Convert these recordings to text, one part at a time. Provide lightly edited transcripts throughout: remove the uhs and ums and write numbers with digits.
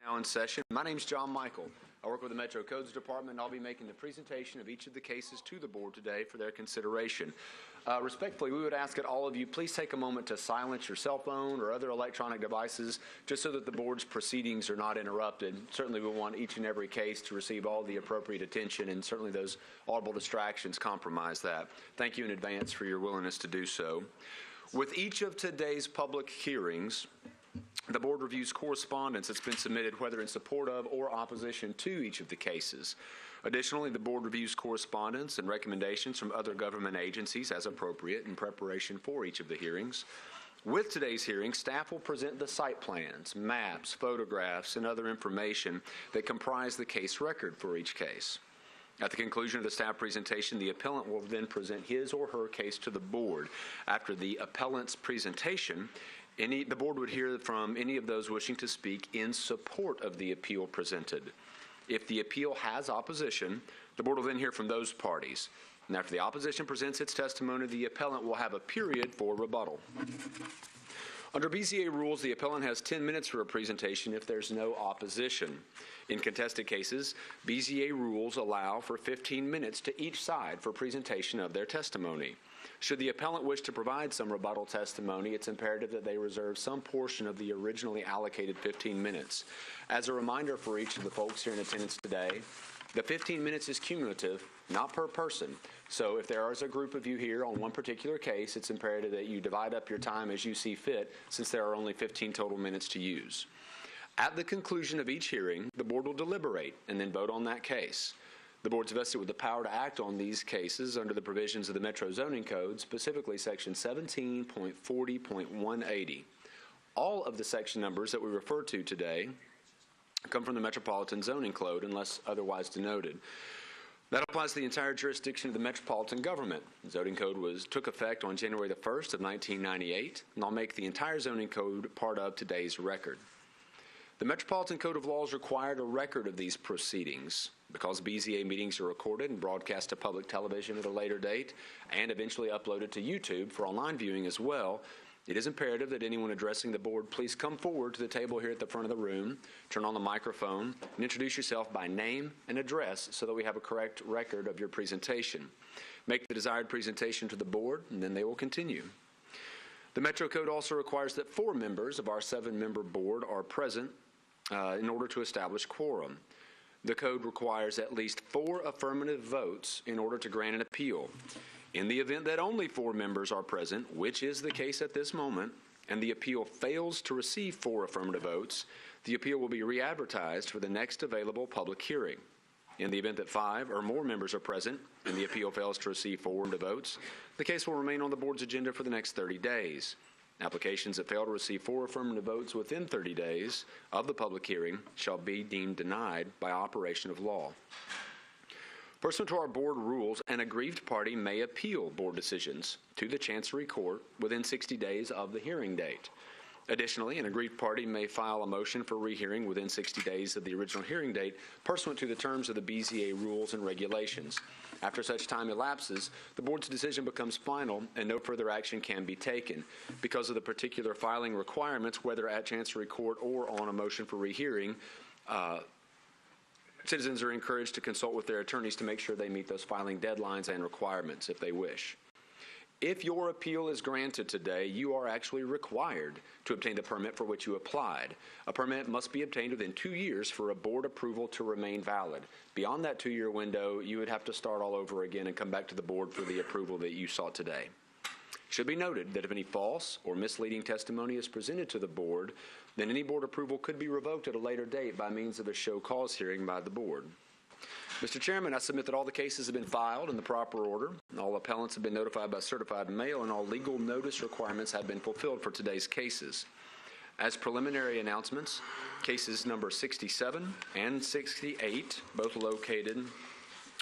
Now in session. My name is John Michael. I work with the Metro Codes Department, and I'll be making the presentation of each of the cases to the board today for their consideration. Respectfully, we would ask that all of you please take a moment to silence your cell phone or other electronic devices just so that the board's proceedings are not interrupted. Certainly we want each and every case to receive all the appropriate attention, and certainly those audible distractions compromise that. Thank you in advance for your willingness to do so. With each of today's public hearings, the board reviews correspondence that's been submitted whether in support of or opposition to each of the cases. Additionally, the board reviews correspondence and recommendations from other government agencies as appropriate in preparation for each of the hearings. With today's hearing, staff will present the site plans, maps, photographs, and other information that comprise the case record for each case. At the conclusion of the staff presentation, the appellant will then present his or her case to the board. After the appellant's presentation, the board would hear from any of those wishing to speak in support of the appeal presented. If the appeal has opposition, the board will then hear from those parties. And after the opposition presents its testimony, the appellant will have a period for rebuttal. Under BZA rules, the appellant has 10 minutes for a presentation if there's no opposition. In contested cases, BZA rules allow for 15 minutes to each side for presentation of their testimony. Should the appellant wish to provide some rebuttal testimony, it's imperative that they reserve some portion of the originally allocated 15 minutes. As a reminder for each of the folks here in attendance today, the 15 minutes is cumulative, not per person. So if there is a group of you here on one particular case, it's imperative that you divide up your time as you see fit, since there are only 15 total minutes to use. At the conclusion of each hearing, the board will deliberate and then vote on that case. The board is vested with the power to act on these cases under the provisions of the Metro Zoning Code, specifically Section 17.40.180. All of the section numbers that we refer to today come from the Metropolitan Zoning Code, unless otherwise denoted. That applies to the entire jurisdiction of the metropolitan government. The zoning code took effect on January the 1st of 1998, and I'll make the entire zoning code part of today's record. The Metropolitan Code of Laws required a record of these proceedings. Because BZA meetings are recorded and broadcast to public television at a later date and eventually uploaded to YouTube for online viewing as well, it is imperative that anyone addressing the board please come forward to the table here at the front of the room, turn on the microphone, and introduce yourself by name and address so that we have a correct record of your presentation. Make the desired presentation to the board, and then they will continue. The Metro Code also requires that 4 members of our 7-member board are present in order to establish quorum. The code requires at least 4 affirmative votes in order to grant an appeal. In the event that only 4 members are present, which is the case at this moment, and the appeal fails to receive 4 affirmative votes, the appeal will be re-advertised for the next available public hearing. In the event that 5 or more members are present and the appeal fails to receive 4 affirmative votes, the case will remain on the board's agenda for the next 30 days. Applications that fail to receive 4 affirmative votes within 30 days of the public hearing shall be deemed denied by operation of law. Pursuant to our board rules, an aggrieved party may appeal board decisions to the Chancery Court within 60 days of the hearing date. Additionally, an aggrieved party may file a motion for rehearing within 60 days of the original hearing date pursuant to the terms of the BZA rules and regulations. After such time elapses, the board's decision becomes final and no further action can be taken. Because of the particular filing requirements, whether at Chancery Court or on a motion for rehearing, citizens are encouraged to consult with their attorneys to make sure they meet those filing deadlines and requirements if they wish. If your appeal is granted today, you are actually required to obtain the permit for which you applied. A permit must be obtained within 2 years for a board approval to remain valid. Beyond that 2-year window, you would have to start all over again and come back to the board for the approval that you sought today. It should be noted that if any false or misleading testimony is presented to the board, then any board approval could be revoked at a later date by means of a show cause hearing by the board. Mr. Chairman, I submit that all the cases have been filed in the proper order, all appellants have been notified by certified mail, and all legal notice requirements have been fulfilled for today's cases. As preliminary announcements, cases number 67 and 68, both located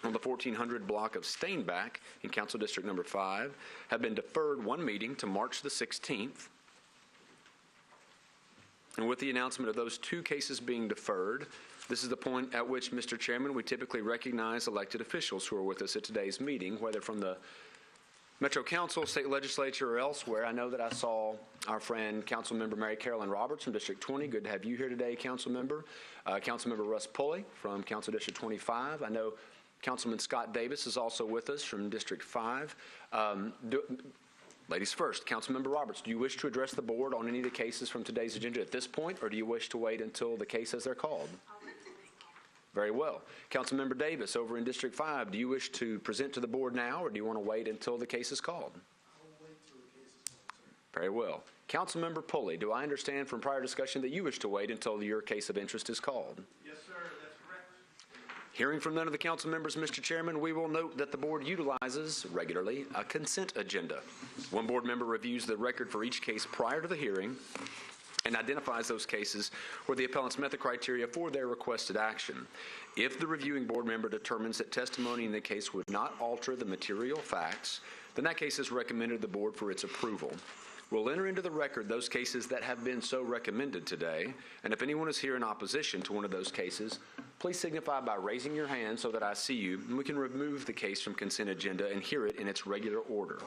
on the 1400 block of Stainback in Council District number 5, have been deferred 1 meeting to March the 16th. And with the announcement of those 2 cases being deferred, this is the point at which, Mr. Chairman, we typically recognize elected officials who are with us at today's meeting, whether from the Metro Council, State Legislature, or elsewhere, I know that I saw our friend Councilmember Mary Carolyn Roberts from District 20. Good to have you here today, Councilmember. Councilmember Russ Pulley from Council District 25. I know Councilman Scott Davis is also with us from District 5. Ladies first, Councilmember Roberts, do you wish to address the board on any of the cases from today's agenda at this point, or do you wish to wait until the cases are called? Very well. Councilmember Davis over in District 5, do you wish to present to the board now, or do you want to wait until the case is called? I'll wait till the case is called, sir. Very well. Councilmember Pulley, do I understand from prior discussion that you wish to wait until your case of interest is called? Yes, sir, that's correct. Hearing from none of the council members, Mr. Chairman, we will note that the board utilizes regularly a consent agenda. One board member reviews the record for each case prior to the hearing and identifies those cases where the appellants met the criteria for their requested action. If the reviewing board member determines that testimony in the case would not alter the material facts, then that case is recommended to the board for its approval. We'll enter into the record those cases that have been so recommended today, and if anyone is here in opposition to one of those cases, please signify by raising your hand so that I see you, and we can remove the case from consent agenda and hear it in its regular order.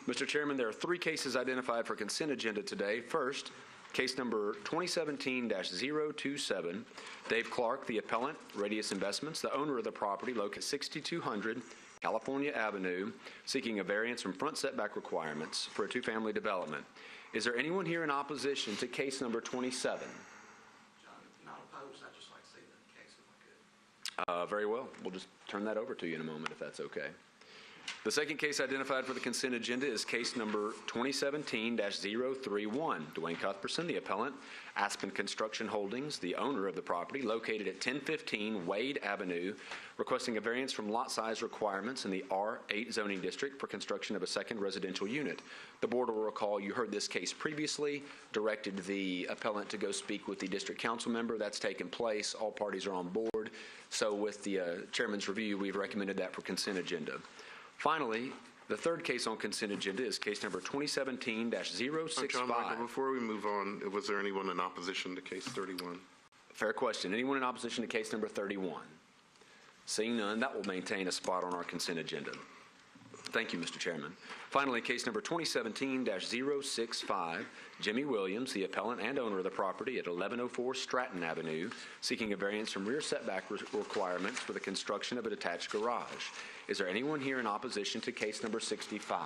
Mr. Chairman, there are 3 cases identified for consent agenda today. First, case number 2017-027, Dave Clark, the appellant, Radius Investments, the owner of the property located at 6200 California Avenue, seeking a variance from front setback requirements for a 2-family development. Is there anyone here in opposition to case number 27? John, not opposed, I'd just like to see the case if I could. Very well. We'll just turn that over to you in a moment if that's okay. The second case identified for the consent agenda is case number 2017-031. Dwayne Cuthbertson, the appellant, Aspen Construction Holdings, the owner of the property, located at 1015 Wade Avenue, requesting a variance from lot size requirements in the R8 zoning district for construction of a second residential unit. The board will recall you heard this case previously, directed the appellant to go speak with the district council member. That's taken place. All parties are on board. So with the chairman's review, we've recommended that for consent agenda. Finally, the third case on consent agenda is case number 2017-065. John Michael, before we move on, was there anyone in opposition to case 31? Fair question. Anyone in opposition to case number 31? Seeing none, that will maintain a spot on our consent agenda. Thank you, Mr. Chairman. Finally, case number 2017-065, Jimmy Williams, the appellant and owner of the property at 1104 Stratton Avenue, seeking a variance from rear setback requirements for the construction of a detached garage. Is there anyone here in opposition to case number 65?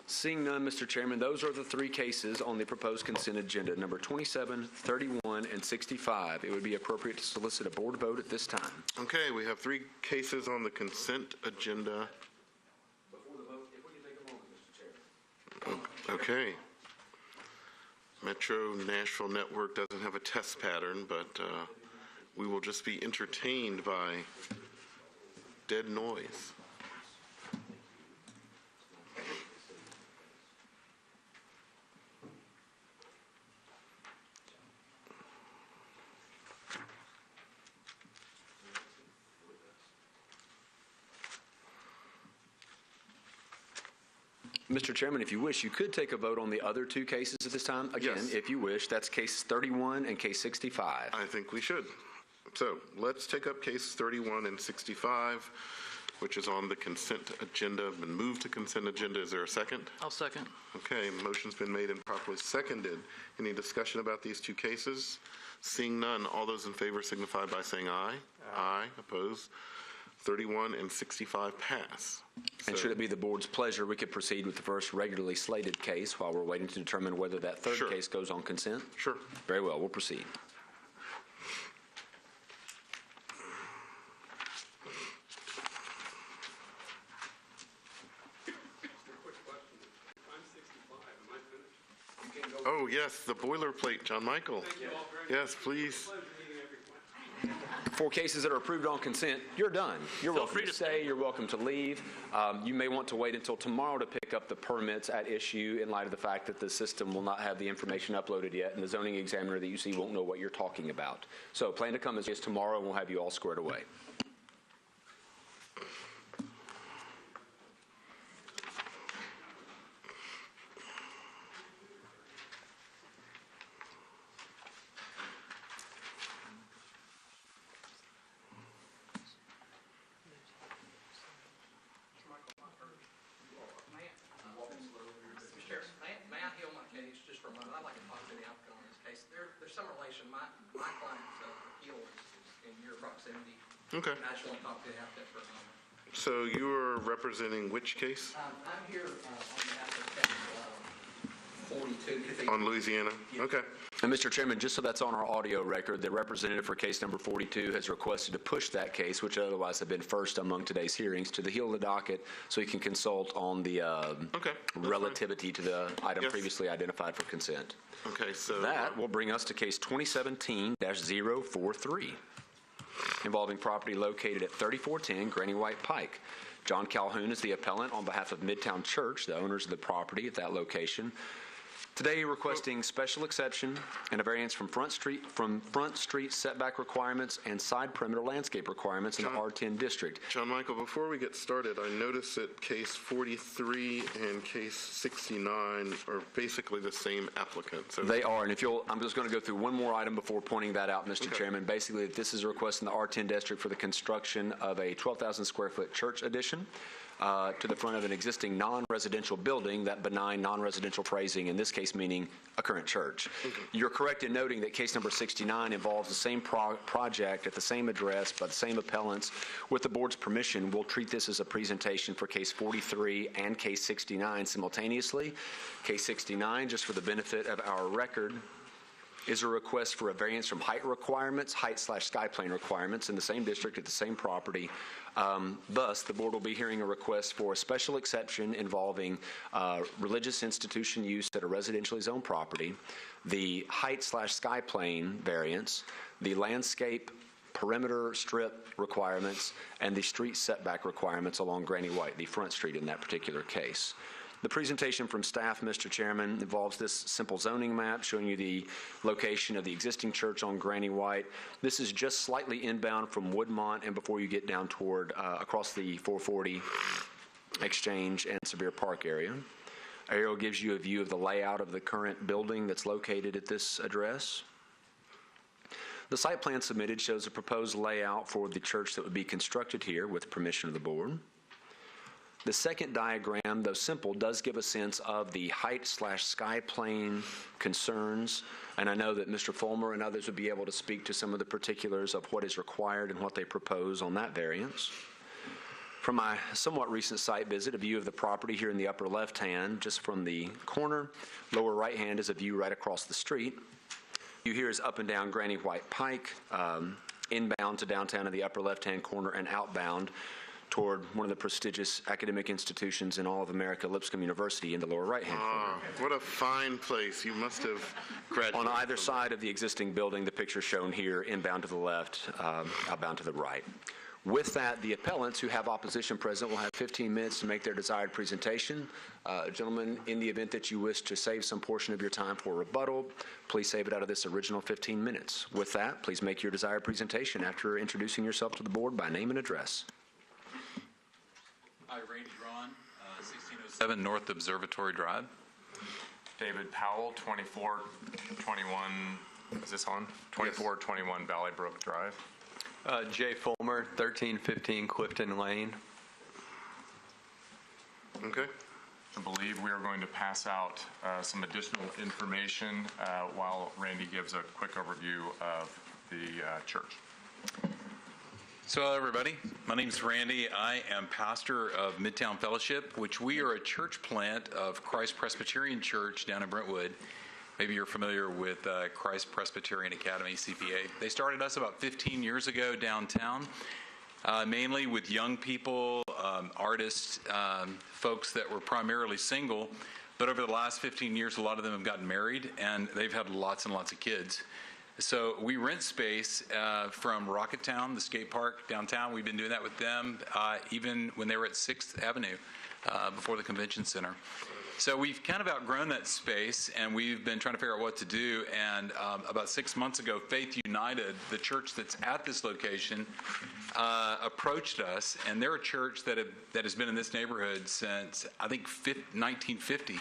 Seeing none, Mr. Chairman, those are the 3 cases on the proposed consent agenda, number 27, 31, and 65. It would be appropriate to solicit a board vote at this time. Okay, we have 3 cases on the consent agenda. Before the vote, if we can take a moment, Mr. Chairman. Okay. Metro Nashville Network doesn't have a test pattern, but we will just be entertained by dead noise. Mr. Chairman, if you wish, you could take a vote on the other 2 cases at this time. Again, Yes. if you wish, that's case 31 and case 65. I think we should. So let's take up case 31 and 65, which is on the consent agenda, been moved to consent agenda. Is there a second? I'll second. Okay, motion's been made and properly seconded. Any discussion about these 2 cases? Seeing none, all those in favor signify by saying aye. Aye. Opposed? 31 and 65 pass. And should it be the board's pleasure, we could proceed with the first regularly slated case while we're waiting to determine whether that third Sure. case goes on consent? Sure. Very well, we'll proceed. Oh, yes, the boilerplate, John Michael. Yes, please. 4 cases that are approved on consent, you're done. You're welcome free to to stay, you're welcome to leave. You may want to wait until tomorrow to pick up the permits at issue in light of the fact that the system will not have the information uploaded yet, and the zoning examiner that you see won't know what you're talking about. So plan to come as is tomorrow, and we'll have you all squared away. Okay. And I just want to talk to you about that for a moment. So you are representing which case? I'm here on behalf of 42. because they- On Louisiana? Okay. And Mr. Chairman, just so that's on our audio record, the representative for case number 42 has requested to push that case, which otherwise had been first among today's hearings, to the heel of the docket so he can consult on the Okay. That's relativity to the item Yes. previously identified for consent. fine. Okay, so. That will bring us to case 2017-043, involving property located at 3410 Granny White Pike. John Calhoun is the appellant on behalf of Midtown Church, the owners of the property at that location. Today, requesting special exception and a variance from front street setback requirements and side perimeter landscape requirements in the John- R10 district. John Michael, before we get started, I noticed that case 43 and case 69 are basically the same applicant. So They are, and if you'll, I'm just going to go through one more item before pointing that out, Mr. Okay. Chairman. Basically, this is a request in the R10 district for the construction of a 12,000 square foot church addition to the front of an existing non-residential building, that benign non-residential phrasing, in this case meaning a current church. You're correct in noting that case number 69 involves the same project at the same address by the same appellants. With the board's permission, we'll treat this as a presentation for case 43 and case 69 simultaneously. Case 69, just for the benefit of our record, is a request for a variance from height requirements, height/sky plane requirements in the same district at the same property. Thus, the board will be hearing a request for a special exception involving religious institution use at a residentially zoned property, the height/sky plane variance, the landscape perimeter strip requirements, and the street setback requirements along Granny White, the front street in that particular case. The presentation from staff, Mr. Chairman, involves this simple zoning map showing you the location of the existing church on Granny White. This is just slightly inbound from Woodmont and before you get down toward across the 440 Exchange and Sevier Park area. Aerial gives you a view of the layout of the current building that's located at this address. The site plan submitted shows a proposed layout for the church that would be constructed here with permission of the board. The second diagram, though simple, does give a sense of the height/sky plane concerns, and I know that Mr. Fulmer and others would be able to speak to some of the particulars of what is required and what they propose on that variance. From my somewhat recent site visit, a view of the property here in the upper left-hand, just from the corner. Lower right-hand is a view right across the street. View here is up and down Granny White Pike, inbound to downtown in the upper left-hand corner, and outbound toward one of the prestigious academic institutions in all of America, Lipscomb University, in the lower right-hand corner. What a fine place. You must have graduated. On either side of the existing building, the picture shown here, inbound to the left, outbound to the right. With that, the appellants who have opposition present will have 15 minutes to make their desired presentation. Gentlemen, in the event that you wish to save some portion of your time for rebuttal, please save it out of this original 15 minutes. With that, please make your desired presentation after introducing yourself to the board by name and address. Hi, Randy Braun, 1607 North Observatory Drive. David Powell, 2421, is this on? 2421 Valley Brook Drive. Jay Fulmer, 1315 Clifton Lane. Okay. I believe we are going to pass out some additional information while Randy gives a quick overview of the church. So hello, everybody. My name's Randy. I am pastor of Midtown Fellowship, which we are a church plant of Christ Presbyterian Church down in Brentwood. Maybe you're familiar with Christ Presbyterian Academy, CPA. They started us about 15 years ago downtown, mainly with young people, artists, folks that were primarily single. But over the last 15 years, a lot of them have gotten married, and they've had lots and lots of kids. So we rent space from Rocketown, the skate park downtown. We've been doing that with them even when they were at 6th Avenue before the convention center. So we've kind of outgrown that space, and we've been trying to figure out what to do. And about 6 months ago, Faith United, the church that's at this location, approached us. And they're a church that has been in this neighborhood since, I think, 1950,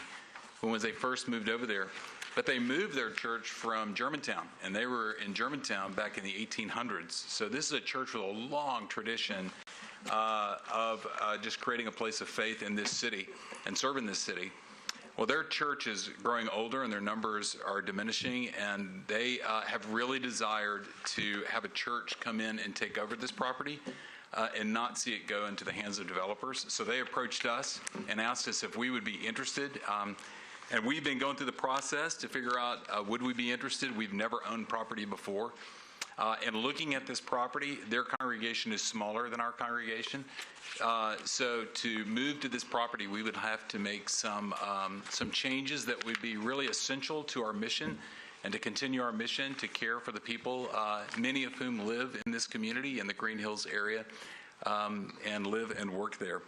when they first moved over there. But they moved their church from Germantown, and they were in Germantown back in the 1800s. So this is a church with a long tradition of just creating a place of faith in this city and serving this city. Well, their church is growing older and their numbers are diminishing, and they have really desired to have a church come in and take over this property and not see it go into the hands of developers. So they approached us and asked us if we would be interested. And we've been going through the process to figure out, would we be interested? We've never owned property before. And looking at this property, their congregation is smaller than our congregation. So to move to this property, we would have to make some changes that would be really essential to our mission and to continue our mission to care for the people, many of whom live in this community in the Green Hills area and live and work there.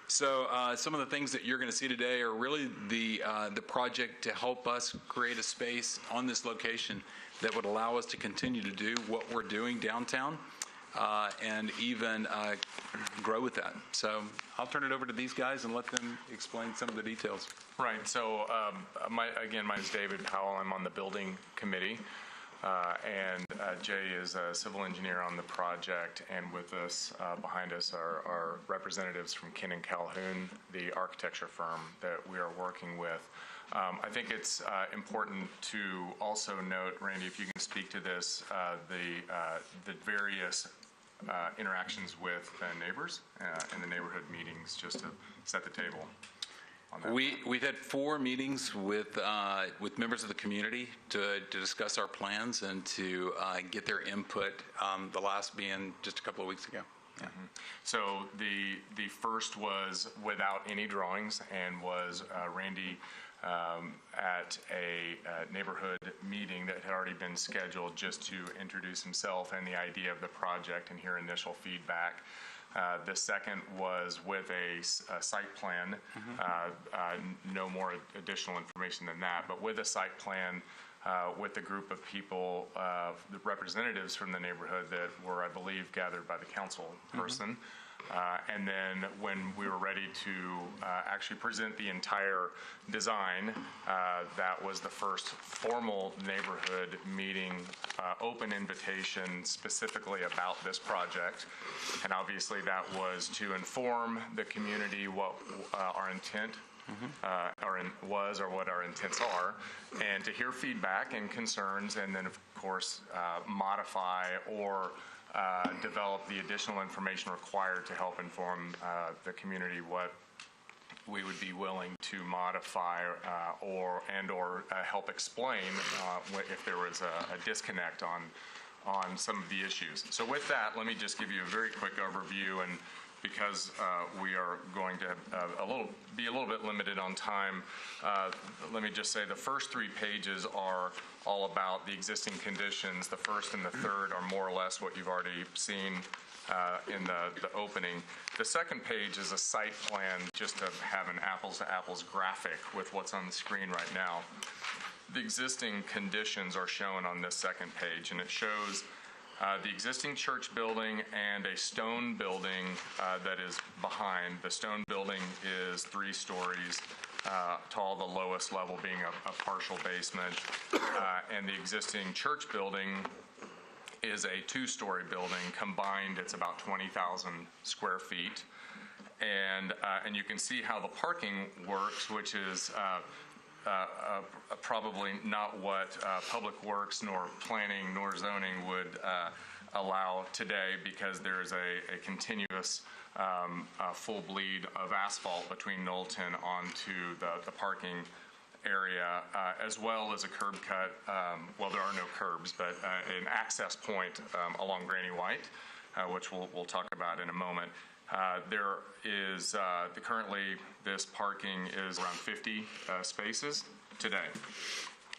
So some of the things that you're going to see today are really the project to help us create a space on this location that would allow us to continue to do what we're doing downtown and even grow with that. So I'll turn it over to these guys and let them explain some of the details. Right. So, my name is David Powell. I'm on the building committee. And Jay is a civil engineer on the project. And with us, behind us, are representatives from Kin and Calhoun, the architecture firm that we are working with. I think it's important to also note, Randy, if you can speak to this, the various interactions with neighbors in the neighborhood meetings, just to set the table on that. We've had 4 meetings with members of the community to discuss our plans and to get their input, the last being just a couple of weeks ago. Yeah. Mm-hmm. So the first was without any drawings and was Randy at a neighborhood meeting that had already been scheduled just to introduce himself and the idea of the project and hear initial feedback. The second was with a site plan, no more additional information than that, but with a site plan with a group of people, the representatives from the neighborhood that were, I believe, gathered by the council person. And then when we were ready to actually present the entire design, that was the first formal neighborhood meeting, open invitation specifically about this project. And obviously that was to inform the community what our intent was or what our intents are, and to hear feedback and concerns, and then of course modify or develop the additional information required to help inform the community what we would be willing to modify or help explain if there was a disconnect on some of the issues. So with that, let me just give you a very quick overview, and because we are going to be a little bit limited on time, let me just say the first 3 pages are all about the existing conditions. The first and the third are more or less what you've already seen in the opening. The second page is a site plan, just to have an apples-to-apples graphic with what's on the screen right now. The existing conditions are shown on this second page, and it shows the existing church building and a stone building that is behind. The stone building is 3 stories tall, the lowest level being a partial basement. And the existing church building is a 2-story building. Combined, it's about 20,000 square feet. And you can see how the parking works, which is probably not what Public Works nor planning nor zoning would allow today, because there is a continuous full bleed of asphalt between Knowlton onto the parking area, as well as a curb cut. Well, there are no curbs, but an access point along Granny White, which we'll talk about in a moment. There is currently this parking is around 50 spaces today.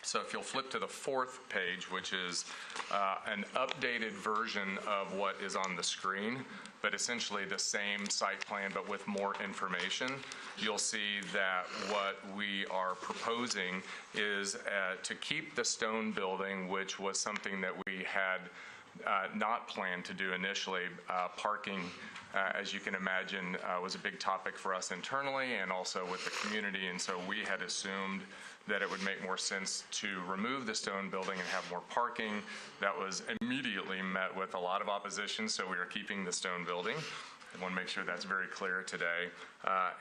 So if you'll flip to the 4th page, which is an updated version of what is on the screen, but essentially the same site plan but with more information, you'll see that what we are proposing is to keep the stone building, which was something that we had not planned to do initially. Parking, as you can imagine, was a big topic for us internally and also with the community, and so we had assumed that it would make more sense to remove the stone building and have more parking. That was immediately met with a lot of opposition, so we are keeping the stone building. I want to make sure that's very clear today.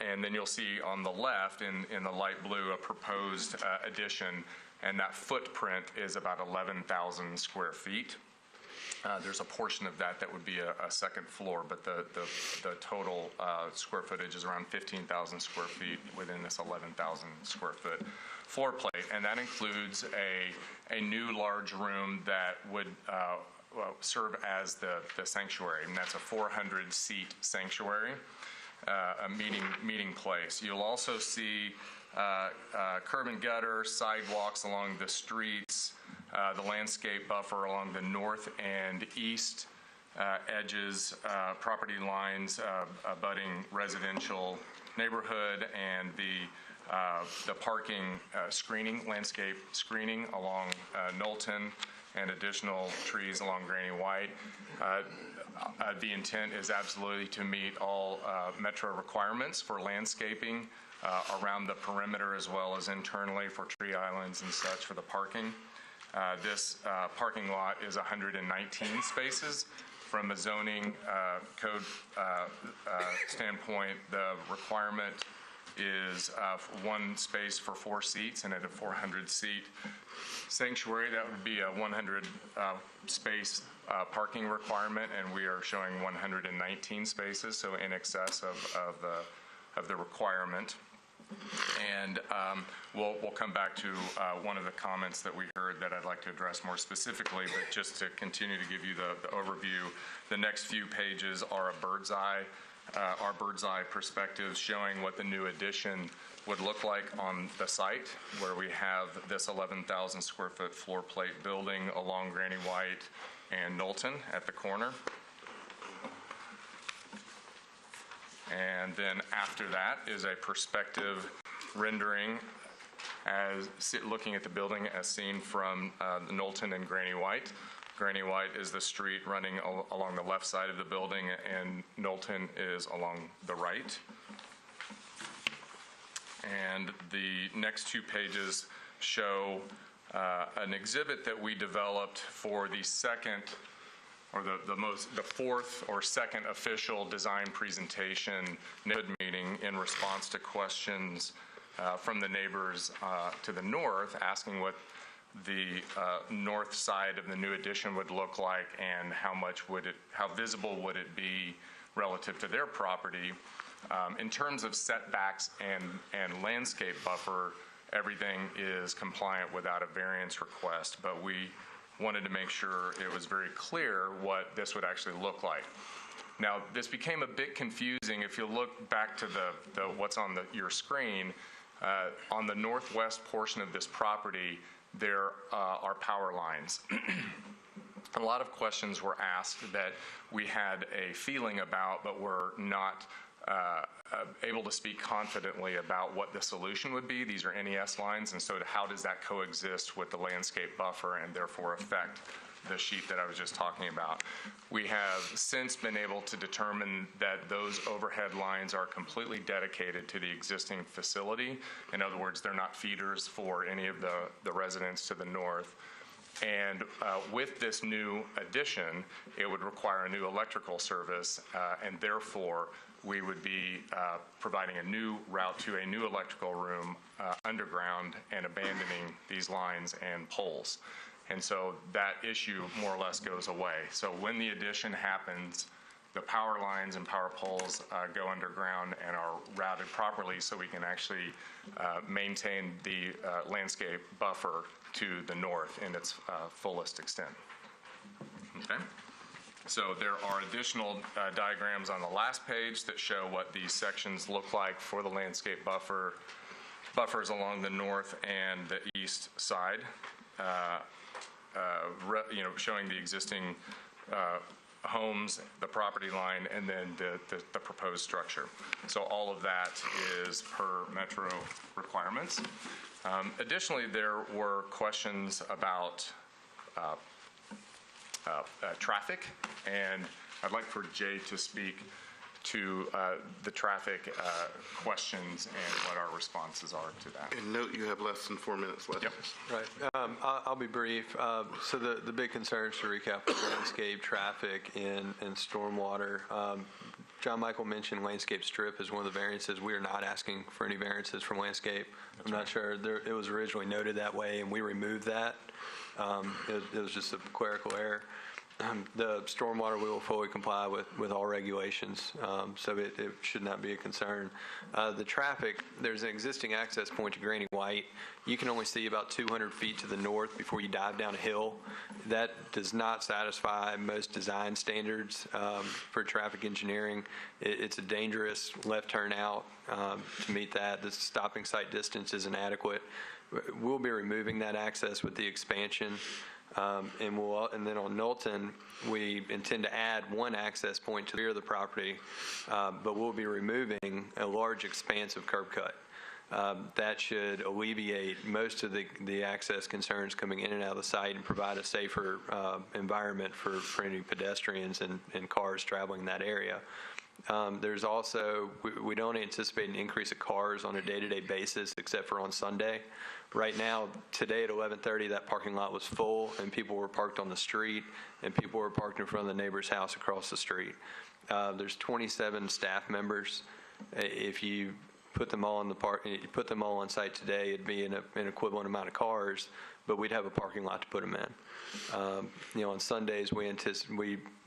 And then you'll see on the left in the light blue a proposed addition, and that footprint is about 11,000 square feet. There's a portion of that would be a second floor, but the total square footage is around 15,000 square feet within this 11,000 square foot floor plate. And that includes a new large room that would serve as the sanctuary, and that's a 400-seat sanctuary, a meeting place. You'll also see curb and gutter, sidewalks along the streets, the landscape buffer along the north and east edges, property lines, abutting residential neighborhood, and the parking screening, landscape screening along Knowlton, and additional trees along Granny White. The intent is absolutely to meet all Metro requirements for landscaping around the perimeter as well as internally for tree islands and such for the parking. This parking lot is 119 spaces. From a zoning code standpoint, the requirement is one space for 4 seats, and at a 400-seat sanctuary, that would be a 100-space parking requirement, and we are showing 119 spaces, so in excess of the requirement. And we'll come back to one of the comments that we heard that I'd like to address more specifically, but just to continue to give you the overview, the next few pages are our bird's eye perspective showing what the new addition would look like on the site, where we have this 11,000 square foot floor plate building along Granny White and Knowlton at the corner. And then after that is a perspective rendering looking at the building as seen from Knowlton and Granny White. Granny White is the street running along the left side of the building, and Knowlton is along the right. And the next 2 pages show an exhibit that we developed for the second, or the fourth or second official design presentation neighborhood meeting in response to questions from the neighbors to the north, asking what the north side of the new addition would look like and how visible would it be relative to their property. In terms of setbacks and landscape buffer, everything is compliant without a variance request, but we wanted to make sure it was very clear what this would actually look like. Now, this became a bit confusing. If you look back to what's on your screen, on the northwest portion of this property, there are power lines. A lot of questions were asked that we had a feeling about, but were not able to speak confidently about what the solution would be. These are NES lines, and so how does that coexist with the landscape buffer and therefore affect the sheet that I was just talking about? We have since been able to determine that those overhead lines are completely dedicated to the existing facility. In other words, they're not feeders for any of the residents to the north. And with this new addition, it would require a new electrical service, and therefore we would be providing a new route to a new electrical room underground and abandoning these lines and poles. And so that issue more or less goes away. So when the addition happens, the power lines and power poles go underground and are routed properly so we can actually maintain the landscape buffer to the north in its fullest extent. Okay. So there are additional diagrams on the last page that show what these sections look like for the landscape buffers along the north and the east side. Showing the existing homes, the property line, and then the proposed structure. So all of that is per Metro requirements. Additionally, there were questions about traffic, and I'd like for Jay to speak to the traffic questions and what our responses are to that. And note you have less than 4 minutes left. Yep. Right. I'll be brief. So the big concerns, to recap, are landscape, traffic, and stormwater. John Michael mentioned landscape strip as one of the variances. We are not asking for any variances from landscape. I'm not sure. It was originally noted that way, and we removed that. It was just a clerical error. The stormwater, we will fully comply with all regulations, so it should not be a concern. The traffic, there's an existing access point to Granny White. You can only see about 200 feet to the north before you dive down a hill. That does not satisfy most design standards for traffic engineering. It's a dangerous left turn out to meet that. The stopping sight distance is inadequate. We'll be removing that access with the expansion. And then on Knowlton, we intend to add one access point to the rear of the property, but we'll be removing a large expanse of curb cut. That should alleviate most of the access concerns coming in and out of the site and provide a safer environment for any pedestrians and cars traveling in that area. There's also, we don't anticipate an increase of cars on a day-to-day basis except for on Sunday. Right now, today at 11:30, that parking lot was full and people were parked on the street and people were parked in front of the neighbor's house across the street. There's 27 staff members. If you put them all on site today, it'd be an equivalent amount of cars, but we'd have a parking lot to put them in. On Sundays, we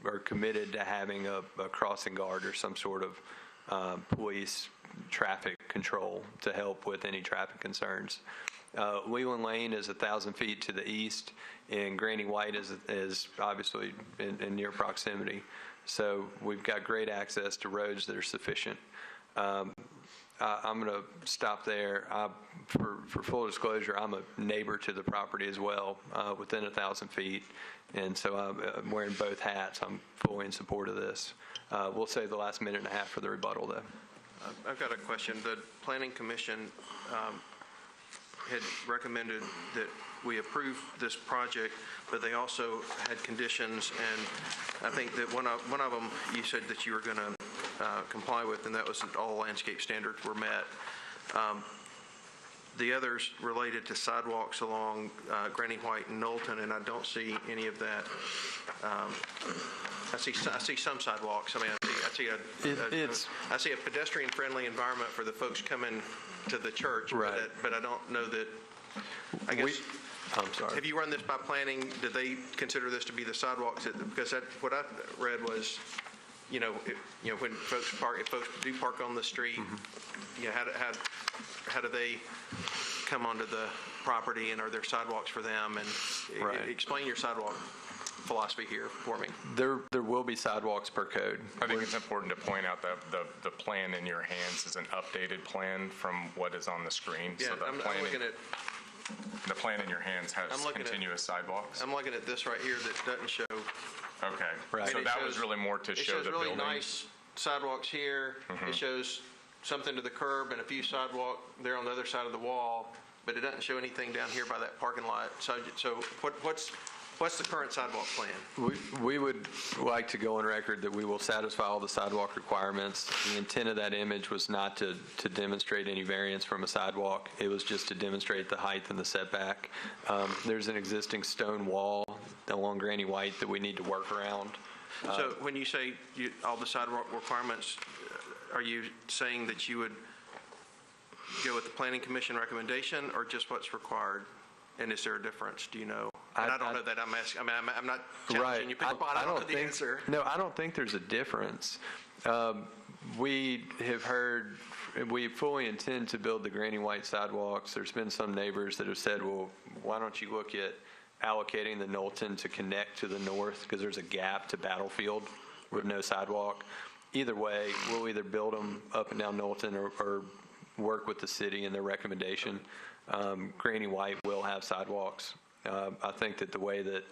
are committed to having a crossing guard or some sort of police traffic control to help with any traffic concerns. Leland Lane is 1,000 feet to the east, and Granny White is obviously in near proximity. So we've got great access to roads that are sufficient. I'm going to stop there. For full disclosure, I'm a neighbor to the property as well, within 1,000 feet, and so I'm wearing both hats. I'm fully in support of this. We'll save the last minute and a half for the rebuttal, though. I've got a question. The Planning Commission had recommended that we approve this project, but they also had conditions, and I think that one of them you said that you were going to comply with, and that was that all landscape standards were met. The others related to sidewalks along Granny White and Knowlton, and I don't see any of that. I see some sidewalks. I mean, I see a pedestrian-friendly environment for the folks coming to the church, right. but I don't know that. I guess. I'm sorry. Have you run this by planning? Did they consider this to be the sidewalks? Because what I read was, when folks park, if folks do park on the street, how do they come onto the property, and are there sidewalks for them? And right. Explain your sidewalk philosophy here for me. There will be sidewalks per code. I think it's important to point out that the plan in your hands is an updated plan from what is on the screen. Yeah, So I'm looking at. The plan in your hands has I'm looking at- continuous sidewalks. I'm looking at this right here that doesn't show. Okay. Right. So It that shows- was really more to It show shows the really building. nice sidewalks here. It shows something to the curb and a few sidewalk there on the other side of the wall, but it doesn't show anything down here by that parking lot. So what's the current sidewalk plan? We would like to go on record that we will satisfy all the sidewalk requirements. The intent of that image was not to demonstrate any variance from a sidewalk. It was just to demonstrate the height and the setback. There's an existing stone wall along Granny White that we need to work around. So when you say all the sidewalk requirements, are you saying that you would go with the Planning Commission recommendation or just what's required? And is there a difference? Do you know? And I don't know that I'm asking. I mean, I'm not challenging you. Pick a spot. I don't know the answer. No, I don't think there's a difference. We have heard, we fully intend to build the Granny White sidewalks. There's been some neighbors that have said, well, why don't you look at allocating the Knowlton to connect to the north, because there's a gap to Battlefield with no sidewalk. Either way, we'll either build them up and down Knowlton or work with the city in their recommendation. Granny White will have sidewalks. I think that the way that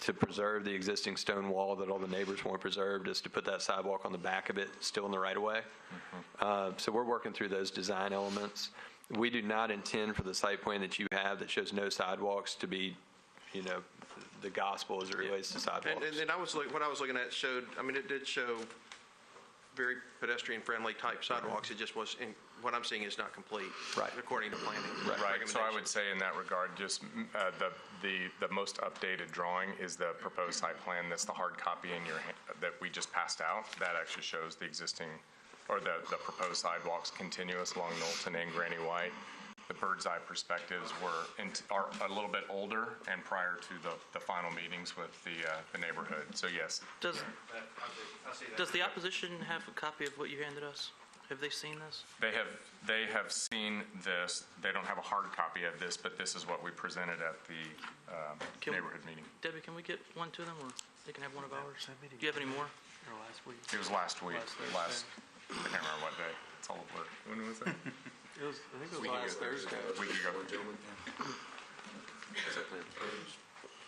to preserve the existing stone wall that all the neighbors want preserved is to put that sidewalk on the back of it, still in the right of way. So we're working through those design elements. We do not intend for the site plan that you have that shows no sidewalks to be, the gospel as it relates to sidewalks. And what I was looking at showed, I mean, it did show very pedestrian-friendly type sidewalks. It just was what I'm seeing is not complete. Right. According to planning. Right, so I would say in that regard, just the most updated drawing is the proposed site plan. That's the hard copy in your, that we just passed out. That actually shows the existing, or the proposed sidewalks continuous along Knowlton and Granny White. The bird's eye perspectives are a little bit older and prior to the final meetings with the neighborhood. So yes, Does the opposition have a copy of what you handed us? Have they seen this? they have seen this. They don't have a hard copy of this, but this is what we presented at the Can we- neighborhood meeting. Debbie, can we get one to them, or they can have one of ours? Do you have any more? It was last week, I can't remember what day. It's all a blur. When was that? I think it was last Thursday. A week ago.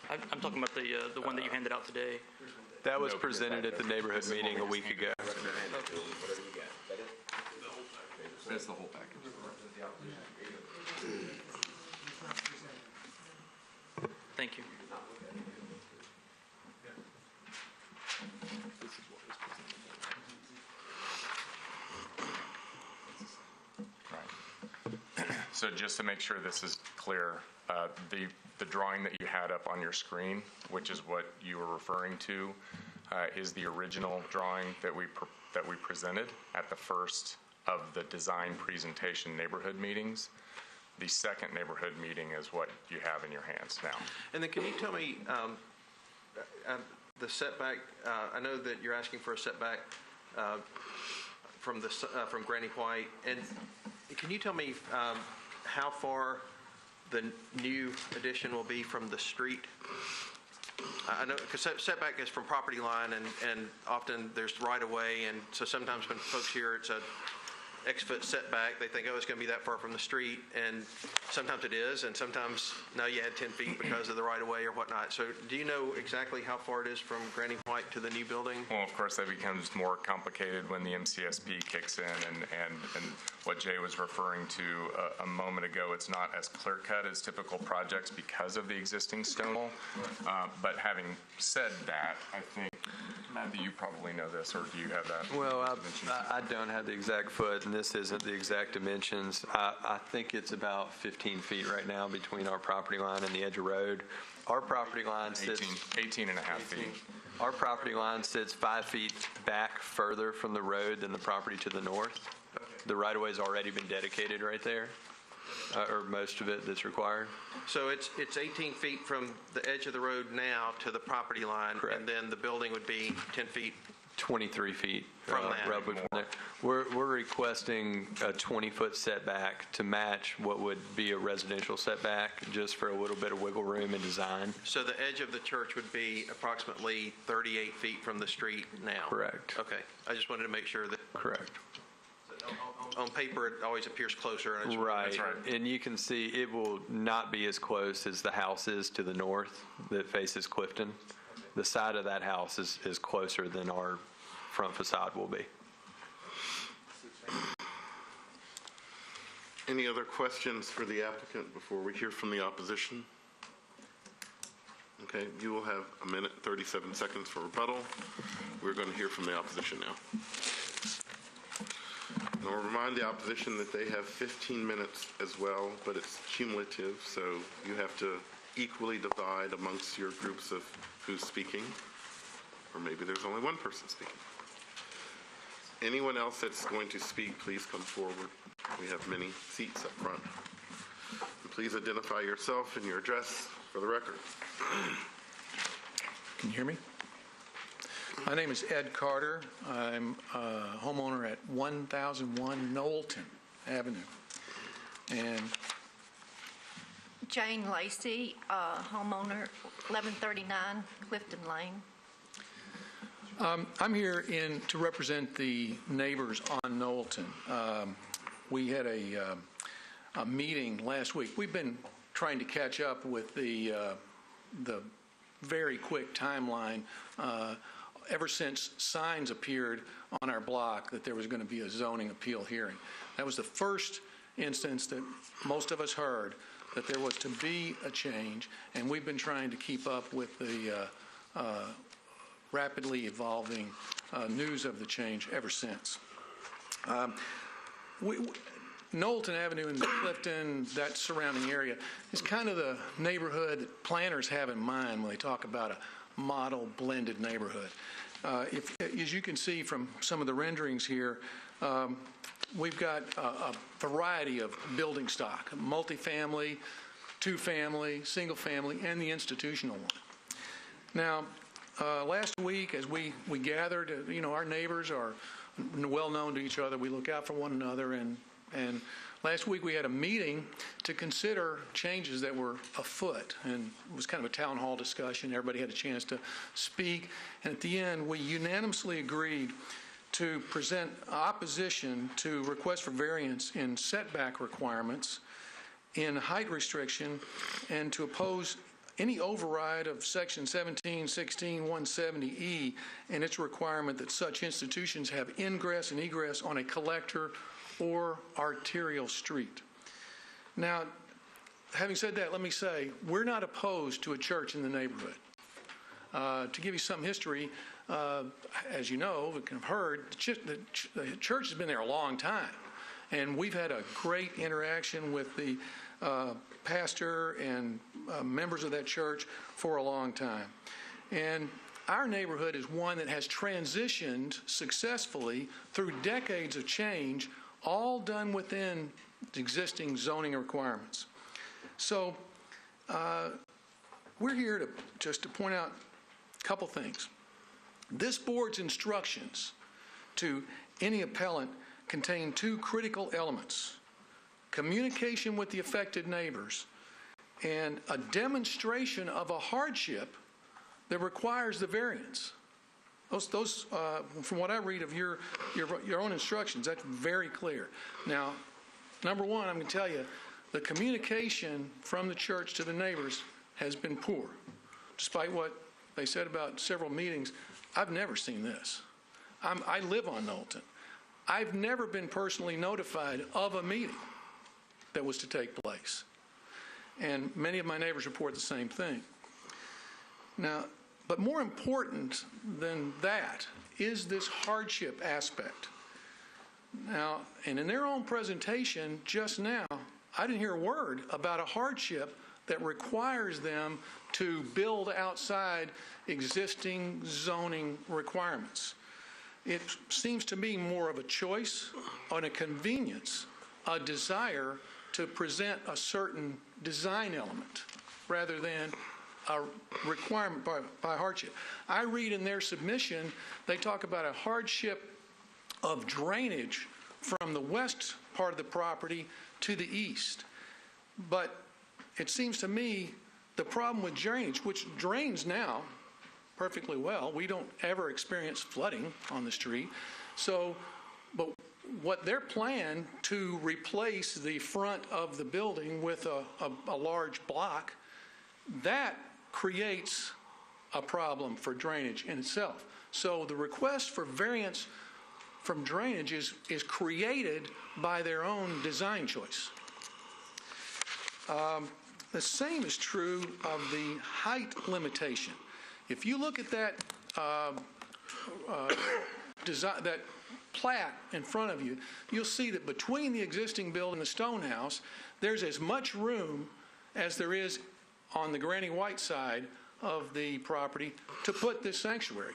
I'm talking about the one that you handed out today. That was presented at the neighborhood meeting a week ago. That's the whole package. Thank you. Right. So just to make sure this is clear, the drawing that you had up on your screen, which is what you were referring to, is the original drawing that we presented at the first of the design presentation neighborhood meetings. The second neighborhood meeting is what you have in your hands now. And then can you tell me the setback, I know that you're asking for a setback from Granny White, and can you tell me how far the new addition will be from the street? I know, because setback is from property line, and often there's right-of-way, and so sometimes when folks hear it's a X-foot setback, they think, oh, it's going to be that far from the street, and sometimes it is, and sometimes, no, you had 10 feet because of the right-of-way or whatnot. So do you know exactly how far it is from Granny White to the new building? Well, of course, that becomes more complicated when the MCSP kicks in, and what Jay was referring to a moment ago, it's not as clear-cut as typical projects because of the existing stone wall. But having said that, I think, Matthew, you probably know this, or do you have that? Well, I don't have the exact foot, and this isn't the exact dimensions. I think it's about 15 feet right now between our property line and the edge of road. Our property line sits... 18 and a half feet. Our property line sits 5 feet back further from the road than the property to the north. The right-of-way's already been dedicated right there, or most of it that's required. So it's 18 feet from the edge of the road now to the property line. Correct. And then the building would be 10 feet 23 feet. From that. Roughly from there. We're requesting a 20-foot setback to match what would be a residential setback, just for a little bit of wiggle room and design. So the edge of the church would be approximately 38 feet from the street now? Correct. Okay. I just wanted to make sure that Correct. on paper, it always appears closer. And I just- Right. right. And you can see it will not be as close as the house is to the north that faces Clifton. The side of that house is closer than our front facade will be. Any other questions for the applicant before we hear from the opposition? Okay, you will have a minute, 37 seconds for rebuttal. We're going to hear from the opposition now. And I'll remind the opposition that they have 15 minutes as well, but it's cumulative, so you have to equally divide amongst your groups of who's speaking, or maybe there's only one person speaking. Anyone else that's going to speak, please come forward. We have many seats up front. And please identify yourself and your address for the record. Can you hear me? My name is Ed Carter. I'm a homeowner at 1001 Knowlton Avenue. And Jane Lacey, homeowner, 1139 Clifton Lane. I'm here to represent the neighbors on Knowlton. We had a meeting last week. We've been trying to catch up with the very quick timeline ever since signs appeared on our block that there was going to be a zoning appeal hearing. That was the first instance that most of us heard that there was to be a change, and we've been trying to keep up with the rapidly evolving news of the change ever since. Knowlton Avenue and Clifton, that surrounding area, is kind of the neighborhood that planners have in mind when they talk about a model blended neighborhood. As you can see from some of the renderings here, we've got a variety of building stock, multifamily, two-family, single-family, and the institutional one. Now, last week, as we gathered, our neighbors are well-known to each other. We look out for one another, and last week we had a meeting to consider changes that were afoot, and it was kind of a town hall discussion. Everybody had a chance to speak, and at the end, we unanimously agreed to present opposition to requests for variance in setback requirements, in height restriction, and to oppose any override of Section 1716 170E and its requirement that such institutions have ingress and egress on a collector or arterial street. Now, having said that, let me say, we're not opposed to a church in the neighborhood. To give you some history, as you know, we can have heard, the church has been there a long time, and we've had a great interaction with the pastor and members of that church for a long time. And our neighborhood is one that has transitioned successfully through decades of change, all done within existing zoning requirements. So we're here just to point out a couple things. This board's instructions to any appellant contain two critical elements: communication with the affected neighbors and a demonstration of a hardship that requires the variance. Those from what I read of your own instructions, that's very clear. Now, number one, I'm going to tell you, the communication from the church to the neighbors has been poor. Despite what they said about several meetings, I've never seen this. I live on Knowlton. I've never been personally notified of a meeting that was to take place. And many of my neighbors report the same thing. Now, but more important than that is this hardship aspect. Now, and in their own presentation just now, I didn't hear a word about a hardship that requires them to build outside existing zoning requirements. It seems to me more of a choice, on a convenience, a desire to present a certain design element rather than a requirement by hardship. I read in their submission, they talk about a hardship of drainage from the west part of the property to the east. But it seems to me the problem with drainage, which drains now perfectly well, we don't ever experience flooding on the street. So, but what their plan to replace the front of the building with a large block, that creates a problem for drainage in itself. So the request for variance from drainage is created by their own design choice. The same is true of the height limitation. If you look at that that plat in front of you, you'll see that between the existing building and the stone house, there's as much room as there is on the Granny White side of the property to put this sanctuary.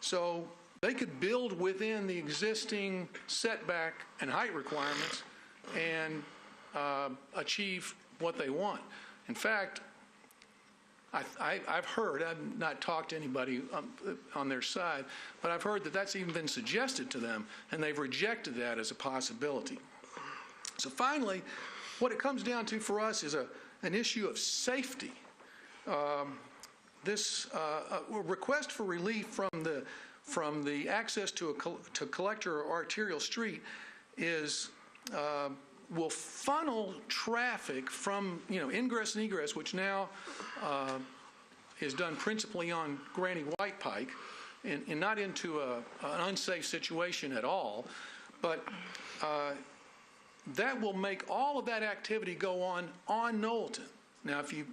So they could build within the existing setback and height requirements and achieve what they want. In fact, I've heard, I've not talked to anybody on their side, but I've heard that that's even been suggested to them, and they've rejected that as a possibility. So finally, what it comes down to for us is an issue of safety. This request for relief from the access to collector or arterial street will funnel traffic from ingress and egress, which now is done principally on Granny White Pike, and not into an unsafe situation at all. But that will make all of that activity go on Knowlton. Now, if you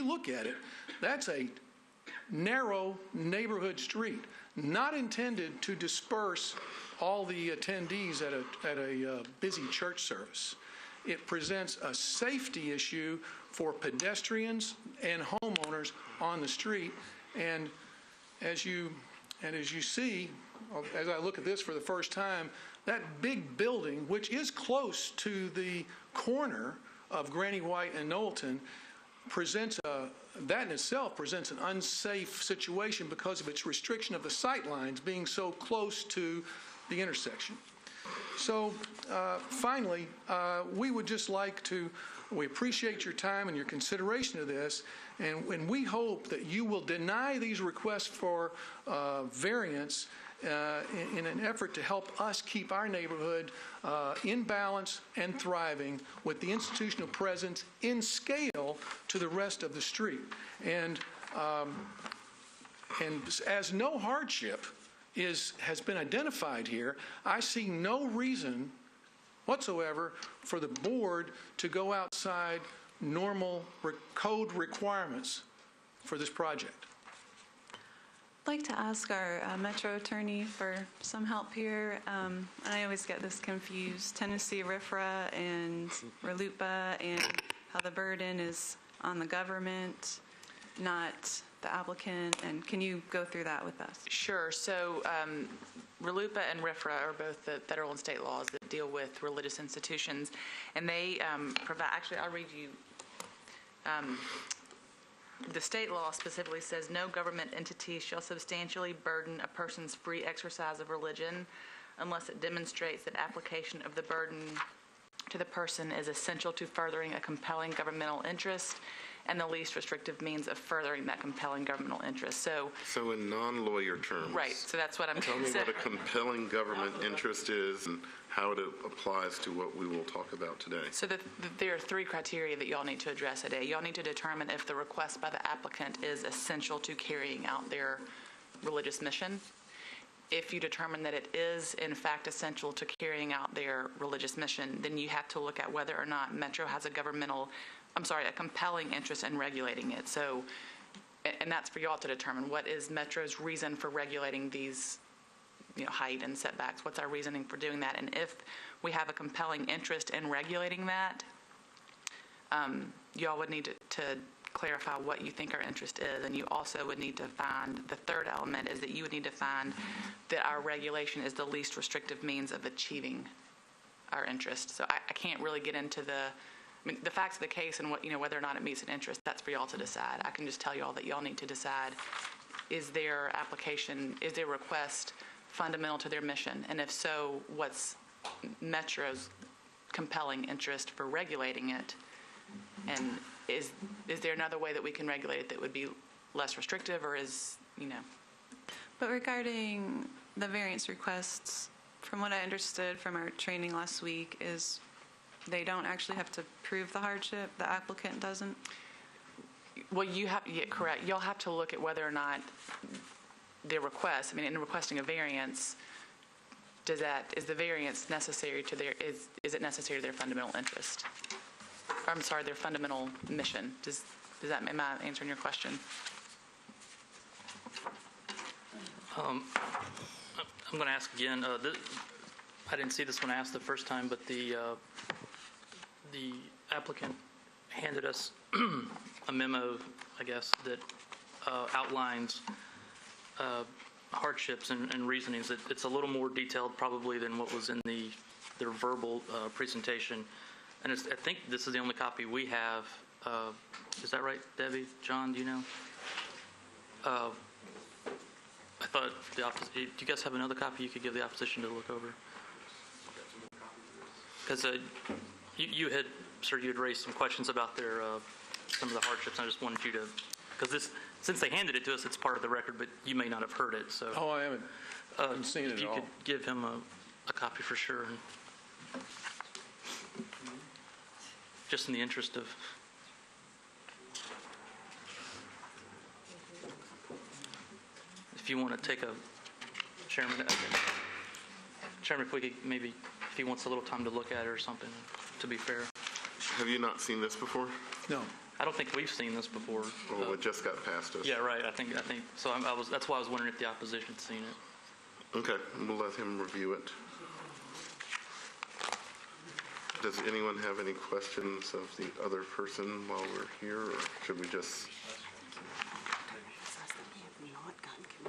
look at it, that's a narrow neighborhood street, not intended to disperse all the attendees at a busy church service. It presents a safety issue for pedestrians and homeowners on the street. And as you see, as I look at this for the first time, that big building, which is close to the corner of Granny White and Knowlton, that in itself presents an unsafe situation because of its restriction of the sight lines being so close to the intersection. So finally, we would just like to, we appreciate your time and your consideration of this, and we hope that you will deny these requests for variance in an effort to help us keep our neighborhood in balance and thriving with the institutional presence in scale to the rest of the street. And as no hardship has been identified here, I see no reason whatsoever for the board to go outside normal code requirements for this project. I'd like to ask our Metro attorney for some help here. And I always get this confused, Tennessee RFRA and RLUIPA, and how the burden is on the government, not the applicant. And can you go through that with us? Sure. So RLUIPA and RFRA are both the federal and state laws that deal with religious institutions, and they provide, actually I'll read you, the state law specifically says no government entity shall substantially burden a person's free exercise of religion unless it demonstrates that application of the burden to the person is essential to furthering a compelling governmental interest and the least restrictive means of furthering that compelling governmental interest. So in non-lawyer terms. Right, so that's what I'm Tell me what a compelling government interest is and how it applies to what we will talk about today. So there are three criteria that y'all need to address today. Y'all need to determine if the request by the applicant is essential to carrying out their religious mission. If you determine that it is, in fact, essential to carrying out their religious mission, then you have to look at whether or not Metro has a compelling interest in regulating it. So, and that's for y'all to determine what is Metro's reason for regulating these, height and setbacks. What's our reasoning for doing that? And if we have a compelling interest in regulating that, y'all would need to clarify what you think our interest is. And you also would need to find, the third element is that you would need to find that our regulation is the least restrictive means of achieving our interest. So I can't really get into the facts of the case and whether or not it meets an interest. That's for y'all to decide. I can just tell y'all that y'all need to decide, is their application, is their request fundamental to their mission? And if so, what's Metro's compelling interest for regulating it? And is there another way that we can regulate it that would be less restrictive, or But regarding the variance requests, from what I understood from our training last week, is they don't actually have to prove the hardship, the applicant doesn't? Well, correct. You'll have to look at whether or not their request, in requesting a variance, is the variance necessary to is it necessary to their fundamental interest? I'm sorry, their fundamental mission. Am I answering your question? I'm going to ask again. I didn't see this one asked the first time, but the applicant handed us a memo, I guess, that outlines hardships and reasonings. It's a little more detailed probably than what was in their verbal presentation. And I think this is the only copy we have. Is that right, Debbie? John, do you know? I thought do you guys have another copy you could give the opposition to look over? Because you had raised some questions about their some of the hardships. I just wanted you to, because since they handed it to us, it's part of the record, but you may not have heard it. So I haven't seen it at all. If you could give him a copy for sure, and just in the interest of. If you want to take Chairman, if we could maybe, if he wants a little time to look at it or something, to be fair. Have you not seen this before? No. I don't think we've seen this before. Well, it just got passed us. Yeah, right. I think so. That's why I was wondering if the opposition had seen it. Okay, we'll let him review it. Does anyone have any questions of the other person while we're here, or should we just?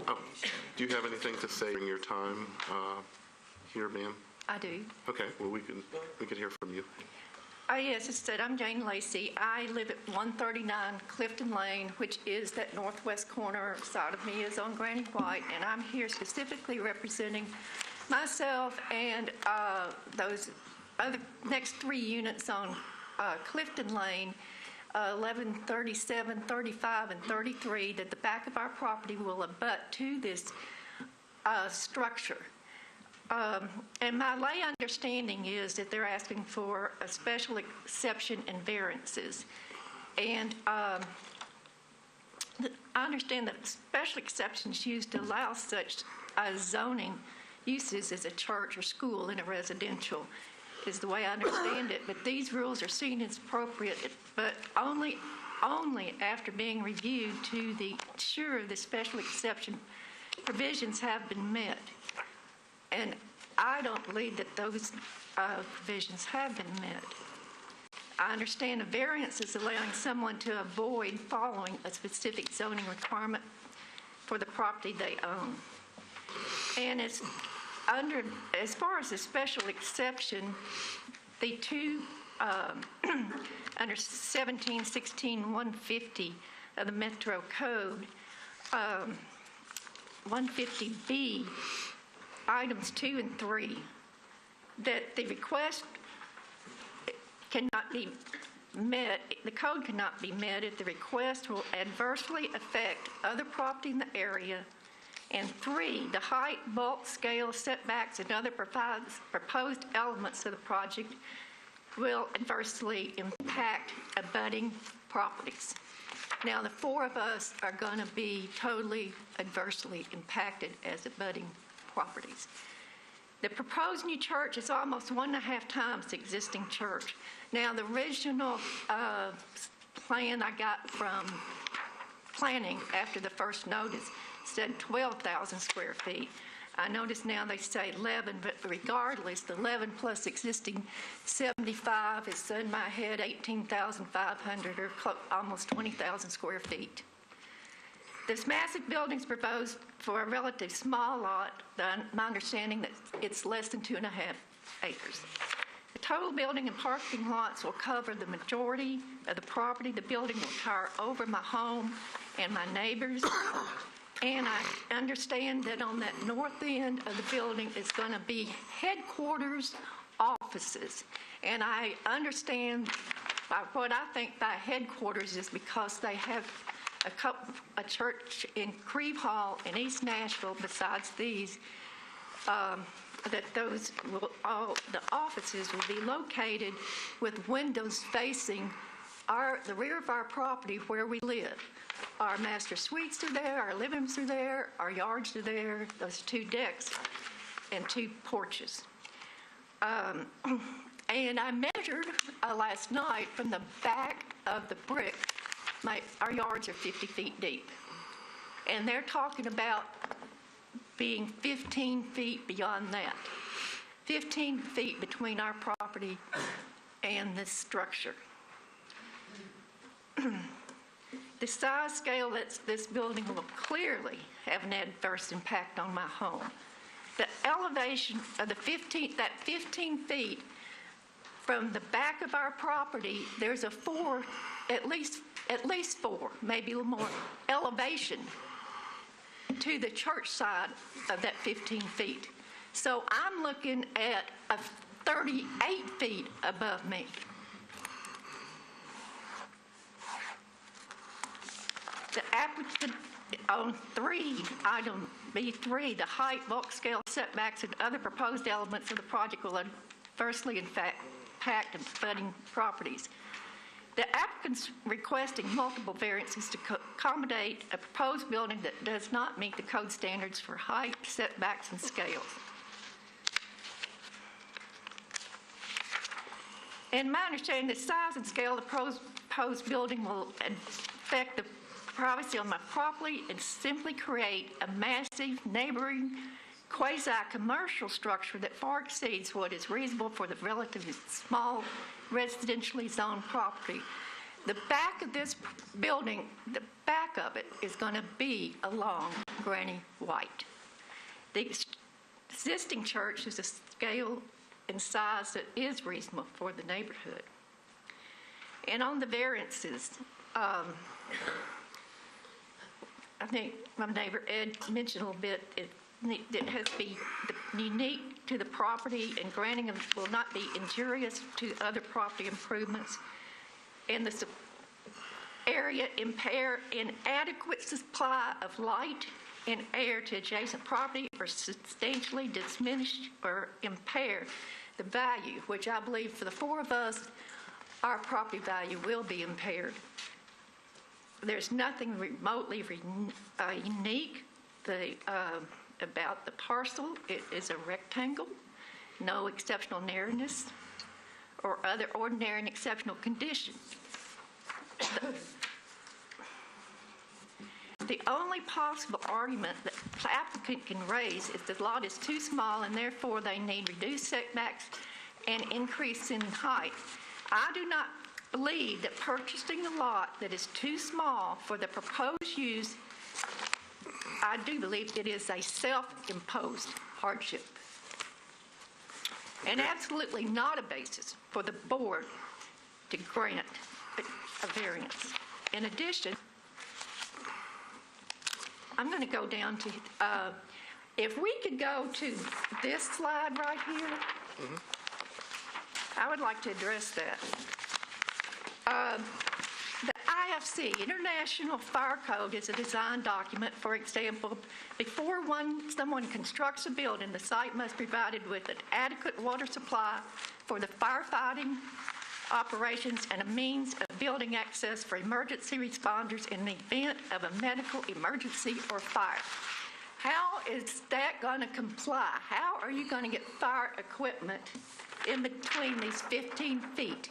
Oh, do you have anything to say in your time here, ma'am? I do. Okay, well, we could hear from you. Yes, as I said, I'm Jane Lacey. I live at 139 Clifton Lane, which is that northwest corner side of me is on Granny White, and I'm here specifically representing myself and those other next 3 units on Clifton Lane, 11, 37, 35, and 33, that the back of our property will abut to this structure. And my lay understanding is that they're asking for a special exception and variances. And I understand that special exceptions used to allow such zoning uses as a church or school in a residential is the way I understand it. But these rules are seen as appropriate, but only after being reviewed to ensure the special exception provisions have been met. And I don't believe that those provisions have been met. I understand a variance is allowing someone to avoid following a specific zoning requirement for the property they own. And as far as the special exception, the two under 1716-150 of the Metro Code, 150B, items 2 and 3, that the request cannot be met, the code cannot be met if the request will adversely affect other property in the area, and 3, the height, bulk, scale, setbacks, and other proposed elements of the project will adversely impact abutting properties. Now, the 4 of us are going to be totally adversely impacted as abutting properties. The proposed new church is almost 1.5 times the existing church. Now, the original plan I got from planning after the first notice said 12,000 square feet. I notice now they say 11, but regardless, the 11 plus existing 75 is in my head 18,500 or almost 20,000 square feet. This massive building is proposed for a relatively small lot. My understanding that it's less than 2.5 acres. The total building and parking lots will cover the majority of the property. The building will tower over my home and my neighbors. And I understand that on that north end of the building is going to be headquarters offices. And I understand what I think by headquarters is because they have a church in Creve Hall in East Nashville besides these, that those will the offices will be located with windows facing the rear of our property where we live. Our master suites are there, our living rooms are there, our yards are there, those 2 decks and 2 porches. And I measured last night from the back of the brick, our yards are 50 feet deep. And they're talking about being 15 feet beyond that. 15 feet between our property and this structure. The size scale that this building will clearly have an adverse impact on my home. The elevation of that 15 feet from the back of our property, there's a at least 4, maybe a little more, elevation to the church side of that 15 feet. So I'm looking at a 38 feet above me. The applicant on 3, item B3, the height, bulk, scale, setbacks, and other proposed elements of the project will adversely impact abutting properties. The applicant's requesting multiple variances to accommodate a proposed building that does not meet the code standards for height, setbacks, and scales. And my understanding, the size and scale of the proposed building will affect the privacy on my property and simply create a massive neighboring quasi-commercial structure that far exceeds what is reasonable for the relatively small residentially zoned property. The back of this building, the back of it is going to be along Granny White. The existing church is a scale and size that is reasonable for the neighborhood. And on the variances, I think my neighbor Ed mentioned a little bit, it has to be unique to the property, and granting them will not be injurious to other property improvements. And the area impair inadequate supply of light and air to adjacent property or substantially diminish or impair the value, which I believe for the four of us, our property value will be impaired. There's nothing remotely unique about the parcel. It is a rectangle, no exceptional narrowness or other ordinary and exceptional conditions. The only possible argument that the applicant can raise is the lot is too small and therefore they need reduced setbacks and increase in height. I do not believe that purchasing a lot that is too small for the proposed use, I do believe it is a self-imposed hardship and absolutely not a basis for the board to grant a variance. In addition, I'm going to go down to, if we could go to this slide right here, I would like to address that. The IFC, International Fire Code, is a design document. For example, before someone constructs a building, the site must be provided with an adequate water supply for the firefighting operations and a means of building access for emergency responders in the event of a medical emergency or fire. How is that going to comply? How are you going to get fire equipment in between these 15 feet?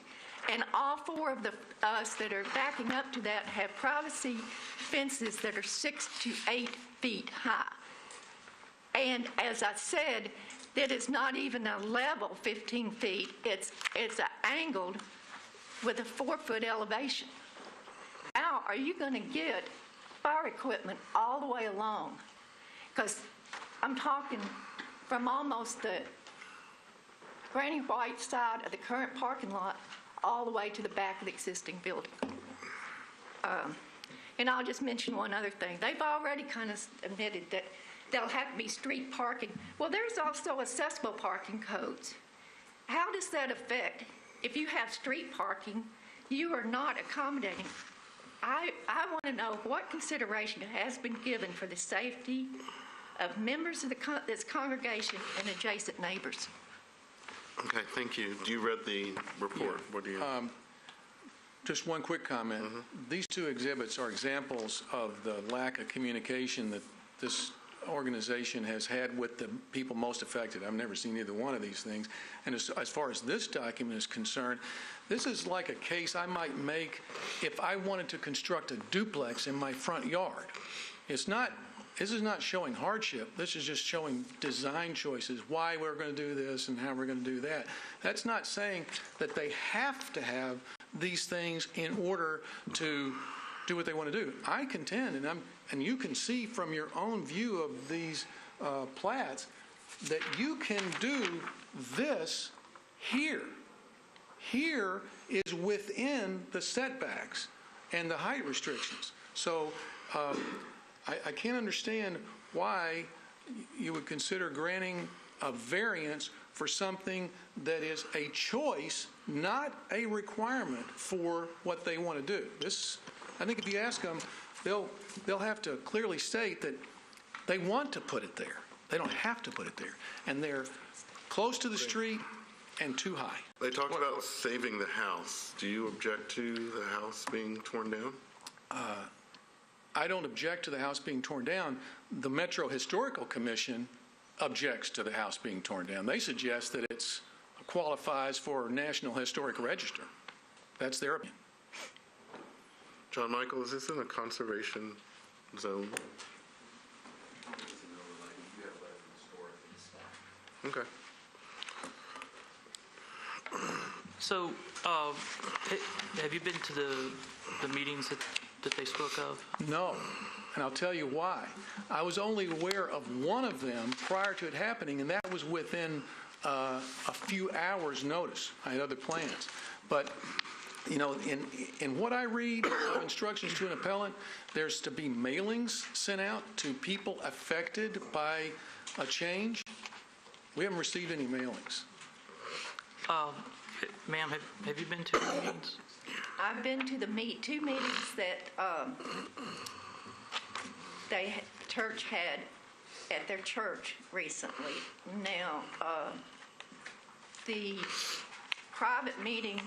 And all four of us that are backing up to that have privacy fences that are 6 to 8 feet high. And as I said, that is not even a level 15 feet. It's angled with a 4-foot elevation. How are you going to get fire equipment all the way along? Because I'm talking from almost the Granny White side of the current parking lot all the way to the back of the existing building. And I'll just mention one other thing. They've already kind of admitted that there'll have to be street parking. Well, there's also accessible parking codes. How does that affect? If you have street parking, you are not accommodating. I want to know what consideration has been given for the safety of members of this congregation and adjacent neighbors. Okay, thank you. You read the report. What do you? Just one quick comment. These two exhibits are examples of the lack of communication that this organization has had with the people most affected. I've never seen either one of these things. And as far as this document is concerned, this is like a case I might make if I wanted to construct a duplex in my front yard. This is not showing hardship. This is just showing design choices, why we're going to do this and how we're going to do that. That's not saying that they have to have these things in order to do what they want to do. I contend, and you can see from your own view of these plats, that you can do this here. Here is within the setbacks and the height restrictions. So I can't understand why you would consider granting a variance for something that is a choice, not a requirement for what they want to do. I think if you ask them, they'll have to clearly state that they want to put it there. They don't have to put it there. And they're close to the street and too high. They talked about saving the house. Do you object to the house being torn down? I don't object to the house being torn down. The Metro Historical Commission objects to the house being torn down. They suggest that it qualifies for National Historic Register. That's their opinion. John Michael, is this in a conservation zone? Okay. So, have you been to the meetings that they spoke of? No, and I'll tell you why. I was only aware of one of them prior to it happening, and that was within a few hours' notice. I had other plans. But, you know, in what I read of instructions to an appellant, there's to be mailings sent out to people affected by a change. We haven't received any mailings. Ma'am, have you been to the meetings? I've been to the two meetings that church had at their church recently. Now, the private meeting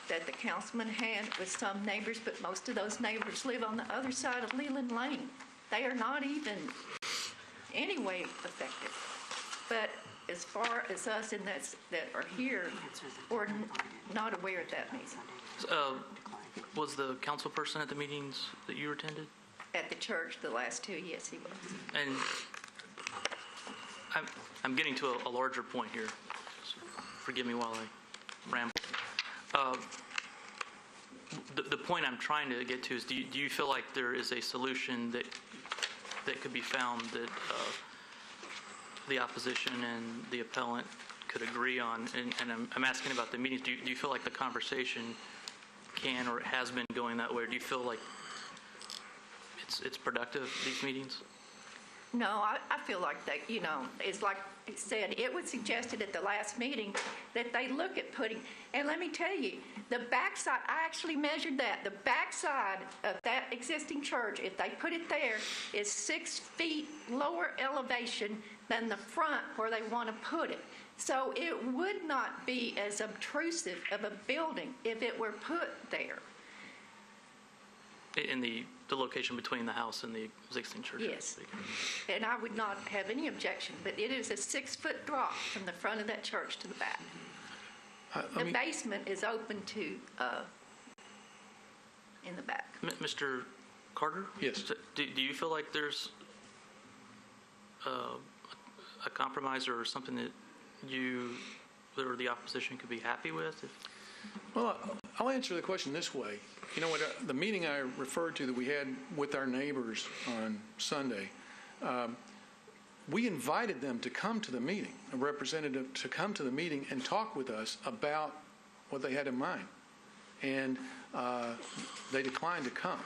that the councilman had with some neighbors, but most of those neighbors live on the other side of Leland Lane. They are not even anyway affected. But as far as us and that are here, we're not aware of that meeting. Was the council person at the meetings that you attended? At the church, the last two, yes, he was. And I'm getting to a larger point here. So forgive me while I ramble. The point I'm trying to get to is, do you feel like there is a solution that could be found that the opposition and the appellant could agree on? And I'm asking about the meetings. Do you feel like the conversation can or has been going that way? Or do you feel like it's productive, these meetings? No, I feel like that, you know, it's like it said, it was suggested at the last meeting that they look at putting, and let me tell you, the backside, I actually measured that, the backside of that existing church, if they put it there, is 6 feet lower elevation than the front where they want to put it. So it would not be as obtrusive of a building if it were put there. In the location between the house and the existing church? Yes. And I would not have any objection, but it is a 6-foot drop from the front of that church to the back. The basement is open to in the back. Mr. Carter? Yes. Do you feel like there's a compromise or something that you or the opposition could be happy with? Well, I'll answer the question this way. You know what, the meeting I referred to that we had with our neighbors on Sunday, we invited them to come to the meeting, a representative to come to the meeting and talk with us about what they had in mind. And they declined to come.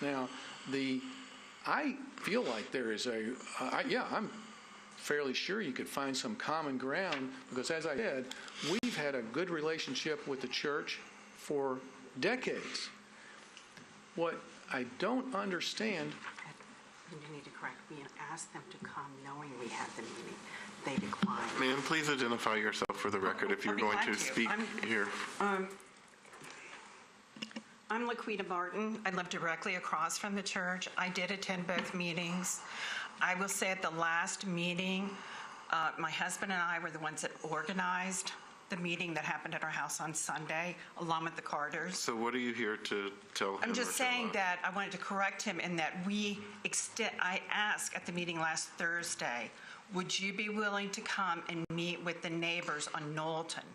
Now, I feel like there is I'm fairly sure you could find some common ground because, as I said, we've had a good relationship with the church for decades. What I don't understand... You need to correct. We asked them to come knowing we had the meeting. They declined. Ma'am, please identify yourself for the record if you're going to speak here. I'm Laquita Martin. I live directly across from the church. I did attend both meetings. I will say at the last meeting, my husband and I were the ones that organized the meeting that happened at our house on Sunday, along with the Carters. So what are you here to tell him? I'm just or tell saying us? that I wanted to correct him in that I asked at the meeting last Thursday, would you be willing to come and meet with the neighbors on Knowlton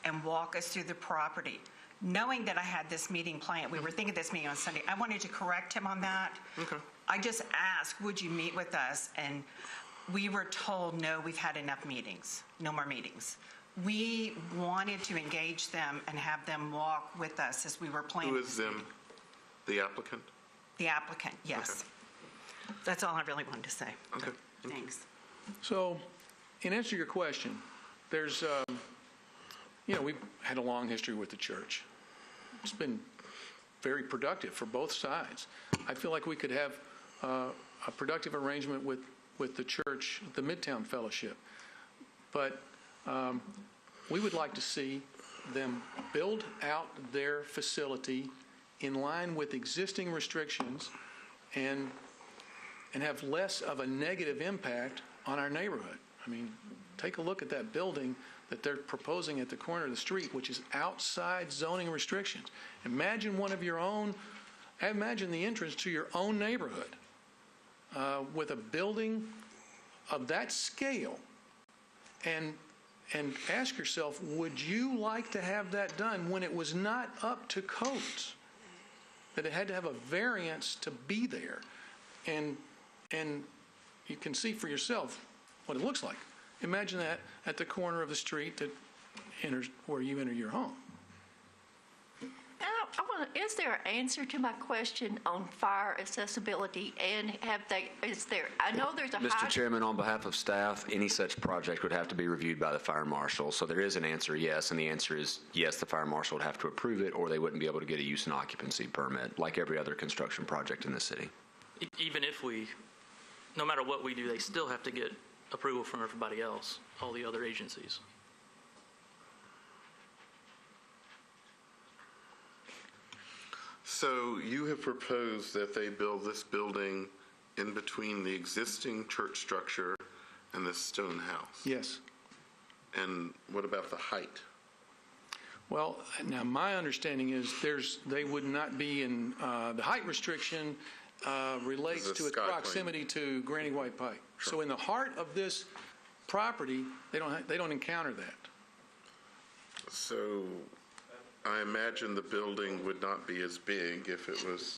and walk us through the property? Knowing that I had this meeting planned, we were thinking of this meeting on Sunday, I wanted to correct him on that. Okay. I just asked, would you meet with us? And we were told, no, we've had enough meetings, no more meetings. We wanted to engage them and have them walk with us as we were planning. Who is them? The applicant? The applicant, yes. Okay. That's all I really wanted to say. Okay. Thanks. So, in answer to your question, there's, we've had a long history with the church. It's been very productive for both sides. I feel like we could have a productive arrangement with the church, the Midtown Fellowship. But we would like to see them build out their facility in line with existing restrictions and have less of a negative impact on our neighborhood. I mean, take a look at that building. that they're proposing at the corner of the street, which is outside zoning restrictions. Imagine one of your own, imagine the entrance to your own neighborhood with a building of that scale, and ask yourself, would you like to have that done when it was not up to codes? That it had to have a variance to be there. And you can see for yourself what it looks like. Imagine that at the corner of the street that enters where you enter your home. Is there an answer to my question on fire accessibility? And I know there's a Mr. Chairman, on behalf of staff, any such project would have to be reviewed by the fire marshal. So there is an answer, yes, and the answer is yes, the fire marshal would have to approve it, or they wouldn't be able to get a use and occupancy permit, like every other construction project in the city. Even if no matter what we do, they still have to get approval from everybody else, all the other agencies. So you have proposed that they build this building in between the existing church structure and this stone house? Yes. And what about the height? Well, now my understanding is they would not be in, the height restriction relates This is to its sky plane. proximity to Granny White Pike. So in the heart of this property, they don't encounter that. So I imagine the building would not be as big if it was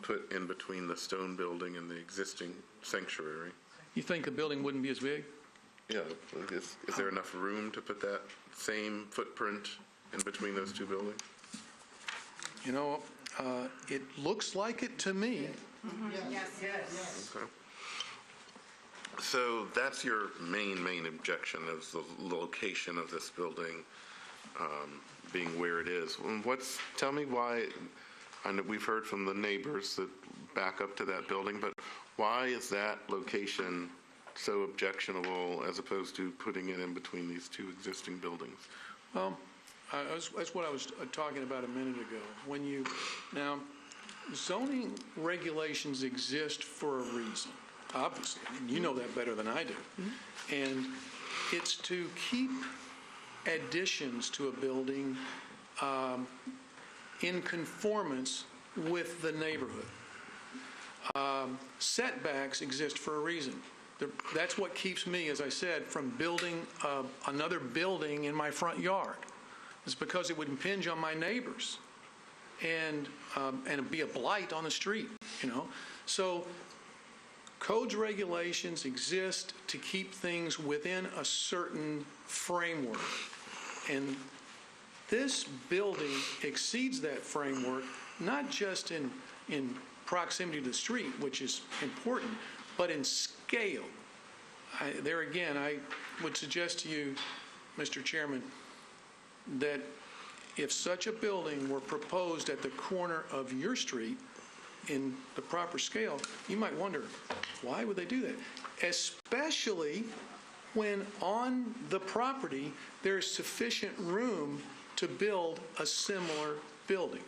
put in between the stone building and the existing sanctuary. You think the building wouldn't be as big? Yeah, is there enough room to put that same footprint in between those two buildings? You know, it looks like it to me. Okay. So that's your main objection, is the location of this building being where it is. And tell me why, I know we've heard from the neighbors that back up to that building, but why is that location so objectionable as opposed to putting it in between these two existing buildings? Well, that's what I was talking about a minute ago. Now, zoning regulations exist for a reason, obviously. You know that better than I do. And it's to keep additions to a building in conformance with the neighborhood. Setbacks exist for a reason. That's what keeps me, as I said, from building another building in my front yard. It's because it would impinge on my neighbors and it'd be a blight on the street, you know. So codes regulations exist to keep things within a certain framework. And this building exceeds that framework, not just in proximity to the street, which is important, but in scale. There again, I would suggest to you, Mr. Chairman, that if such a building were proposed at the corner of your street in the proper scale, you might wonder, why would they do that? Especially when on the property there's sufficient room to build a similar building.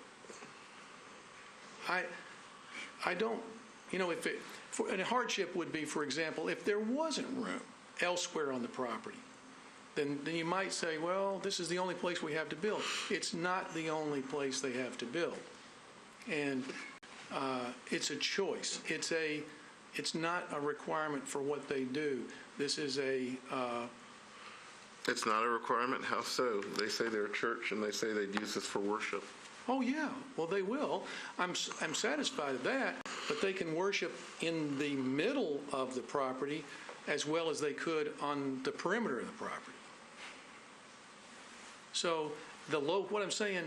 I don't, you know, and a hardship would be, for example, if there wasn't room elsewhere on the property, then you might say, well, this is the only place we have to build. It's not the only place they have to build. And it's a choice. It's not a requirement for what they do. This is It's not a requirement? How so? They say they're a church and they say they'd use this for worship. Oh, yeah. Well, they will. I'm satisfied with that, but they can worship in the middle of the property as well as they could on the perimeter of the property. So what I'm saying,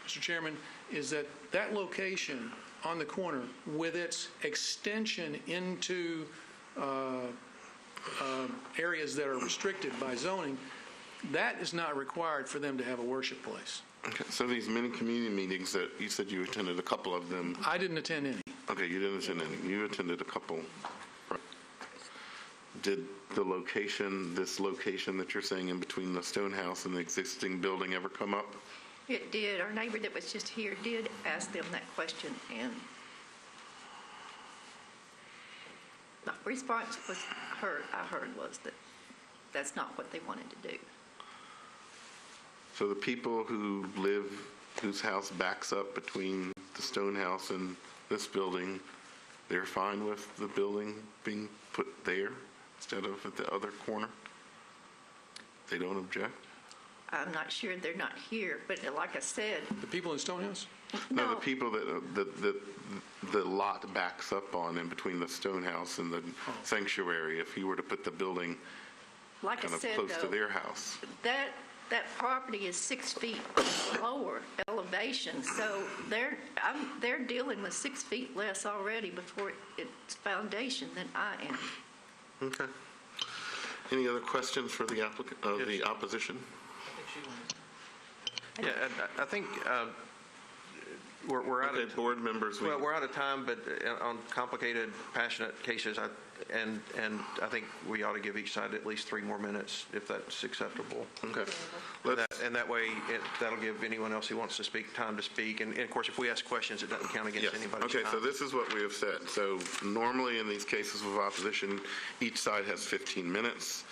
Mr. Chairman, is that location on the corner with its extension into areas that are restricted by zoning, that is not required for them to have a worship place. Okay, so these mini community meetings that you said you attended a couple of them. I didn't attend any. Okay, you didn't attend any. You attended a couple. Did this location that you're saying in between the stone house and the existing building ever come up? It did. Our neighbor that was just here did ask them that question, and the response I heard was that that's not what they wanted to do. So the people who live, whose house backs up between the stone house and this building, they're fine with the building being put there instead of at the other corner? They don't object? I'm not sure, they're not here, but like I said, The people in Stonehouse? No, the people that the lot backs up on in between the stone house and the sanctuary, if you were to put the building like I kind of said, close to though, their house. that property is 6 feet lower elevation, so they're dealing with 6 feet less already before its foundation than I am. Okay. Any other questions for the applicant, the opposition? Yeah, I think we're out Okay, of, board members, well, we're out of time, but on complicated, passionate cases, and I think we ought to give each side at least 3 more minutes, if that's acceptable. Okay. And that way, that'll give anyone else who wants to speak time to speak. And of course, if we ask questions, it doesn't count against anybody's time. Okay, so this is what we have said. So normally in these cases of opposition, each side has 15 minutes,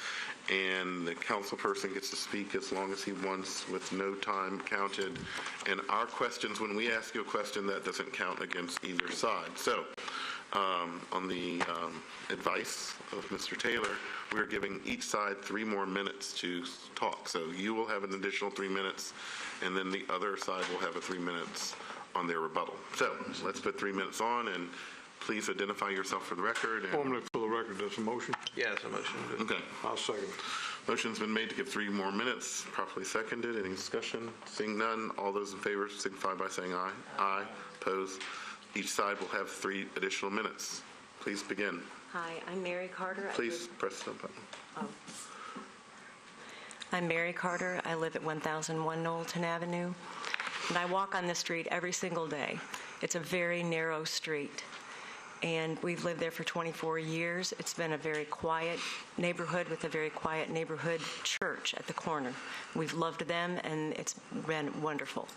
and the council person gets to speak as long as he wants with no time counted. And our questions, when we ask you a question, that doesn't count against either side. So on the advice of Mr. Taylor, we're giving each side 3 more minutes to talk. So you will have an additional 3 minutes, and then the other side will have 3 minutes on their rebuttal. So let's put 3 minutes on, and please identify yourself for the record. Formally for the record, that's a motion? Yeah, it's a motion. Okay. I'll second it. Motion's been made to give 3 more minutes, properly seconded. Any discussion? Seeing none, all those in favor signify by saying aye. Aye. Opposed? Each side will have 3 additional minutes. Please begin. Hi, I'm Mary Carter. Please press the button. I'm Mary Carter. I live at 1001 Knowlton Avenue, and I walk on the street every single day. It's a very narrow street, and we've lived there for 24 years. It's been a very quiet neighborhood with a very quiet neighborhood church at the corner. We've loved them, and it's been wonderful.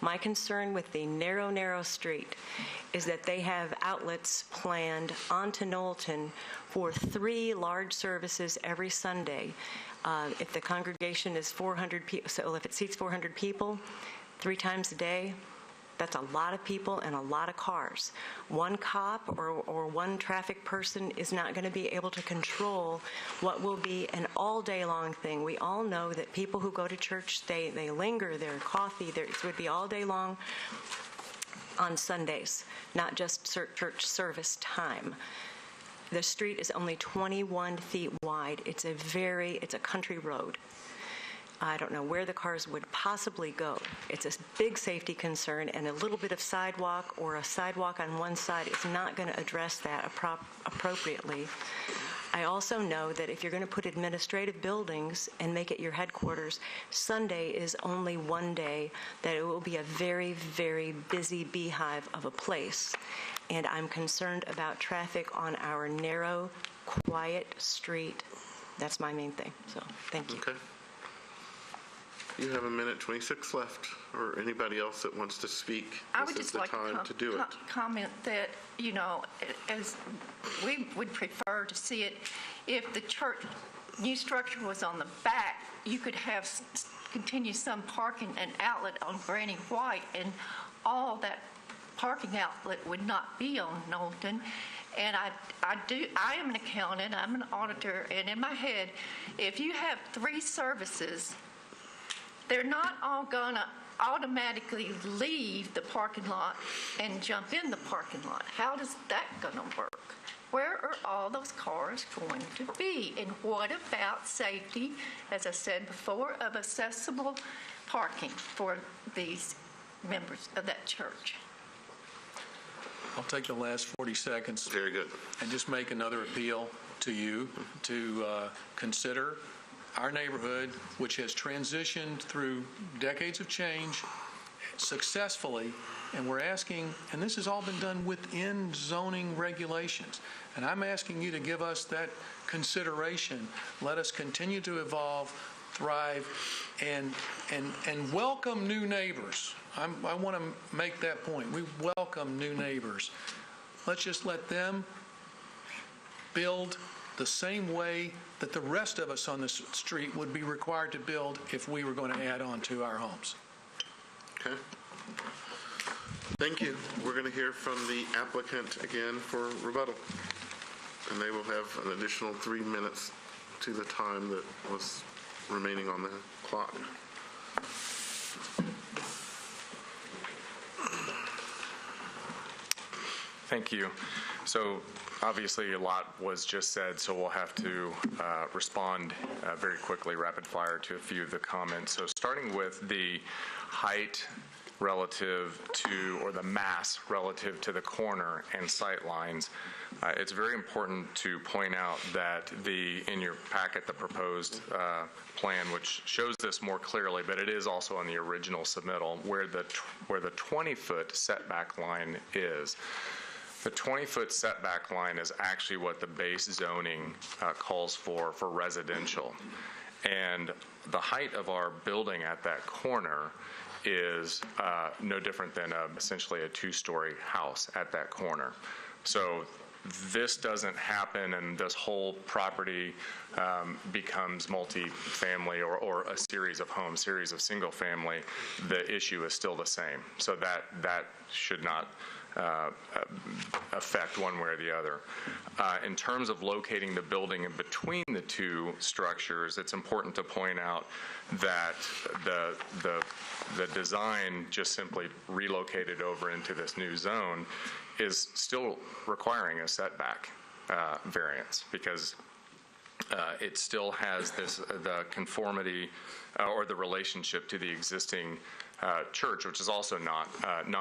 My concern with the narrow street is that they have outlets planned onto Knowlton for 3 large services every Sunday. If the congregation is 400 people, so if it seats 400 people 3 times a day, that's a lot of people and a lot of cars. One cop or one traffic person is not going to be able to control what will be an all-day long thing. We all know that people who go to church, they linger, their coffee, it would be all day long on Sundays, not just church service time. The street is only 21 feet wide. It's a country road. I don't know where the cars would possibly go. It's a big safety concern, and a little bit of sidewalk or a sidewalk on one side is not going to address that appropriately. I also know that if you're going to put administrative buildings and make it your headquarters, Sunday is only one day that it will be a very, very busy beehive of a place. And I'm concerned about traffic on our narrow, quiet street. That's my main thing. So, thank you. Okay. You have 1:26 left, or anybody else that wants to speak. I would This is just the like time to do it. comment that, as we would prefer to see it, if the church new structure was on the back, you could have continue some parking and outlet on Granny White, and all that parking outlet would not be on Knowlton. And I am an accountant, I'm an auditor, and in my head, if you have 3 services, they're not all gonna automatically leave the parking lot and jump in the parking lot. How does that gonna work? Where are all those cars going to be? And what about safety, as I said before, of accessible parking for these members of that church? I'll take the last 40 seconds. Very good. And just make another appeal to you to consider our neighborhood, which has transitioned through decades of change successfully, and we're asking, and this has all been done within zoning regulations, and I'm asking you to give us that consideration. Let us continue to evolve, thrive, and welcome new neighbors. I want to make that point. We welcome new neighbors. Let's just let them build the same way that the rest of us on this street would be required to build if we were going to add on to our homes. Okay. Thank you. We're going to hear from the applicant again for rebuttal. And they will have an additional 3 minutes to the time that was remaining on the clock. Thank you. So obviously a lot was just said, so we'll have to respond very quickly, rapid fire, to a few of the comments. So starting with the height relative to, or the mass relative to the corner and sight lines, it's very important to point out that in your packet, the proposed plan, which shows this more clearly, but it is also on the original submittal, where the 20-foot setback line is. The 20-foot setback line is actually what the base zoning calls for residential. And the height of our building at that corner is no different than essentially a two-story house at that corner. So this doesn't happen and this whole property becomes multi-family or a series of homes, series of single-family. The issue is still the same. So that should not affect one way or the other. In terms of locating the building in between the two structures, it's important to point out that the design just simply relocated over into this new zone is still requiring a setback variance because it still has the conformity or the relationship to the existing church, which is also not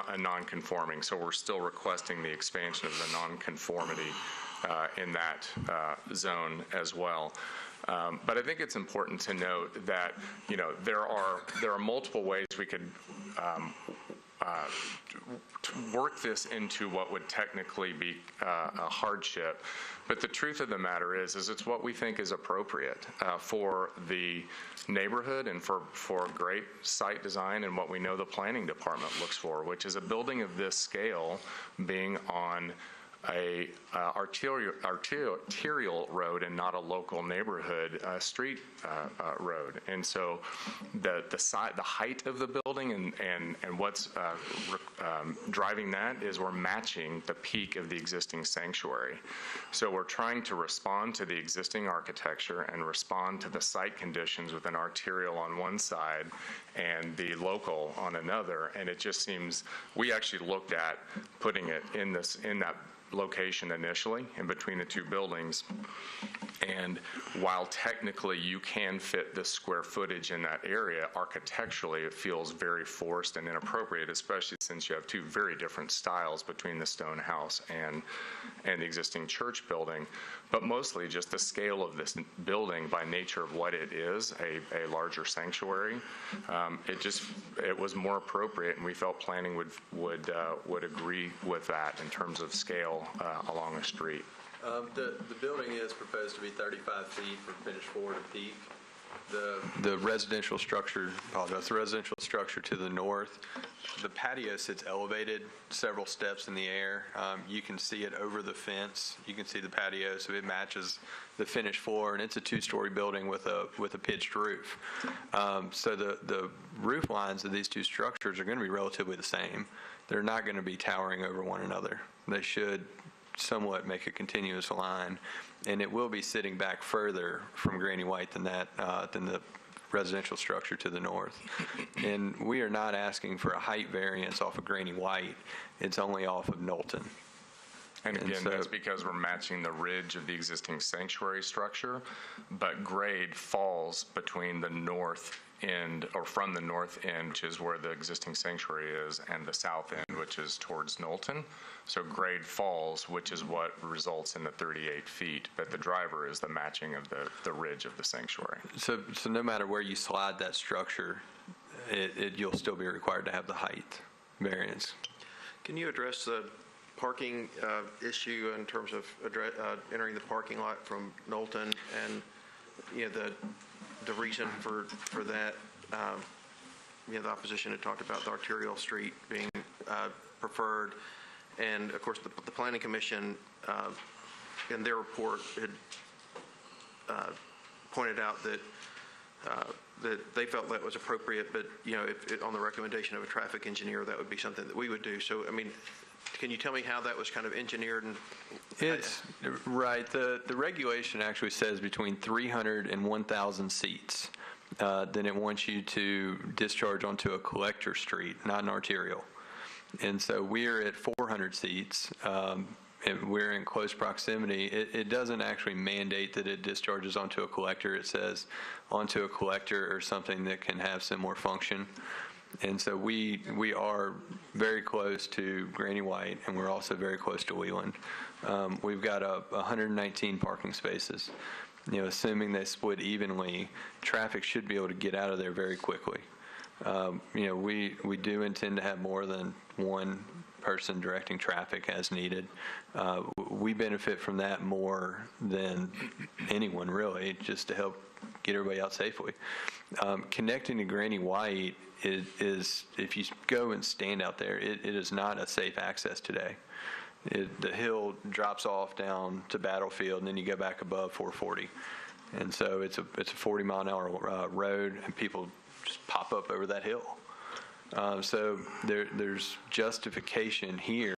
a non-conforming. So we're still requesting the expansion of the non-conformity in that zone as well. But I think it's important to note that there are multiple ways we could work this into what would technically be a hardship. But the truth of the matter is it's what we think is appropriate for the neighborhood and for great site design and what we know the planning department looks for, which is a building of this scale being on a arterial road and not a local neighborhood street road. And so the height of the building and what's driving that is we're matching the peak of the existing sanctuary. So we're trying to respond to the existing architecture and respond to the site conditions with an arterial on one side and the local on another. And it just seems, we actually looked at putting it in that location initially in between the two buildings, and while technically you can fit the square footage in that area, architecturally it feels very forced and inappropriate, especially since you have two very different styles between the stone house and the existing church building. But mostly just the scale of this building by nature of what it is, a larger sanctuary, it was more appropriate, and we felt planning would agree with that in terms of scale along a street. The building is proposed to be 35 feet from finished floor to peak. The residential structure, the residential structure to the north, the patio sits elevated several steps in the air. You can see it over the fence. You can see the patio, so it matches the finished floor, and it's a two-story building with a pitched roof. So the roof lines of these two structures are going to be relatively the same. They're not going to be towering over one another. They should somewhat make a continuous line, and it will be sitting back further from Granny White than the residential structure to the north. And we are not asking for a height variance off of Granny White. It's only off of Knowlton. And again, that's because we're matching the ridge of the existing sanctuary structure, but grade falls between the north end, or from the north end, which is where the existing sanctuary is, and the south end, which is towards Knowlton. So grade falls, which is what results in the 38 feet, but the driver is the matching of the ridge of the sanctuary. So no matter where you slide that structure, you'll still be required to have the height variance. Can you address the parking issue in terms of entering the parking lot from Knowlton, and the reason for that? The opposition had talked about the arterial street being preferred, and of course the Planning Commission in their report had pointed out that they felt that was appropriate, but, on the recommendation of a traffic engineer, that would be something that we would do. So, can you tell me how that was kind of engineered? And It's, right, the regulation actually says between 300 and 1,000 seats. Then it wants you to discharge onto a collector street, not an arterial. And so we're at 400 seats. And we're in close proximity. It doesn't actually mandate that it discharges onto a collector. It says onto a collector or something that can have similar function. And so we are very close to Granny White, and we're also very close to Wheeland. We've got 119 parking spaces. Assuming they split evenly, traffic should be able to get out of there very quickly. We do intend to have more than one person directing traffic as needed. We benefit from that more than anyone, really, just to help get everybody out safely. Connecting to Granny White is if you go and stand out there, it is not a safe access today. The hill drops off down to Battlefield, and then you go back above 440. And so it's a 40-mile-an-hour road, and people just pop up over that hill. So there's justification here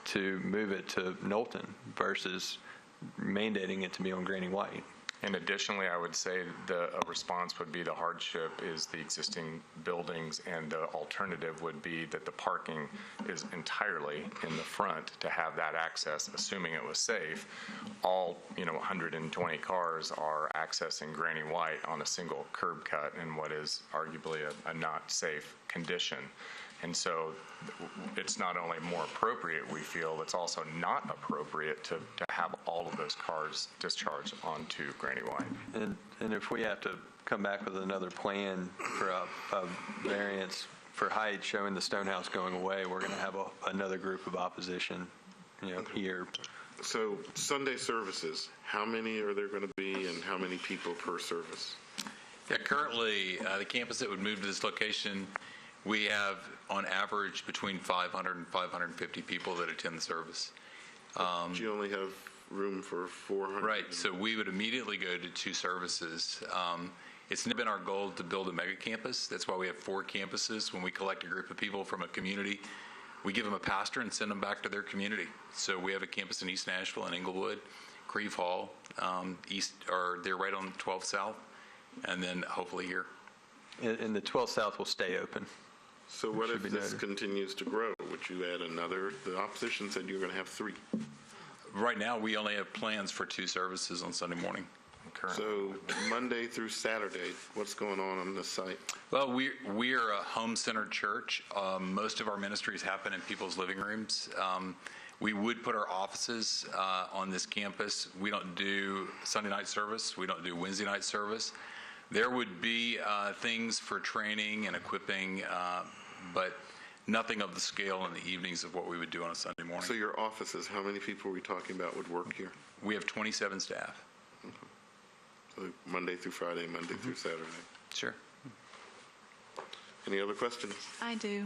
to move it to Knowlton versus mandating it to be on Granny White. And additionally, I would say a response would be the hardship is the existing buildings, and the alternative would be that the parking is entirely in the front to have that access, assuming it was safe. All 120 cars are accessing Granny White on a single curb cut in what is arguably a not safe condition. And so it's not only more appropriate, we feel, it's also not appropriate to have all of those cars discharged onto Granny White. And if we have to come back with another plan for a variance for height showing the Stonehouse going away, we're going to have another group of opposition, here. So Sunday services, how many are there going to be, and how many people per service? Yeah, currently, the campus that would move to this location, we have, on average, between 500 and 550 people that attend the service. Do you only have room for 400? Right, so we would immediately go to 2 services. It's been our goal to build a mega campus. That's why we have 4 campuses. When we collect a group of people from a community, we give them a pastor and send them back to their community. So we have a campus in East Nashville and Englewood, Creve Hall, they're right on 12 South, and then hopefully here. And the 12 South will stay open. So what if this continues to grow? Would you add another? The opposition said you were going to have 3. Right now, we only have plans for 2 services on Sunday morning. So Monday through Saturday, what's going on this site? Well, we are a home-centered church. Most of our ministries happen in people's living rooms. We would put our offices on this campus. We don't do Sunday night service. We don't do Wednesday night service. There would be things for training and equipping, but nothing of the scale in the evenings of what we would do on a Sunday morning. So your offices, how many people are we talking about would work here? We have 27 staff. So Monday through Friday, Monday through Saturday. Sure. Any other questions? I do.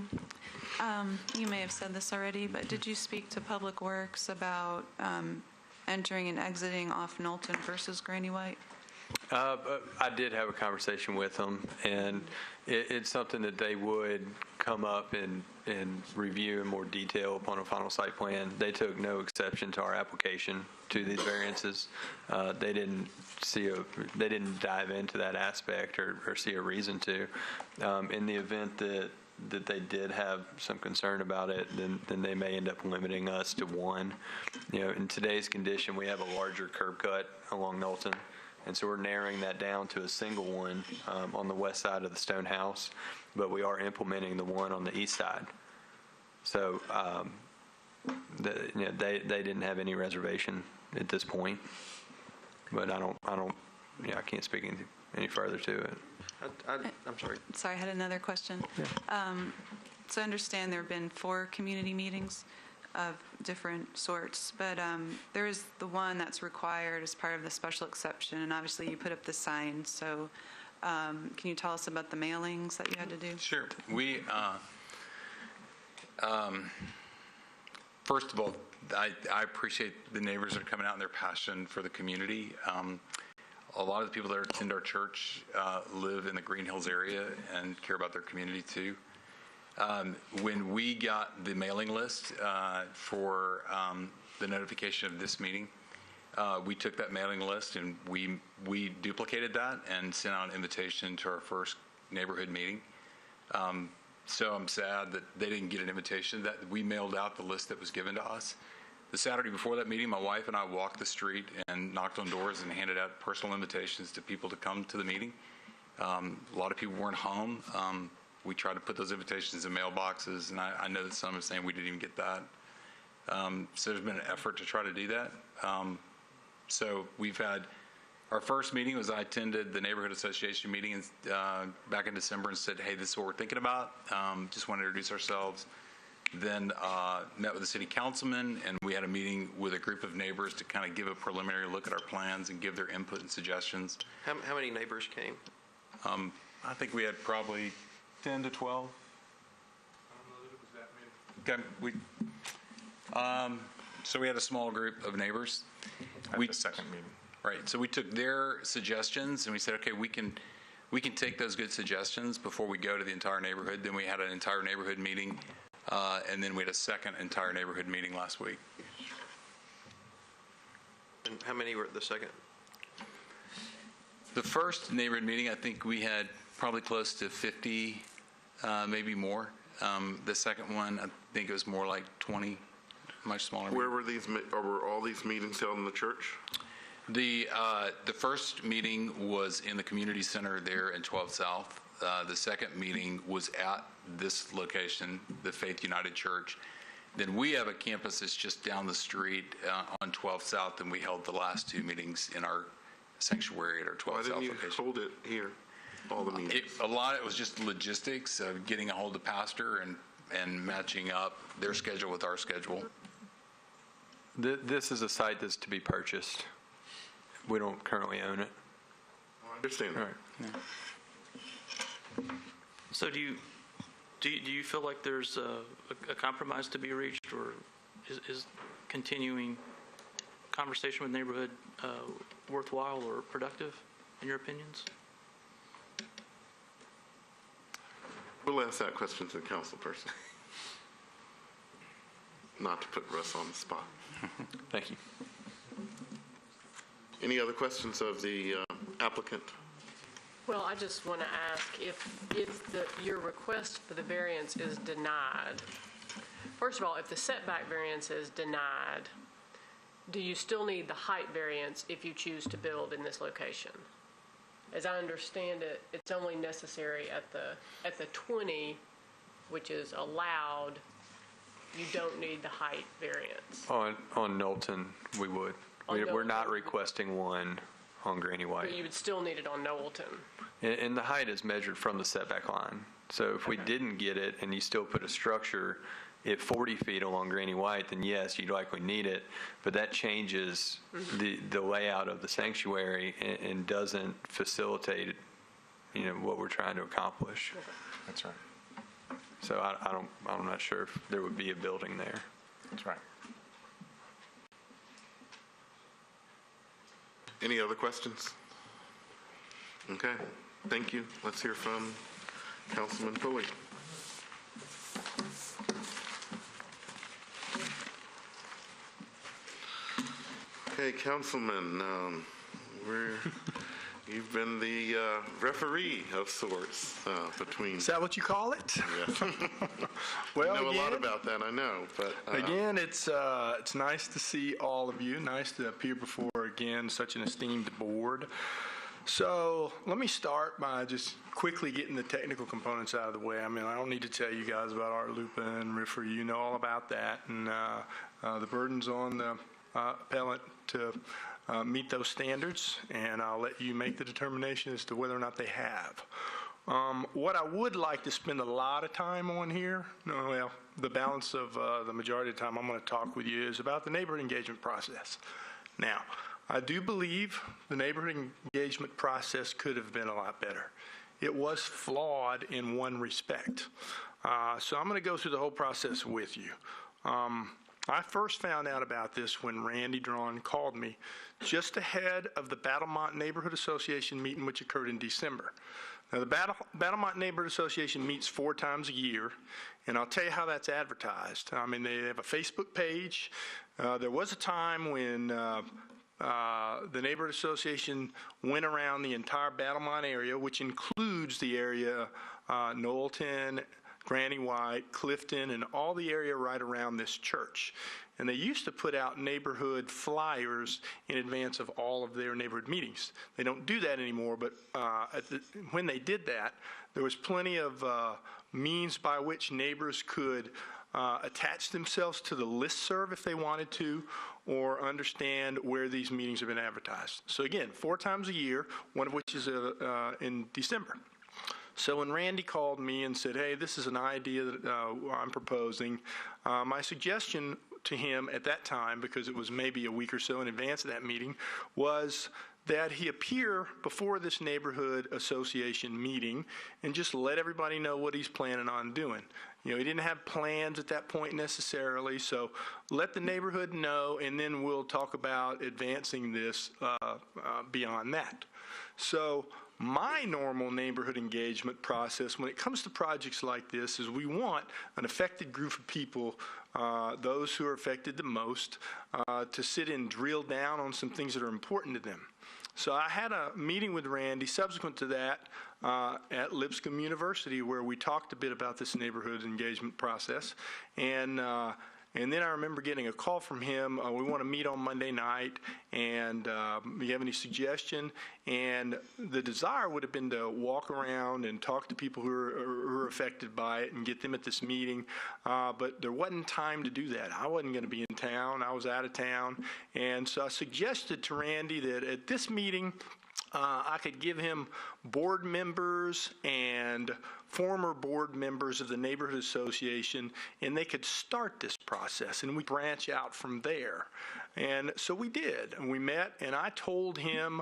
You may have said this already, but did you speak to Public Works about entering and exiting off Knowlton versus Granny White? I did have a conversation with them, and it's something that they would come up and review in more detail upon a final site plan. They took no exception to our application to these variances. They didn't dive into that aspect or see a reason to. In the event that they did have some concern about it, then they may end up limiting us to 1. In today's condition, we have a larger curb cut along Knowlton. And so we're narrowing that down to a single one on the west side of the Stonehouse, but we are implementing the one on the east side. So they didn't have any reservation at this point, but I can't speak any further to it. I'm sorry. Sorry, I had another question. Yeah. So I understand there have been 4 community meetings of different sorts, but there is the one that's required as part of the special exception, and obviously you put up the sign. So can you tell us about the mailings that you had to do? Sure. We, first of all, I appreciate the neighbors that are coming out and their passion for the community. A lot of the people that attend our church live in the Green Hills area and care about their community too. When we got the mailing list for the notification of this meeting, we took that mailing list and we duplicated that and sent out an invitation to our first neighborhood meeting. So I'm sad that they didn't get an invitation. That we mailed out the list that was given to us. The Saturday before that meeting, my wife and I walked the street and knocked on doors and handed out personal invitations to people to come to the meeting. A lot of people weren't home. We tried to put those invitations in mailboxes, and I know that some are saying we didn't even get that. So there's been an effort to try to do that. So we've had our first meeting was I attended the neighborhood association meeting back in December and said, hey, this is what we're thinking about. Just want to introduce ourselves. Then met with the city councilman, and we had a meeting with a group of neighbors to kind of give a preliminary look at our plans and give their input and suggestions. How many neighbors came? I think we had probably 10 to 12. Okay, so we had a small group of neighbors. At the second meeting. Right. So we took their suggestions and we said, okay, we can take those good suggestions before we go to the entire neighborhood. Then we had an entire neighborhood meeting, and then we had a second entire neighborhood meeting last week. And how many were at the second? The first neighborhood meeting, I think we had probably close to 50, maybe more. The second one, I think it was more like 20, much smaller. Where were were all these meetings held in the church? The first meeting was in the community center there in 12 South. The second meeting was at this location, the Faith United Church. Then we have a campus that's just down the street on 12 South, and we held the last two meetings in our sanctuary at our 12 South location. Why didn't you hold it here, all the meetings? A lot of it was just logistics of getting a hold of the pastor and matching up their schedule with our schedule. This is a site that's to be purchased. We don't currently own it. I understand. All right. Yeah. So do you feel like there's a compromise to be reached, or is continuing conversation with neighborhood worthwhile or productive, in your opinions? We'll ask that question to the council person. Not to put Russ on the spot. Thank you. Any other questions of the applicant? Well, I just want to ask if your request for the variance is denied. First of all, if the setback variance is denied, do you still need the height variance if you choose to build in this location? As I understand it, it's only necessary at the 20, which is allowed. You don't need the height variance. On Knowlton, we would. We're not requesting one on Granny White. But you would still need it on Knowlton. And the height is measured from the setback line. So if we didn't get it and you still put a structure at 40 feet along Granny White, then yes, you'd likely need it. But that changes the layout of the sanctuary and doesn't facilitate, what we're trying to accomplish. That's right. So I'm not sure if there would be a building there. That's right. Any other questions? Okay, thank you. Let's hear from Councilman Pulley. Okay, Councilman, you've been the referee of sorts between. Is that what you call it? Yeah. Well, you know again, a lot about that, I know. But again, it's nice to see all of you. Nice to appear before again such an esteemed board. So let me start by just quickly getting the technical components out of the way. I mean, I don't need to tell you guys about Art Lupa and RFRA. You know all about that, and the burden's on the appellant to meet those standards, and I'll let you make the determination as to whether or not they have. What I would like to spend a lot of time on here, well, the balance of the majority of the time I'm going to talk with you is about the neighborhood engagement process. Now, I do believe the neighborhood engagement process could have been a lot better. It was flawed in one respect. So I'm going to go through the whole process with you. I first found out about this when Randy Drawn called me just ahead of the Battlemont Neighborhood Association meeting, which occurred in December. Now, the Battlemont Neighborhood Association meets 4 times a year, and I'll tell you how that's advertised. I mean, they have a Facebook page. There was a time when the Neighborhood Association went around the entire Battlemont area, which includes the area Knowlton, Granny White, Clifton, and all the area right around this church. And they used to put out neighborhood flyers in advance of all of their neighborhood meetings. They don't do that anymore, but when they did that, there was plenty of means by which neighbors could attach themselves to the listserv if they wanted to, or understand where these meetings have been advertised. So again, 4 times a year, one of which is in December. So when Randy called me and said, hey, this is an idea that I'm proposing, my suggestion to him at that time, because it was maybe a week or so in advance of that meeting, was that he appear before this neighborhood association meeting and just let everybody know what he's planning on doing. You know, he didn't have plans at that point necessarily, so let the neighborhood know, and then we'll talk about advancing this beyond that. So my normal neighborhood engagement process when it comes to projects like this is we want an affected group of people, those who are affected the most, to sit and drill down on some things that are important to them. So I had a meeting with Randy subsequent to that at Lipscomb University where we talked a bit about this neighborhood engagement process. And then I remember getting a call from him, we want to meet on Monday night, and do you have any suggestion? And the desire would have been to walk around and talk to people who are affected by it and get them at this meeting, but there wasn't time to do that. I wasn't going to be in town. I was out of town. And so I suggested to Randy that at this meeting, I could give him board members and former board members of the neighborhood association, and they could start this process, and we branch out from there. And so we did, and we met, and I told him,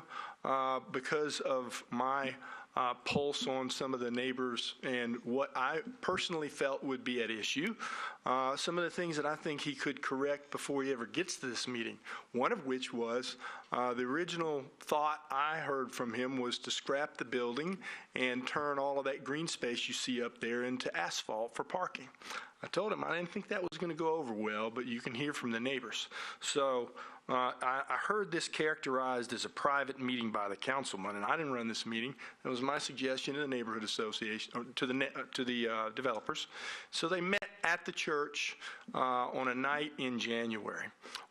because of my pulse on some of the neighbors and what I personally felt would be at issue, some of the things that I think he could correct before he ever gets to this meeting. One of which was the original thought I heard from him was to scrap the building and turn all of that green space you see up there into asphalt for parking. I told him I didn't think that was going to go over well, but you can hear from the neighbors. So I heard this characterized as a private meeting by the councilman, and I didn't run this meeting. It was my suggestion to the neighborhood association, or to the developers. So they met at the church on a night in January.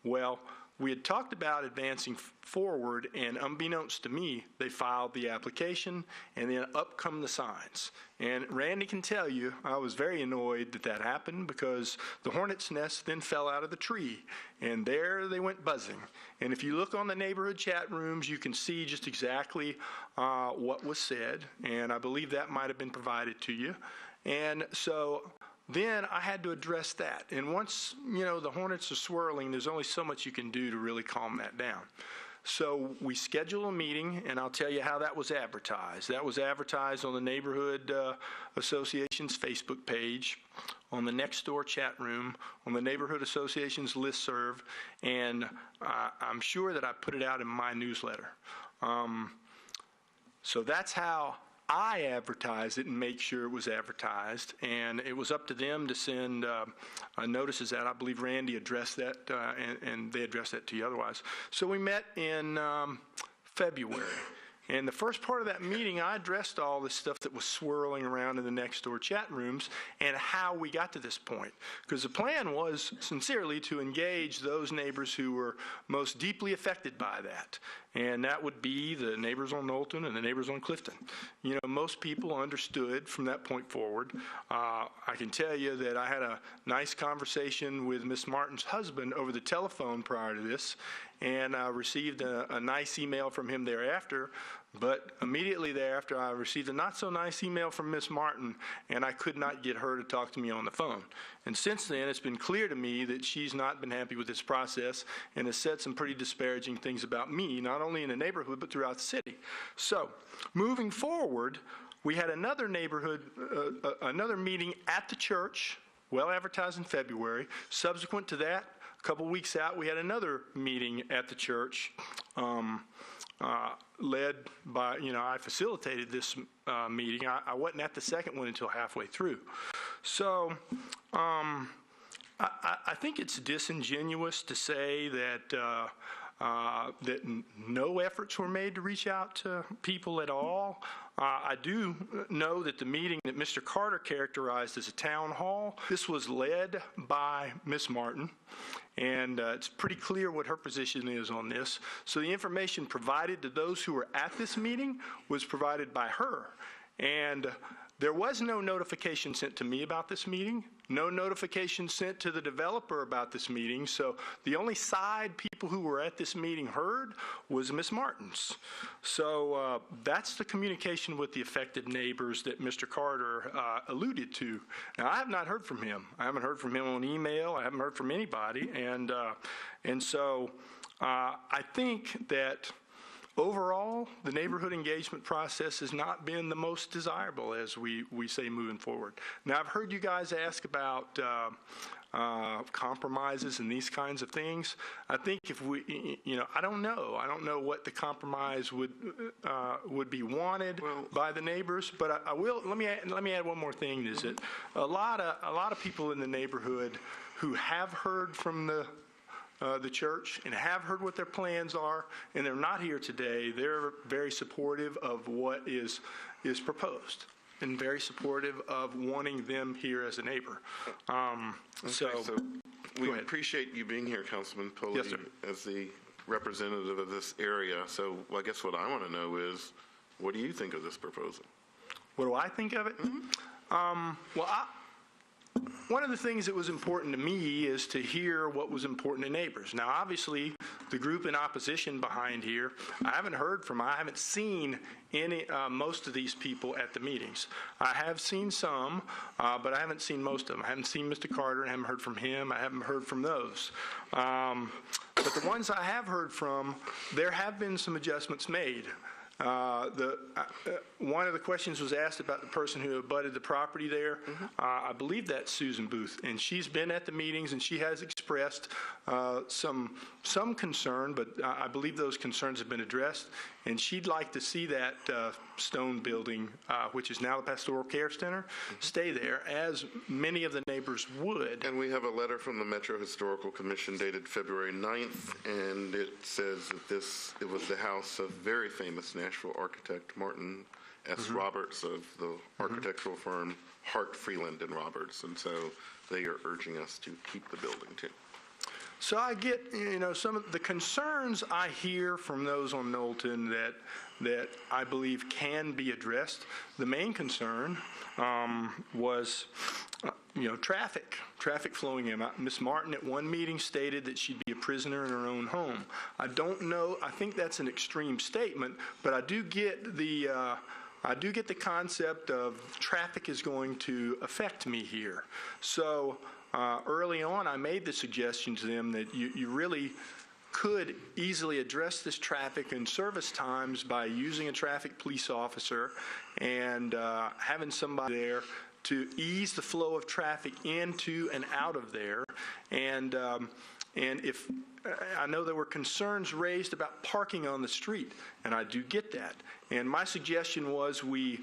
Well, we had talked about advancing forward, and unbeknownst to me, they filed the application, and then up come the signs. And Randy can tell you, I was very annoyed that that happened because the hornet's nest then fell out of the tree, and there they went buzzing. And if you look on the neighborhood chat rooms, you can see just exactly what was said, and I believe that might have been provided to you. And so then I had to address that. And once, you know, the hornets are swirling, there's only so much you can do to really calm that down. So we scheduled a meeting, and I'll tell you how that was advertised. That was advertised on the Neighborhood Association's Facebook page, on the Nextdoor chat room, on the Neighborhood Association's listserv, and I'm sure that I put it out in my newsletter. So that's how I advertised it and make sure it was advertised, and it was up to them to send notices out. I believe Randy addressed that, and they addressed that to you otherwise. So we met in February, and the first part of that meeting, I addressed all the stuff that was swirling around in the Nextdoor chat rooms and how we got to this point. Because the plan was sincerely to engage those neighbors who were most deeply affected by that. And that would be the neighbors on Knowlton and the neighbors on Clifton. You know, most people understood from that point forward. I can tell you that I had a nice conversation with Miss Martin's husband over the telephone prior to this, and I received a nice email from him thereafter. But immediately thereafter, I received a not-so-nice email from Miss Martin, and I could not get her to talk to me on the phone. And since then, it's been clear to me that she's not been happy with this process and has said some pretty disparaging things about me, not only in the neighborhood, but throughout the city. So, moving forward, we had another another meeting at the church, well advertised in February. Subsequent to that, couple weeks out, we had another meeting at the church, led by, I facilitated this meeting. I wasn't at the second one until halfway through. So I think it's disingenuous to say that that no efforts were made to reach out to people at all. I do know that the meeting that Mr. Carter characterized as a town hall, this was led by Ms. Martin, and it's pretty clear what her position is on this. So the information provided to those who were at this meeting was provided by her. And there was no notification sent to me about this meeting, no notification sent to the developer about this meeting. So the only side people who were at this meeting heard was Ms. Martin's. So that's the communication with the affected neighbors that Mr. Carter alluded to. Now, I have not heard from him. I haven't heard from him on email. I haven't heard from anybody. And so I think that overall, the neighborhood engagement process has not been the most desirable, as we say, moving forward. Now, I've heard you guys ask about compromises and these kinds of things. I think if we, I don't know. I don't know what the compromise would be wanted by the neighbors, but I will. Let me add one more thing. Is that a lot of people in the neighborhood who have heard from the church and have heard what their plans are, and they're not here today. They're very supportive of what is proposed and very supportive of wanting them here as a neighbor. So we appreciate you being here, Councilman Pulley, Yes, sir. as the representative of this area. So I guess what I want to know is, what do you think of this proposal? What do I think of it? One of the things that was important to me is to hear what was important to neighbors. Now, obviously, the group in opposition behind here, I haven't seen most of these people at the meetings. I have seen some, but I haven't seen most of them. I haven't seen Mr. Carter. I haven't heard from him. I haven't heard from those. But the ones I have heard from, there have been some adjustments made. One of the questions was asked about the person who abutted the property there. I believe that's Susan Booth, and she's been at the meetings, and she has expressed some concern, but I believe those concerns have been addressed, and she'd like to see that stone building, which is now the Pastoral Care Center, stay there, as many of the neighbors would. And we have a letter from the Metro Historical Commission dated February 9th, and it says that it was the house of very famous Nashville architect Martin S. Roberts of the architectural firm Hart, Freeland & Roberts, and so they are urging us to keep the building too. So I get, some of the concerns I hear from those on Knowlton that I believe can be addressed. The main concern was, traffic flowing in. Ms. Martin at one meeting stated that she'd be a prisoner in her own home. I don't know. I think that's an extreme statement, but I do get the concept of traffic is going to affect me here. So early on, I made the suggestion to them that you really could easily address this traffic and service times by using a traffic police officer and having somebody there to ease the flow of traffic into and out of there. And if I know there were concerns raised about parking on the street, and I do get that. And my suggestion was we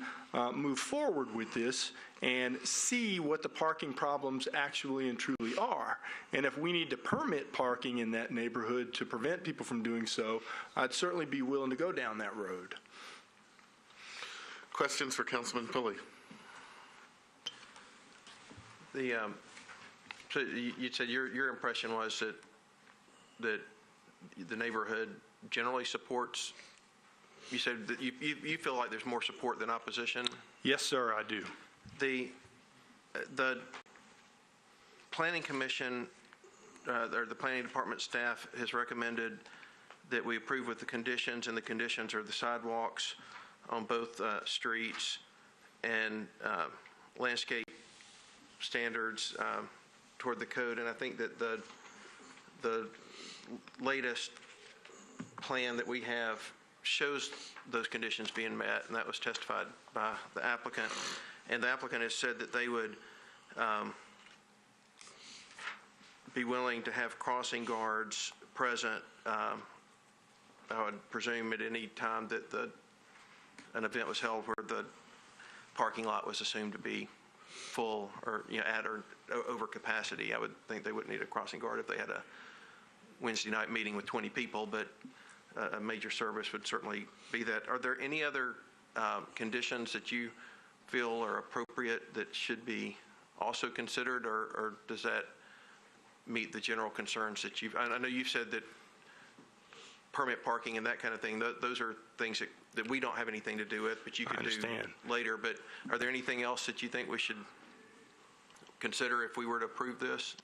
move forward with this and see what the parking problems actually and truly are. And if we need to permit parking in that neighborhood to prevent people from doing so, I'd certainly be willing to go down that road. Questions for Councilman Pulley? So you said your impression was that the neighborhood generally supports. You said that you feel like there's more support than opposition. Yes, sir, I do. The Planning Commission or the Planning Department staff has recommended that we approve with the conditions, and the conditions are the sidewalks on both streets and landscape standards toward the code. And I think that the latest plan that we have shows those conditions being met, and that was testified by the applicant. And the applicant has said that they would be willing to have crossing guards present, I would presume at any time that an event was held where the parking lot was assumed to be full or, at or over capacity. I would think they wouldn't need a crossing guard if they had a Wednesday night meeting with 20 people, but a major service would certainly be that. Are there any other conditions that you feel are appropriate that should be also considered, or does that meet the general concerns that I know you've said that permit parking and that kind of thing, those are things that we don't have anything to do with, but you could do later. But are there anything else that you think we should consider if we were to approve this?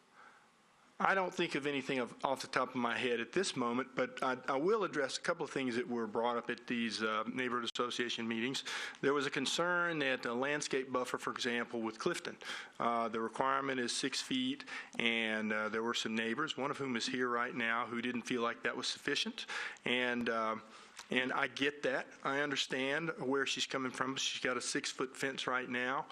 I don't think of anything off the top of my head at this moment, but I will address a couple of things that were brought up at these neighborhood association meetings. There was a concern that a landscape buffer, for example, with Clifton, the requirement is 6 feet, and there were some neighbors, one of whom is here right now, who didn't feel like that was sufficient. And I get that. I understand where she's coming from. She's got a 6-foot fence right now.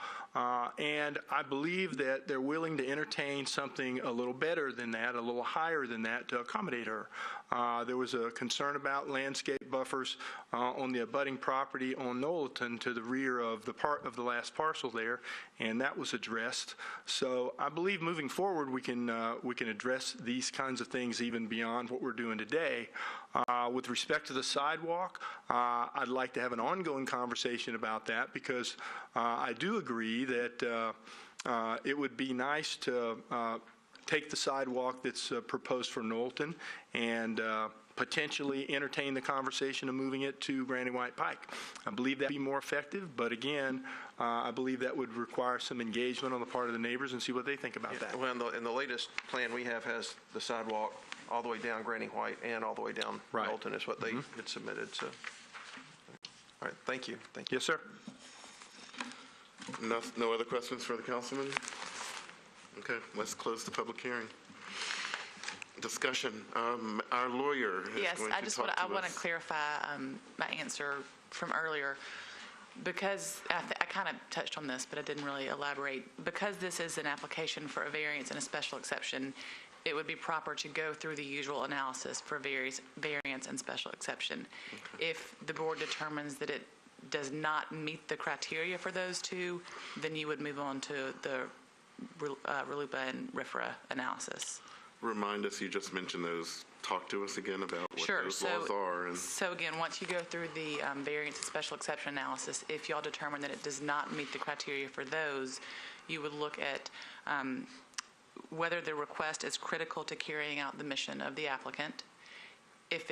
And I believe that they're willing to entertain something a little better than that, a little higher than that to accommodate her. There was a concern about landscape buffers on the abutting property on Knowlton to the rear of the last parcel there, and that was addressed. So I believe moving forward we can address these kinds of things even beyond what we're doing today. With respect to the sidewalk, I'd like to have an ongoing conversation about that, because I do agree that it would be nice to take the sidewalk that's proposed for Knowlton and potentially entertain the conversation of moving it to Brandywine White Pike. I believe that would be more effective, but again, I believe that would require some engagement on the part of the neighbors and see what they think about that. Well, in the latest plan we have has the sidewalk all the way down Granny White and all the way down Knowlton is what they had submitted. So, all right, thank you. Thank you. Yes, sir. No other questions for the councilman? Okay, let's close the public hearing. Discussion. Our lawyer is Yes, going I to just talk to us. want to clarify my answer from earlier, because I kind of touched on this, but I didn't really elaborate. Because this is an application for a variance and a special exception, it would be proper to go through the usual analysis for variance and special exception. Okay. If the board determines that it does not meet the criteria for those two, then you would move on to the RLUIPA and RFRA analysis. Remind us, you just mentioned those. Talk to us again about what those laws are. So again, once you go through the variance and special exception analysis, if y'all determine that it does not meet the criteria for those, you would look at whether the request is critical to carrying out the mission of the applicant. If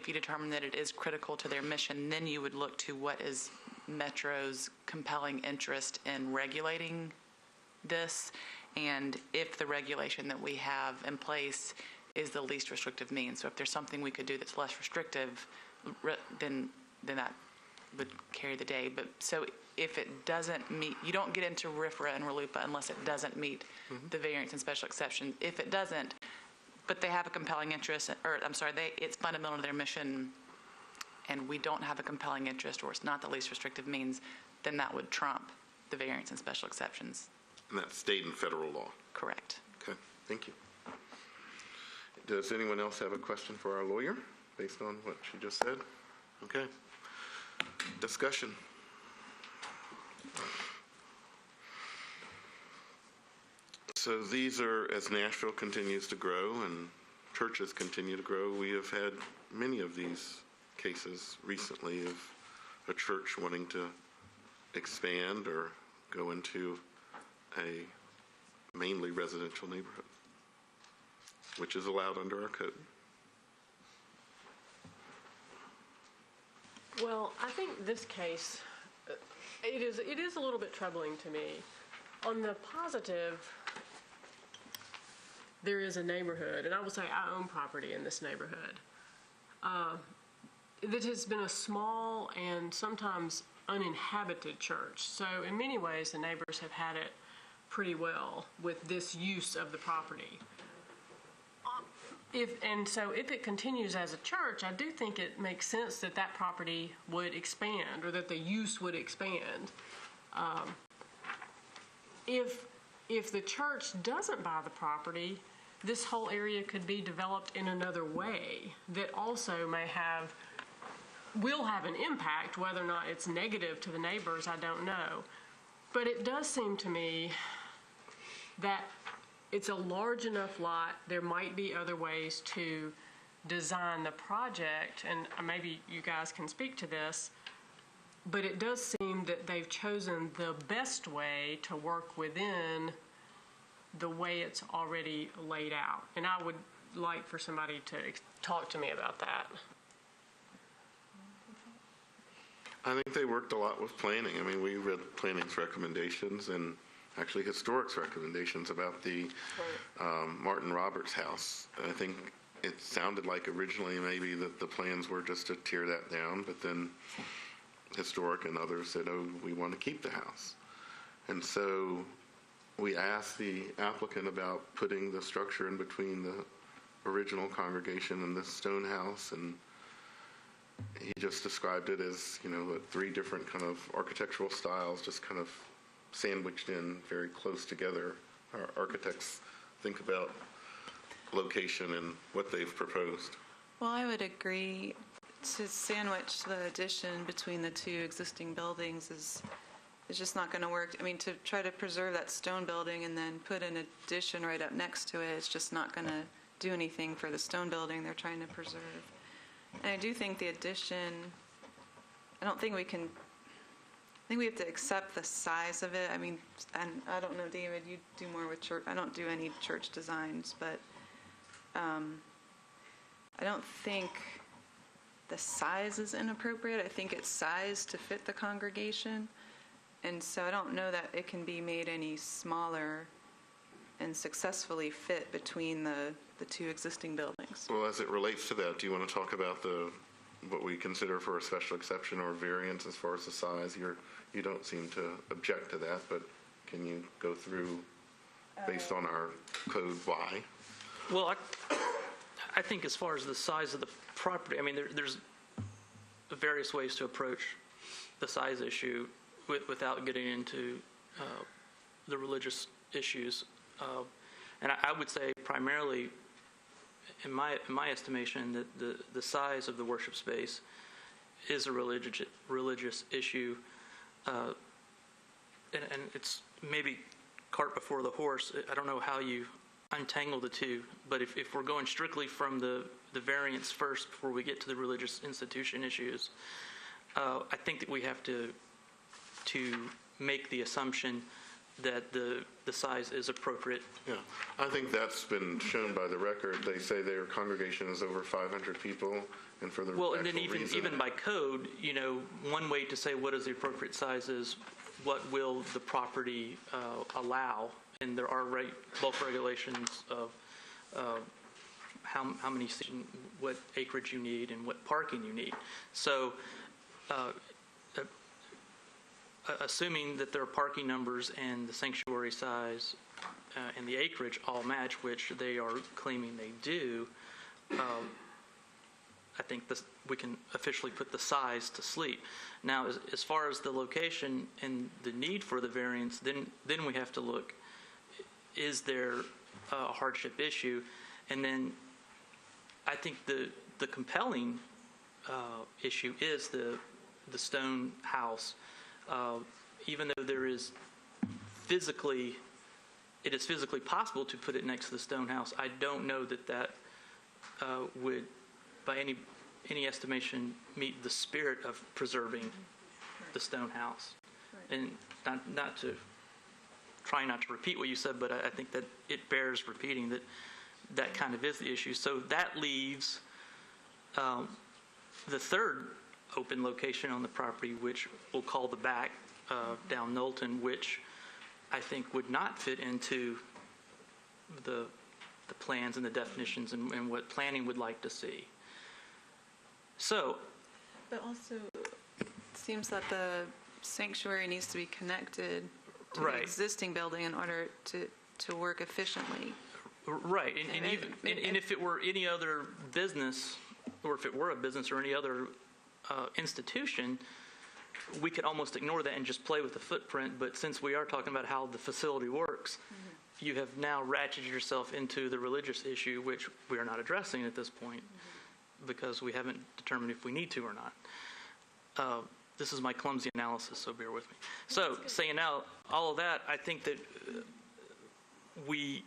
you determine that it is critical to their mission, then you would look to what is Metro's compelling interest in regulating this, and if the regulation that we have in place is the least restrictive means. So if there's something we could do that's less restrictive, then that would carry the day. But so if it doesn't meet, you don't get into RFRA and RLUIPA unless it doesn't meet the variance and special exception. If it doesn't, but they have a compelling interest, or I'm sorry, it's fundamental to their mission, and we don't have a compelling interest, or it's not the least restrictive means, then that would trump the variance and special exceptions. And that's state and federal law. Correct. Okay, thank you. Does anyone else have a question for our lawyer based on what she just said? Okay. Discussion. So these are, as Nashville continues to grow and churches continue to grow, we have had many of these cases recently of a church wanting to expand or go into a mainly residential neighborhood, which is allowed under our code. Well, I think this case, it is a little bit troubling to me. On the positive, there is a neighborhood, and I will say I own property in this neighborhood, that has been a small and sometimes uninhabited church. So in many ways, the neighbors have had it pretty well with this use of the property. If it continues as a church, I do think it makes sense that that property would expand, or that the use would expand. If the church doesn't buy the property, this whole area could be developed in another way that also will have an impact. Whether or not it's negative to the neighbors, I don't know. But it does seem to me that it's a large enough lot. There might be other ways to design the project, and maybe you guys can speak to this, but it does seem that they've chosen the best way to work within the way it's already laid out. And I would like for somebody to talk to me about that. I think they worked a lot with planning. I mean, we read planning's recommendations and actually historic's recommendations about the Martin Roberts house. I think it sounded like originally maybe that the plans were just to tear that down, but then historic and others said, oh, we want to keep the house. And so we asked the applicant about putting the structure in between the original congregation and the stone house, and he just described it as, three different kind of architectural styles just kind of sandwiched in very close together. Our architects think about location and what they've proposed. Well, I would agree. To sandwich the addition between the two existing buildings is just not going to work. I mean, to try to preserve that stone building and then put an addition right up next to it, it's just not going to do anything for the stone building they're trying to preserve. And I do think the addition, I don't think we can, I think we have to accept the size of it. I mean, and I don't know, David, you do more with church. I don't do any church designs, but I don't think the size is inappropriate. I think it's sized to fit the congregation. And so I don't know that it can be made any smaller and successfully fit between the two existing buildings. Well, as it relates to that, do you want to talk about what we consider for a special exception or variance as far as the size? You don't seem to object to that, but can you go through, based on our code, why? Well, I think as far as the size of the property, I mean, there's various ways to approach the size issue without getting into the religious issues. And I would say primarily, in my estimation, that the size of the worship space is a religious issue. And it's maybe cart before the horse. I don't know how you untangle the two, but if we're going strictly from the variance first before we get to the religious institution issues, I think that we have to make the assumption that the size is appropriate. Yeah, I think that's been shown by the record. They say their congregation is over 500 people, and for the well, and then actual even by code, one way to say what is the appropriate size is what will the property allow, and there are bulk regulations of how many, what acreage you need and what parking you need. So, assuming that their parking numbers and the sanctuary size and the acreage all match, which they are claiming they do, I think we can officially put the size to sleep. Now, as far as the location and the need for the variance, then we have to look, is there a hardship issue? And then I think the compelling issue is the stone house. Even though it is physically possible to put it next to the stone house, I don't know that would, by any estimation, meet the spirit of preserving the stone house. Right. And not to try not to repeat what you said, but I think that it bears repeating that kind of is the issue. So that leaves the third open location on the property, which we'll call the back down Knowlton, which I think would not fit into the plans and the definitions and what planning would like to see. So, but also, it seems that the sanctuary needs to be connected to the existing building in order to work efficiently. Right, and if it were any other business, or if it were a business or any other institution, we could almost ignore that and just play with the footprint. But since we are talking about how the facility works, you have now ratcheted yourself into the religious issue, which we are not addressing at this point because we haven't determined if we need to or not. This is my clumsy analysis, so bear with me. So saying now all of that, I think that we,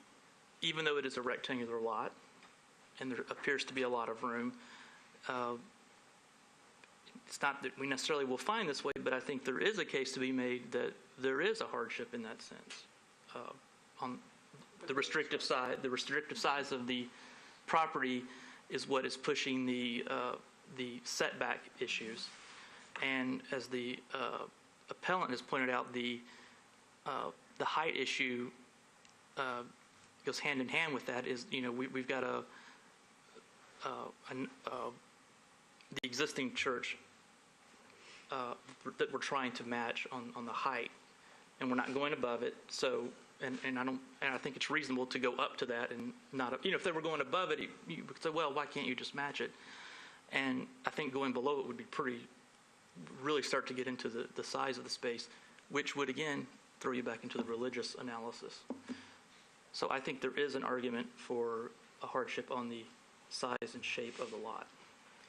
even though it is a rectangular lot and there appears to be a lot of room, it's not that we necessarily will find this way, but I think there is a case to be made that there is a hardship in that sense. On the restrictive side, the restrictive size of the property is what is pushing the setback issues. And as the appellant has pointed out, the height issue goes hand in hand with that. Is we've got the existing church that we're trying to match on the height, and we're not going above it. So, and I think it's reasonable to go up to that and not, if they were going above it, you would say, well, why can't you just match it? And I think going below it would be really start to get into the size of the space, which would again throw you back into the religious analysis. So I think there is an argument for a hardship on the size and shape of the lot,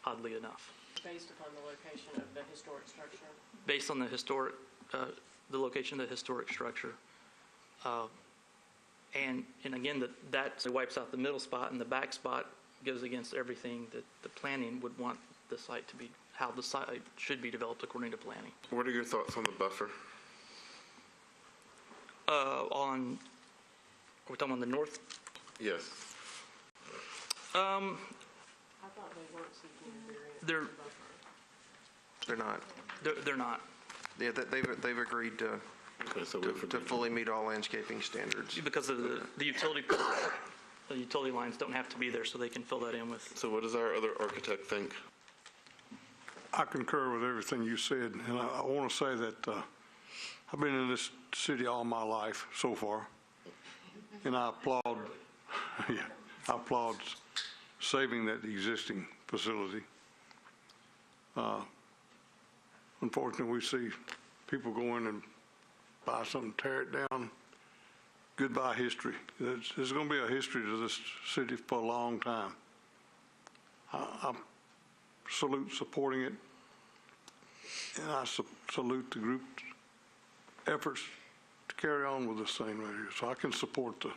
oddly enough. Based upon the location of the historic structure? Based on the location of the historic structure. And again, that wipes out the middle spot, and the back spot goes against everything that the planning would want the site to be, how the site should be developed according to planning. What are your thoughts on the buffer? Are we talking on the north? Yes. I thought they weren't seeking a variance. They're not. They're not. Yeah, they've agreed to fully meet all landscaping standards. Because of the utility lines don't have to be there, so they can fill that in with. So what does our other architect think? I concur with everything you said, and I want to say that I've been in this city all my life so far, and I applaud, I applaud saving that existing facility. Unfortunately, we see people go in and buy something, tear it down. Goodbye history. There's going to be a history to this city for a long time. I salute supporting it, and I salute the group's efforts to carry on with this thing right here. So I can support the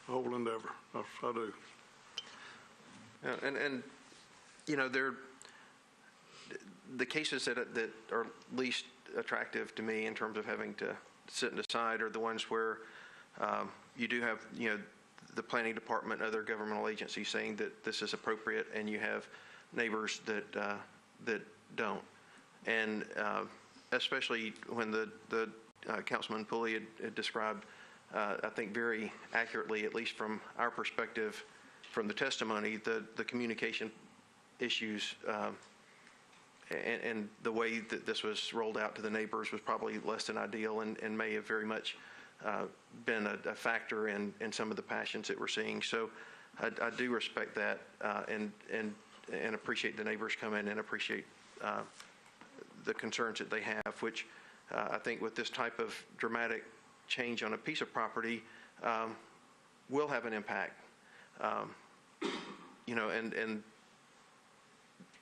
whole endeavor. I do. Yeah, and the cases that are least attractive to me in terms of having to sit and decide are the ones where you do have, the planning department, other governmental agencies saying that this is appropriate, and you have neighbors that don't. And especially when the Councilman Pulley had described, I think very accurately, at least from our perspective, from the testimony, the communication issues and the way that this was rolled out to the neighbors was probably less than ideal and may have very much been a factor in some of the passions that we're seeing. So I do respect that and appreciate the neighbors come in and appreciate the concerns that they have, which I think with this type of dramatic change on a piece of property will have an impact. And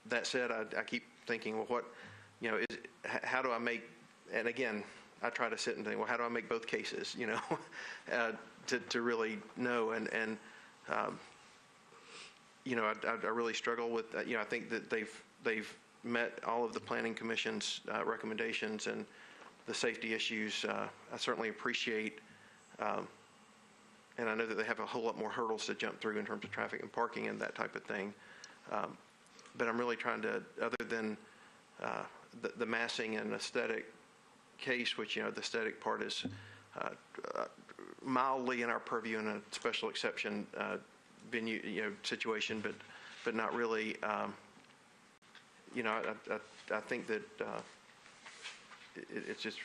that said, I keep thinking, well, how do I make, and again, I try to sit and think, well, how do I make both cases, to really know, and I really struggle with, I think that they've met all of the Planning Commission's recommendations and the safety issues. I certainly appreciate, and I know that they have a whole lot more hurdles to jump through in terms of traffic and parking and that type of thing. But I'm really trying to, other than the massing and aesthetic case, which, the aesthetic part is mildly in our purview in a special exception venue, situation, but not really. I think that it's just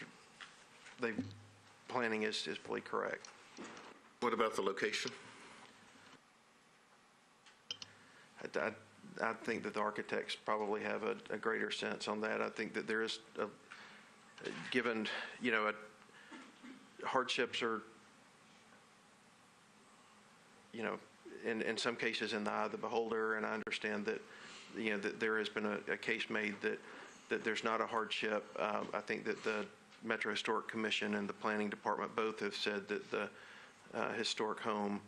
planning is fully correct. What about the location? I think that the architects probably have a greater sense on that. I think that there is, given, hardships are in some cases in the eye of the beholder, and I understand that, that there has been a case made that there's not a hardship. I think that the Metro Historic Commission and the Planning Department both have said that the historic home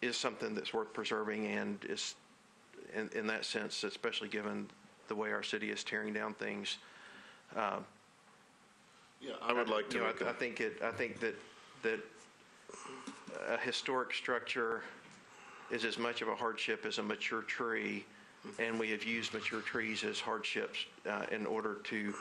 is something that's worth preserving, and is, in that sense, especially given the way our city is tearing down things. I would like to. I think that a historic structure is as much of a hardship as a mature tree, and we have used mature trees as hardships in order to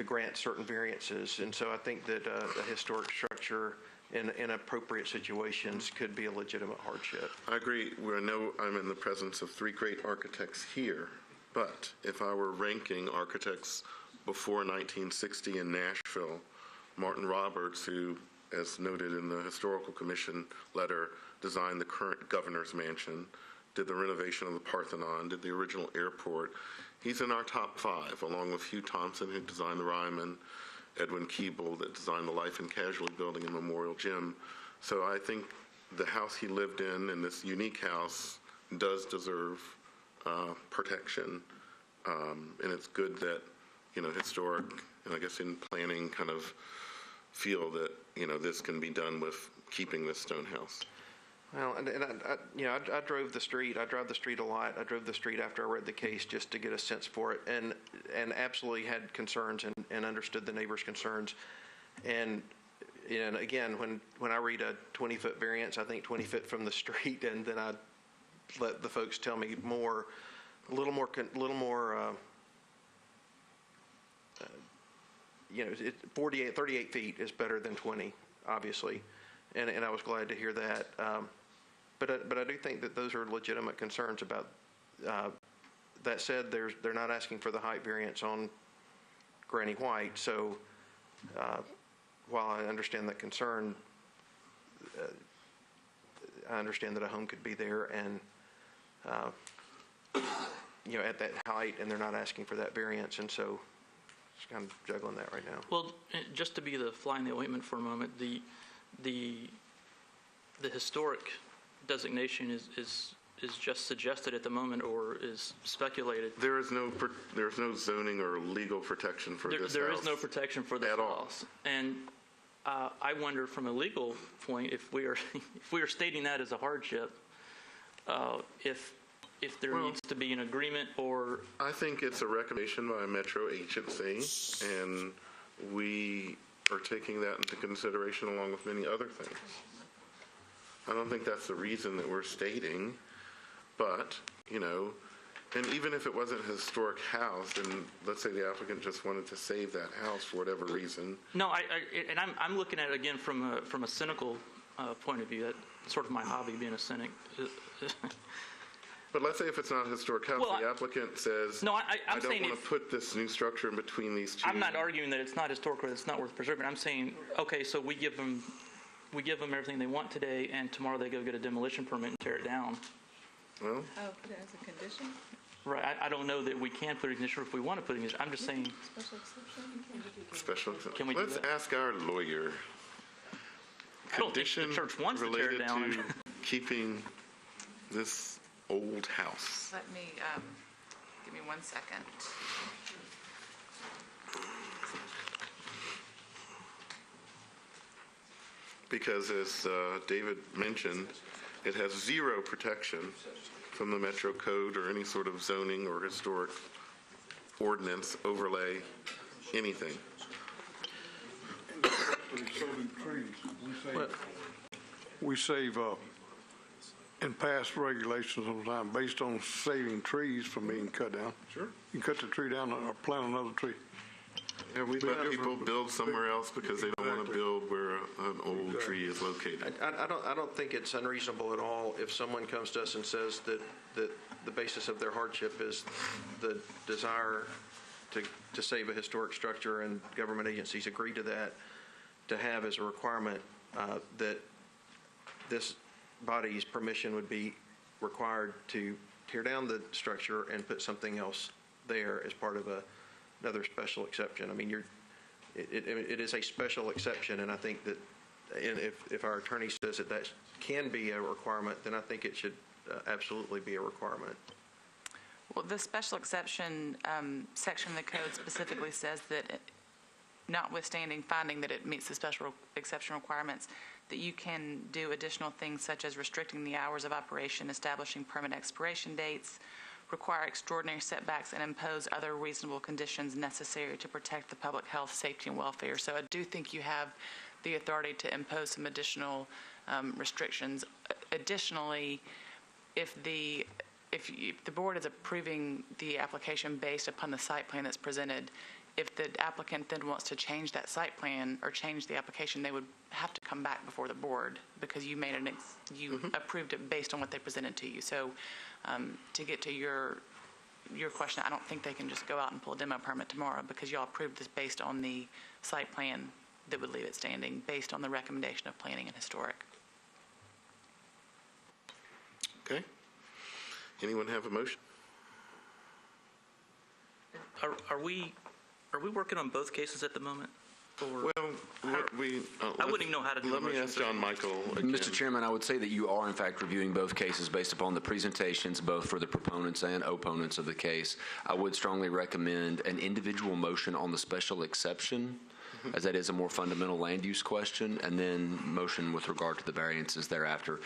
grant certain variances. And so I think that a historic structure in appropriate situations could be a legitimate hardship. I agree. I know I'm in the presence of three great architects here, but if I were ranking architects before 1960 in Nashville, Martin Roberts, who, as noted in the Historical Commission letter, designed the current governor's mansion, did the renovation of the Parthenon, did the original airport. He's in our top five, along with Hugh Thompson, who designed the Ryman, Edwin Keeble, that designed the Life and Casualty Building and Memorial Gym. So I think the house he lived in this unique house, does deserve protection. And it's good that, historic, and I guess in planning, kind of feel that, this can be done with keeping this stone house. Well, and I drove the street. I drive the street a lot. I drove the street after I read the case just to get a sense for it, and absolutely had concerns and understood the neighbors' concerns. And again, when I read a 20-foot variance, I think 20 feet from the street, and then I let the folks tell me a little more. 38 feet is better than 20, obviously, and I was glad to hear that. But I do think that those are legitimate concerns about. That said, they're not asking for the height variance on Granny White. So while I understand that concern, I understand that a home could be there and at that height, and they're not asking for that variance, and so just kind of juggling that right now. Well, just to be the fly in the ointment for a moment, the historic designation is just suggested at the moment, or is speculated. There is no zoning or legal protection for this house. There is no protection for this house. And I wonder, from a legal point, if we are stating that as a hardship, if there needs to be an agreement, or... I think it's a recommendation by a Metro agency, and we are taking that into consideration along with many other things. I don't think that's the reason that we're stating, but, and even if it wasn't a historic house, and let's say the applicant just wanted to save that house for whatever reason. No, I'm looking at it again from a cynical point of view. That's sort of my hobby, being a cynic. But let's say if it's not a historic house, the applicant says, no, I don't want to put this new structure in between these two. I'm not arguing that it's not historic or it's not worth preserving. I'm saying, okay, so we give them everything they want today, and tomorrow they go get a demolition permit and tear it down. Well, put it as a condition? Right. I don't know that we can put a condition, or if we want to put a condition. I'm just saying. Special exception. Can we do Let's that? ask our lawyer. I don't think the church wants to tear it down. Related to keeping this old house. Let me, give me 1 second. Because as David mentioned, it has zero protection from the Metro Code or any sort of zoning or historic ordinance, overlay, anything. We save, in past regulations sometimes, based on saving trees from being cut down. Sure. You cut the tree down or plant another tree. Yeah, we let people build somewhere else because they don't want to build where an old tree is located. I don't think it's unreasonable at all if someone comes to us and says that the basis of their hardship is the desire to save a historic structure, and government agencies agree to that, to have as a requirement that this body's permission would be required to tear down the structure and put something else there as part of another special exception. I mean, it is a special exception, and I think that and if our attorney says that that can be a requirement, then I think it should absolutely be a requirement. Well, the special exception section of the code specifically says that notwithstanding finding that it meets the special exception requirements, that you can do additional things such as restricting the hours of operation, establishing permit expiration dates, require extraordinary setbacks, and impose other reasonable conditions necessary to protect the public health, safety, and welfare. So I do think you have the authority to impose some additional restrictions. Additionally, if the board is approving the application based upon the site plan that's presented, if the applicant then wants to change that site plan or change the application, they would have to come back before the board because you made you approved it based on what they presented to you. So to get to your question, I don't think they can just go out and pull a demo permit tomorrow because y'all approved this based on the site plan that would leave it standing based on the recommendation of Planning and Historic. Okay. Anyone have a motion? Are we working on both cases at the moment? Or Well, I wouldn't even know how to do Let the me motion, ask so- John Michael again. Mr. Chairman, I would say that you are in fact reviewing both cases based upon the presentations, both for the proponents and opponents of the case. I would strongly recommend an individual motion on the special exception, as that is a more fundamental land use question, and then motion with regard to the variances thereafter.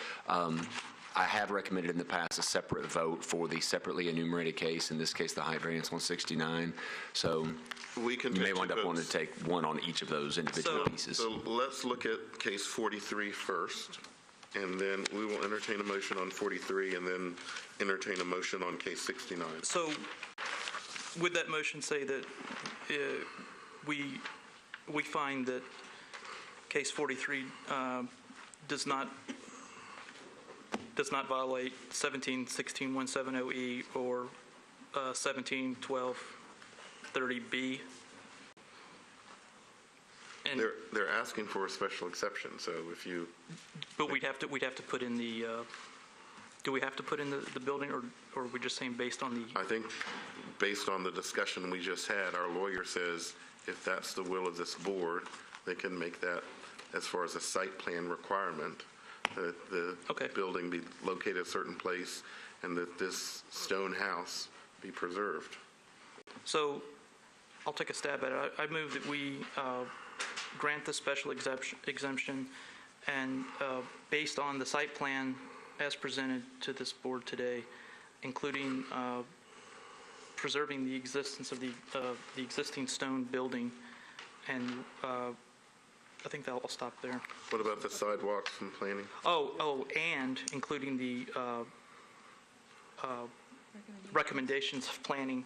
I have recommended in the past a separate vote for the separately enumerated case, in this case, the height variance 169. So We can you may take wind two up wanting votes. to take one on each of those individual pieces. So let's look at case 43 first, and then we will entertain a motion on 43, and then entertain a motion on case 69. So would that motion say that we find that case 43 does not violate 17-16-170E or 17-12-30B? And They're asking for a special exception, so if you, but we'd have to put in the do we have to put in the building, or are we just saying based on the? I think based on the discussion we just had, our lawyer says if that's the will of this board, they can make that as far as a site plan requirement, that the building be located a certain place and that this stone house be preserved. So I'll take a stab at it. I move that we grant the special exemption and based on the site plan as presented to this board today, including preserving the existence of the existing stone building, and I think that I'll stop there. What about the sidewalks and planning? And including the recommendations of planning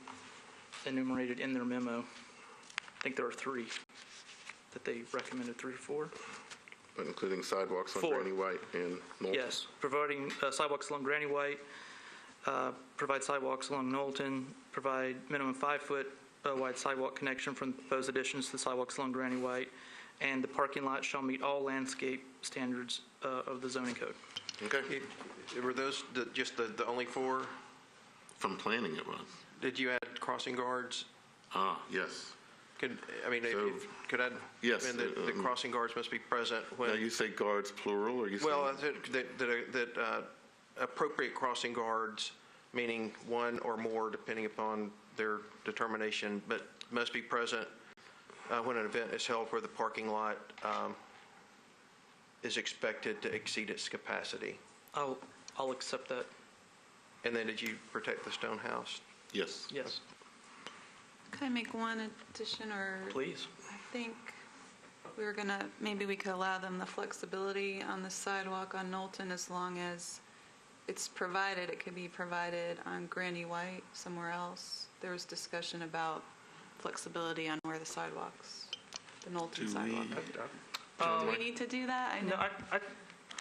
enumerated in their memo. I think there are 3 that they recommended, 3 or 4. But including sidewalks on 4. Granny White and Knowlton? Yes, providing sidewalks along Granny White, provide sidewalks along Knowlton, provide minimum 5-foot wide sidewalk connection from the proposed additions to the sidewalks along Granny White, and the parking lot shall meet all landscape standards of the zoning code. Okay. Were those just the only 4? From planning it was. Did you add crossing guards? Yes. Could I Yes, amend that the crossing guards must be present when? Now, you say guards plural, or you say? Well, that appropriate crossing guards, meaning one or more, depending upon their determination, but must be present when an event is held where the parking lot is expected to exceed its capacity. I'll accept that. And then did you protect the stone house? Yes. Yes. Could I make one addition, or? Please. I think we were gonna, maybe we could allow them the flexibility on the sidewalk on Knowlton as long as it's provided, it could be provided on Granny White somewhere else. There was discussion about flexibility on where the sidewalks, the Knowlton sidewalk. Do we need to do that? I know. No,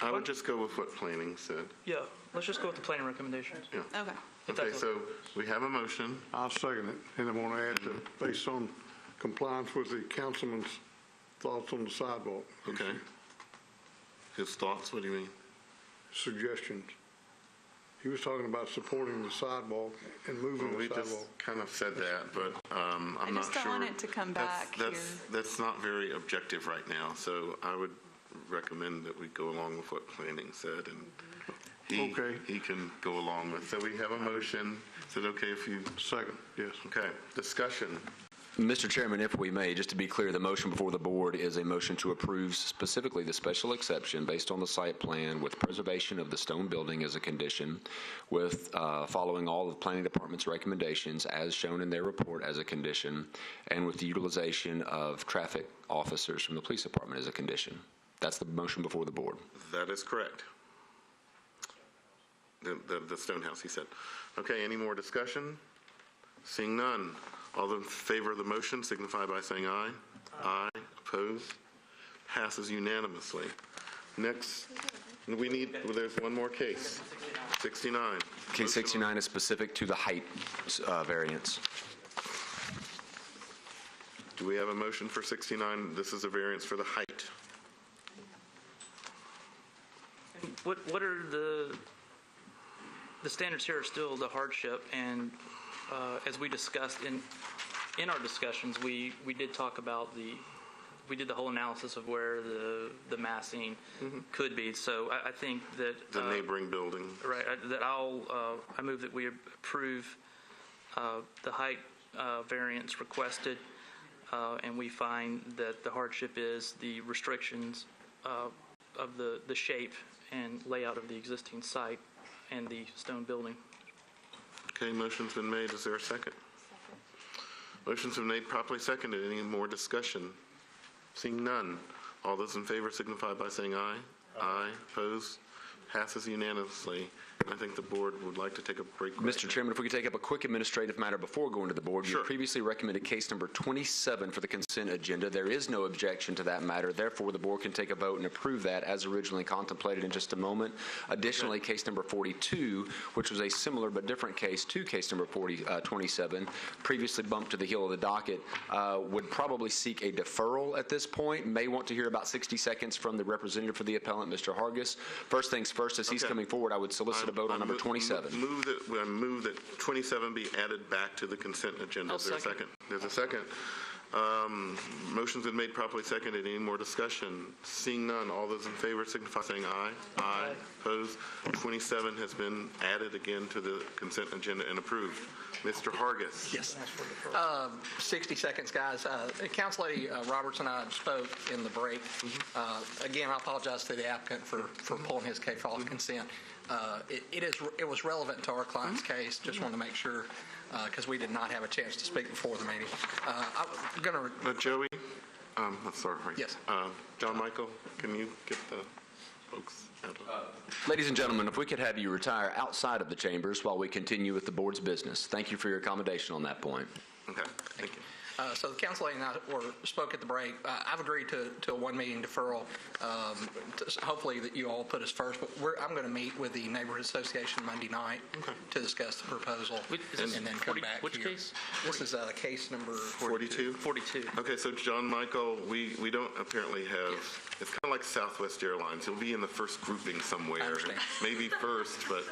I would just go with what planning said. Yeah, let's just go with the planning recommendations. Yeah. Okay. Okay, so we have a motion. I'll second it, and I want to add that based on compliance with the councilman's thoughts on the sidewalk. Okay. His thoughts, what do you mean? Suggestions. He was talking about supporting the sidewalk and moving Well, we the just sidewalk. kind of said that, but I'm not sure. I just don't want it to come back here. That's not very objective right now, so I would recommend that we go along with what planning said, and Okay. he can go along with. So we have a motion. Is it okay if you? Second, yes. Okay, discussion. Mr. Chairman, if we may, just to be clear, the motion before the board is a motion to approve specifically the special exception based on the site plan with preservation of the stone building as a condition, with following all of the planning department's recommendations as shown in their report as a condition, and with the utilization of traffic officers from the police department as a condition. That's the motion before the board. That is correct. The stone house, he said. Okay, any more discussion? Seeing none. All those in favor of the motion signify by saying aye. Aye. Opposed? Passes unanimously. Next, there's one more case. 69. Case 69 is specific to the height variance. Do we have a motion for 69? This is a variance for the height. What are the standards here are still the hardship, and as we discussed in our discussions, we did talk about we did the whole analysis of where the massing could be. So I think that the neighboring building. Right. That I move that we approve the height variance requested, and we find that the hardship is the restrictions of the shape and layout of the existing site and the stone building. Okay, motion's been made. Is there a second? Motion's been made, properly seconded. Any more discussion? Seeing none. All those in favor signify by saying aye. Aye. Opposed? Passes unanimously. I think the board would like to take a break. Mr. Chairman, if we could take up a quick administrative matter before going to the board. Sure. You previously recommended case number 27 for the consent agenda. There is no objection to that matter. Therefore, the board can take a vote and approve that as originally contemplated in just a moment. Additionally, case number 42, which was a similar but different case to case number 27, previously bumped to the heel of the docket, would probably seek a deferral at this point. May want to hear about 60 seconds from the representative for the appellant, Mr. Hargis. First things first, as he's coming forward, I would solicit a vote on number 27. I move that 27 be added back to the consent agenda. Is there a second? There's a second. Motion's been made, properly seconded. Any more discussion? Seeing none, all those in favor signify by saying aye. Aye. Opposed? 27 has been added again to the consent agenda and approved. Mr. Hargis. Yes. 60 seconds, guys. Council Lady Roberts and I spoke in the break. Again, I apologize to the applicant for pulling his case off consent. It was relevant to our client's case. Just wanted to make sure, because we did not have a chance to speak before the meeting. I'm going to... Joey? Sorry. Yes. John Michael, can you get the folks out of... Ladies and gentlemen, if we could have you retire outside of the chambers while we continue with the board's business. Thank you for your accommodation on that point. Okay, thank you. So the council lady and I spoke at the break. I've agreed to a one-meeting deferral. Hopefully that you all put us first, but I'm going to meet with the Neighborhood Association Monday night to discuss the proposal and then come back Which here. case? This is case number 42? 42. Okay, so John Michael, we don't apparently have, it's kind of like Southwest Airlines. You'll be in the first grouping somewhere. I understand. Maybe first, but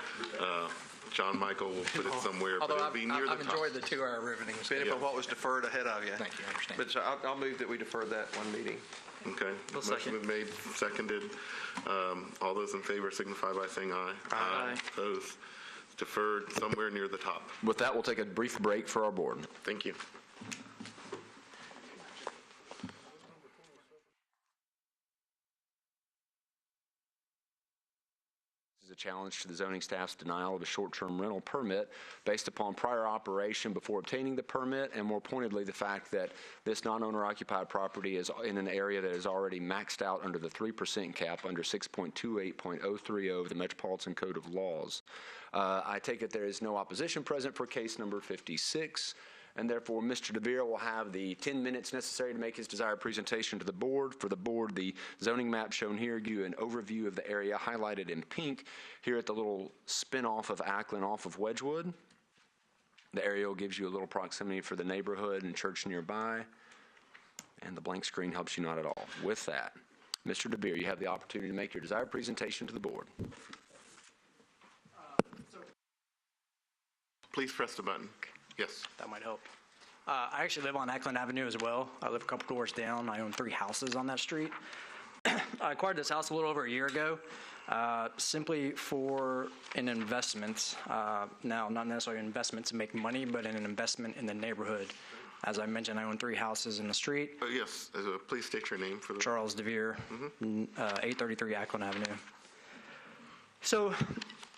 John Michael will put it somewhere, but Although it'll be near the top. I've enjoyed the 2-hour riveting. Benefit of what was deferred ahead of you. Thank you, I understand. But so I'll move that we defer that one meeting. Okay. Motion been made, seconded. All those in favor signify by saying aye. Aye. Opposed? Deferred somewhere near the top. With that, we'll take a brief break for our board. Thank you. A challenge to the zoning staff's denial of a short-term rental permit based upon prior operation before obtaining the permit, and more pointedly, the fact that this non-owner occupied property is in an area that is already maxed out under the 3% cap under 6.28.030 of the Metropolitan Code of Laws. I take it there is no opposition present for case number 56. And therefore, Mr. DeVere will have the 10 minutes necessary to make his desired presentation to the board. For the board, the zoning map shown here gives you an overview of the area highlighted in pink here at the little spin-off of Ackland off of Wedgwood. The aerial gives you a little proximity for the neighborhood and church nearby. And the blank screen helps you not at all. With that, Mr. DeVere, you have the opportunity to make your desired presentation to the board. Please press the button. Yes. That might help. I actually live on Ackland Avenue as well. I live a couple doors down. I own 3 houses on that street. I acquired this house a little over a year ago, simply for an investment. Now, not necessarily an investment to make money, but an investment in the neighborhood. As I mentioned, I own 3 houses in the street. Yes, please state your name for the... Charles DeVere, 833 Ackland Avenue. So,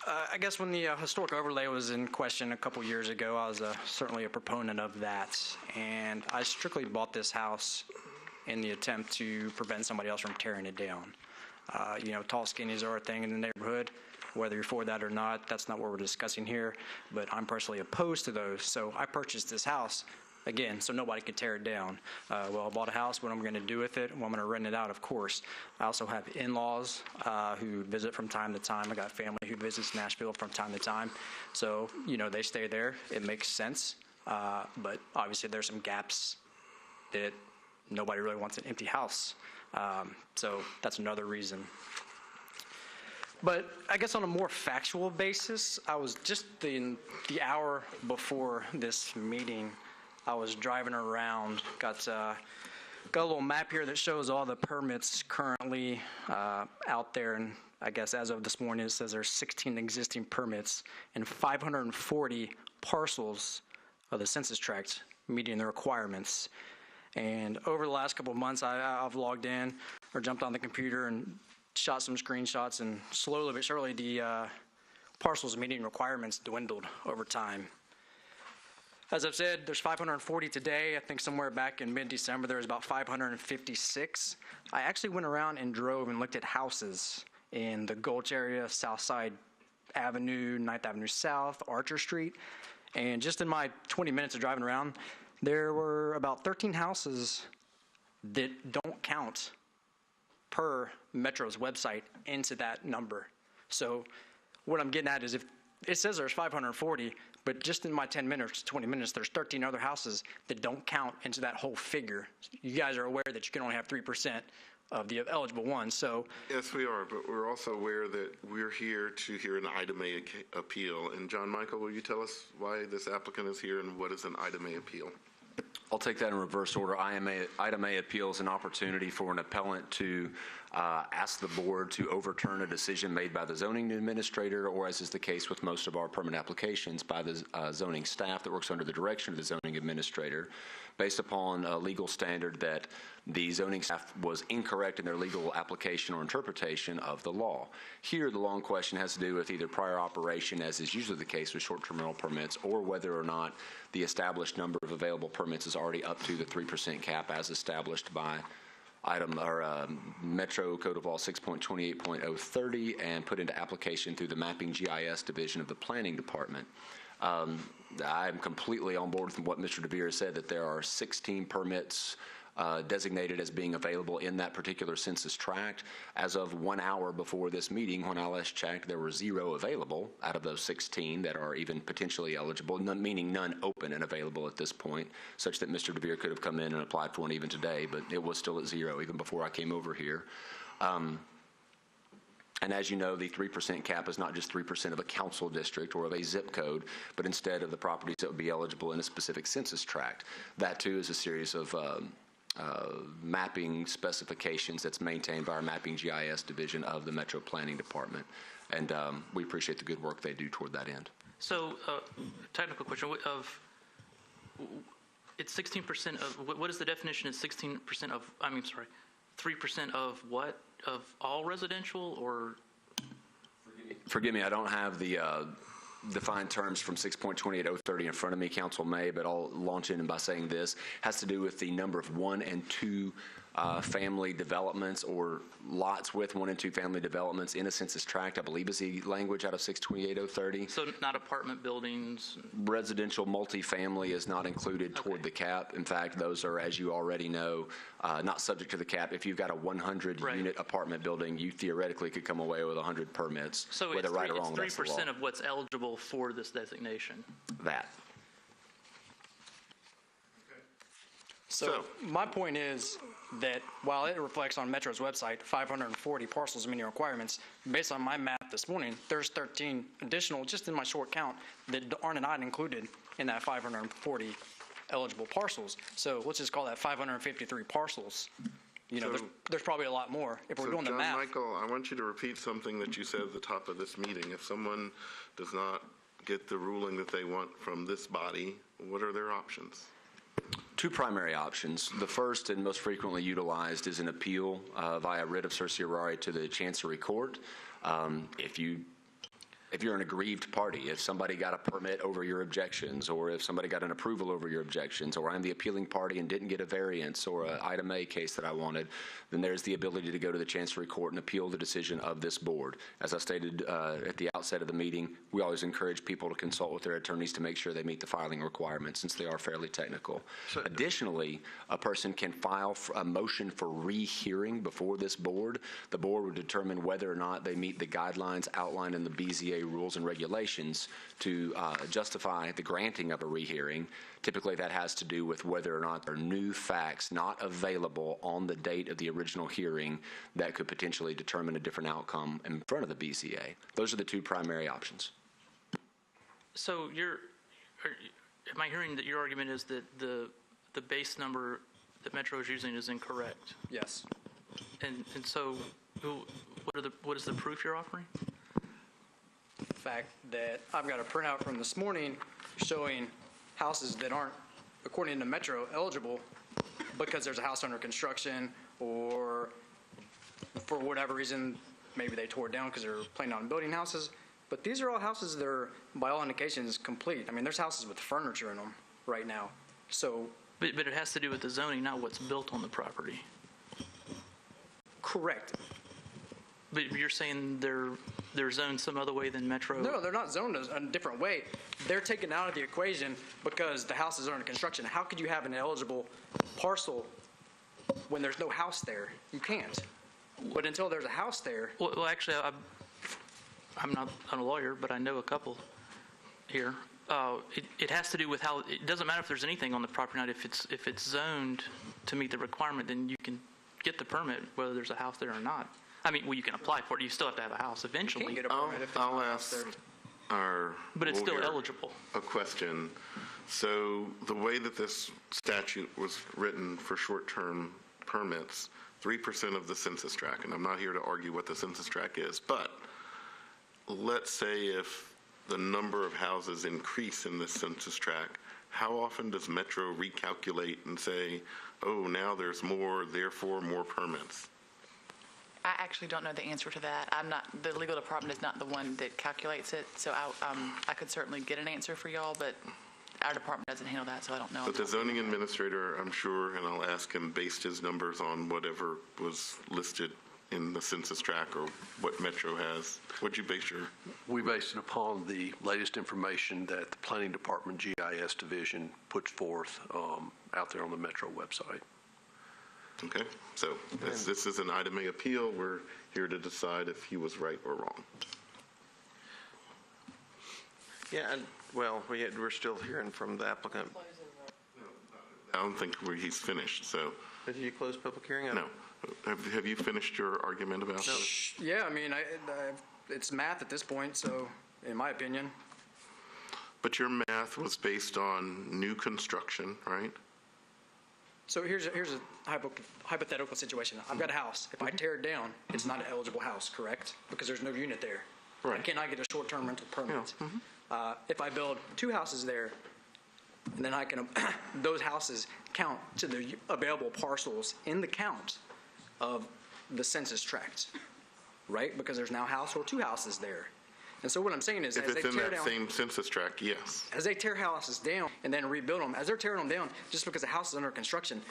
I guess when the historic overlay was in question a couple years ago, I was certainly a proponent of that. And I strictly bought this house in the attempt to prevent somebody else from tearing it down. Tall skinnies are a thing in the neighborhood. Whether you're for that or not, that's not what we're discussing here. But I'm personally opposed to those. So I purchased this house, again, so nobody could tear it down. I bought a house. What I'm going to do with it? Well, I'm going to rent it out, of course. I also have in-laws who visit from time to time. I got family who visits Nashville from time to time. So, they stay there. It makes sense. But obviously there's some gaps that nobody really wants an empty house. So that's another reason. But I guess on a more factual basis, I was just the hour before this meeting, I was driving around, got a little map here that shows all the permits currently out there. And I guess as of this morning, it says there's 16 existing permits and 540 parcels of the census tract meeting the requirements. And over the last couple of months, I've logged in or jumped on the computer and shot some screenshots, and slowly but surely the parcels meeting requirements dwindled over time. As I've said, there's 540 today. I think somewhere back in mid-December there was about 556. I actually went around and drove and looked at houses in the Gulch area, Southside Avenue, 9th Avenue South, Archer Street. And just in my 20 minutes of driving around, there were about 13 houses that don't count per Metro's website into that number. So what I'm getting at is, if it says there's 540, but just in my 10 minutes, 20 minutes, there's 13 other houses that don't count into that whole figure. You guys are aware that you can only have 3% of the eligible ones, so. Yes, we are, but we're also aware that we're here to hear an item A appeal. And John Michael, will you tell us why this applicant is here and what is an item A appeal? I'll take that in reverse order. Item A appeal is an opportunity for an appellant to ask the board to overturn a decision made by the zoning administrator, or as is the case with most of our permit applications, by the zoning staff that works under the direction of the zoning administrator, based upon a legal standard that the zoning staff was incorrect in their legal application or interpretation of the law. Here, the law in question has to do with either prior operation, as is usually the case with short-term rental permits, or whether or not the established number of available permits is already up to the 3% cap as established by Metro Code of Law 6.28.030 and put into application through the Mapping GIS Division of the Planning Department. I'm completely on board with what Mr. DeVere said, that there are 16 permits designated as being available in that particular census tract. As of 1 hour before this meeting, when I last checked, there were 0 available out of those 16 that are even potentially eligible, meaning none open and available at this point, such that Mr. DeVere could have come in and applied for one even today, but it was still at 0 even before I came over here. And as you know, the 3% cap is not just 3% of a council district or of a zip code, but instead of the properties that would be eligible in a specific census tract. That, too, is a series of mapping specifications that's maintained by our Mapping GIS Division of the Metro Planning Department. And we appreciate the good work they do toward that end. So, technical question of, it's 16% of, what is the definition of 16% of, 3% of what? Of all residential, or? Forgive me, I don't have the defined terms from 6.28.030 in front of me, Council may, but I'll launch in by saying this has to do with the number of 1 and 2 family developments, or lots with 1 and 2 family developments in a census tract, I believe is the language out of 6.28.030. So not apartment buildings? Residential multifamily is not included toward the cap. In fact, those are, as you already know, not subject to the cap. If you've got a 100-unit apartment building, you theoretically could come away with 100 permits. So whether right or wrong, it's 3% of what's eligible for this designation? That. So my point is that while it reflects on Metro's website 540 parcels meeting requirements, based on my math this morning, there's 13 additional, just in my short count, that aren't not included in that 540 eligible parcels. So let's just call that 553 parcels There's probably a lot more. If we're doing the John math. Michael, I want you to repeat something that you said at the top of this meeting. If someone does not get the ruling that they want from this body, what are their options? Two primary options. The first and most frequently utilized is an appeal via writ of certiorari to the Chancery Court. If you're an aggrieved party, if somebody got a permit over your objections, or if somebody got an approval over your objections, or I'm the appealing party and didn't get a variance or an item A case that I wanted, then there's the ability to go to the Chancery Court and appeal the decision of this board. As I stated at the outset of the meeting, we always encourage people to consult with their attorneys to make sure they meet the filing requirements, since they are fairly technical. Additionally, a person can file a motion for rehearing before this board. The board would determine whether or not they meet the guidelines outlined in the BZA rules and regulations to justify the granting of a rehearing. Typically, that has to do with whether or not there are new facts not available on the date of the original hearing that could potentially determine a different outcome in front of the BZA. Those are the two primary options. So am I hearing that your argument is that the base number that Metro is using is incorrect? Yes. And so what is the proof you're offering? The fact that I've got a printout from this morning showing houses that aren't, according to Metro, eligible because there's a house under construction, or for whatever reason, maybe they tore it down because they're planning on building houses. But these are all houses that are, by all indications, complete. I mean, there's houses with furniture in them right now. So. But it has to do with the zoning, not what's built on the property. Correct. But you're saying they're zoned some other way than Metro? No, they're not zoned a different way. They're taken out of the equation because the houses are under construction. How could you have an eligible parcel when there's no house there? You can't. But until there's a house there. Well, actually, I'm not a lawyer, but I know a couple here. It has to do with how, it doesn't matter if there's anything on the property, not if it's zoned to meet the requirement, then you can get the permit whether there's a house there or not. I mean, well, you can apply for it. You still have to have a house eventually. You can't get a permit if there's I'll no house ask there. our But it's still lawyer eligible. a question. So the way that this statute was written for short-term permits, 3% of the census tract, and I'm not here to argue what the census tract is, but let's say if the number of houses increase in this census tract, how often does Metro recalculate and say, oh, now there's more, therefore more permits? I actually don't know the answer to that. The legal department is not the one that calculates it, so I could certainly get an answer for y'all, but our department doesn't handle that, so I don't know. But the zoning administrator, I'm sure, and I'll ask him, based his numbers on whatever was listed in the census tract or what Metro has. What'd you base your? We based it upon the latest information that the Planning Department GIS Division puts forth out there on the Metro website. Okay, so as this is an item A appeal, we're here to decide if he was right or wrong. Yeah, and, well, we're still hearing from the applicant. I don't think he's finished, so. Did you close public hearing? No. Have you finished your argument about this? Yeah, I mean, it's math at this point, so, in my opinion. But your math was based on new construction, right? So here's a hypothetical situation. I've got a house. If I tear it down, it's not an eligible house, correct? Because there's no unit there. Right. I cannot get a short-term rental permit. Yeah. If I build 2 houses there, then I can, those houses count to the available parcels in the count of the census tract, right? Because there's now a house or 2 houses there. And so what I'm saying is, if it's in that same census tract, yes. As they tear houses down and then rebuild them, as they're tearing them down, just because the house is under construction,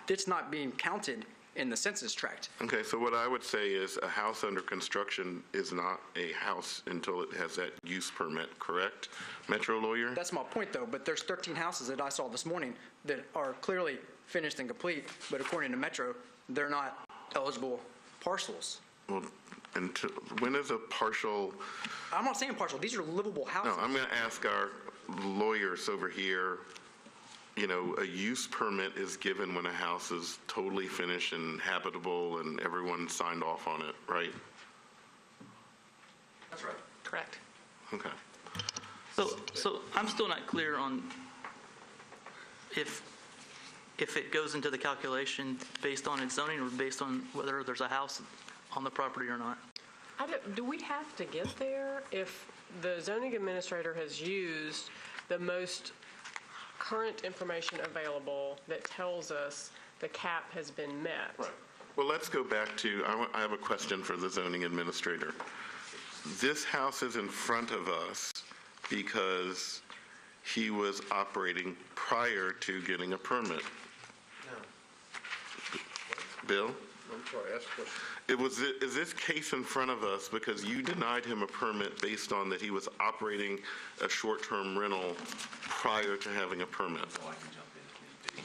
it's not being counted in the census tract. Okay, so what I would say is a house under construction is not a house until it has that use permit, correct? Metro lawyer? That's my point, though, but there's 13 houses that I saw this morning that are clearly finished and complete, but according to Metro, they're not eligible parcels. Well, when is a partial? I'm not saying partial. These are livable houses. No, I'm going to ask our lawyers over here, you know, a use permit is given when a house is totally finished and habitable and everyone signed off on it, right? That's right. Correct. Okay. So I'm still not clear on if if it goes into the calculation based on its zoning or based on whether there's a house on the property or not. Do we have to get there if the zoning administrator has used the most current information available that tells us the cap has been met? Right. Well, let's go back to, I have a question for the zoning administrator. This house is in front of us because he was operating prior to getting a permit. Bill? I'm sorry, ask a question. Is this case in front of us because you denied him a permit based on that he was operating a short-term rental prior to having a permit?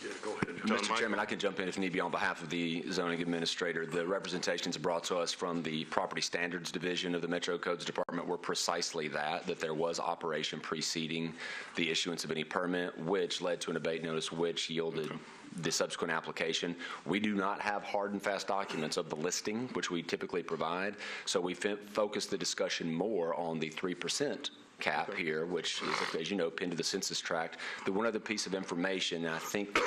Yeah, go ahead. Mr. Chairman, I can jump in if need be on behalf of the zoning administrator. The representations brought to us from the Property Standards Division of the Metro Codes Department were precisely that there was operation preceding the issuance of any permit, which led to an abate notice, which yielded the subsequent application. We do not have hard and fast documents of the listing, which we typically provide, so we focus the discussion more on the 3% cap here, which is, as you know, pinned to the census tract. The one other piece of information, and I think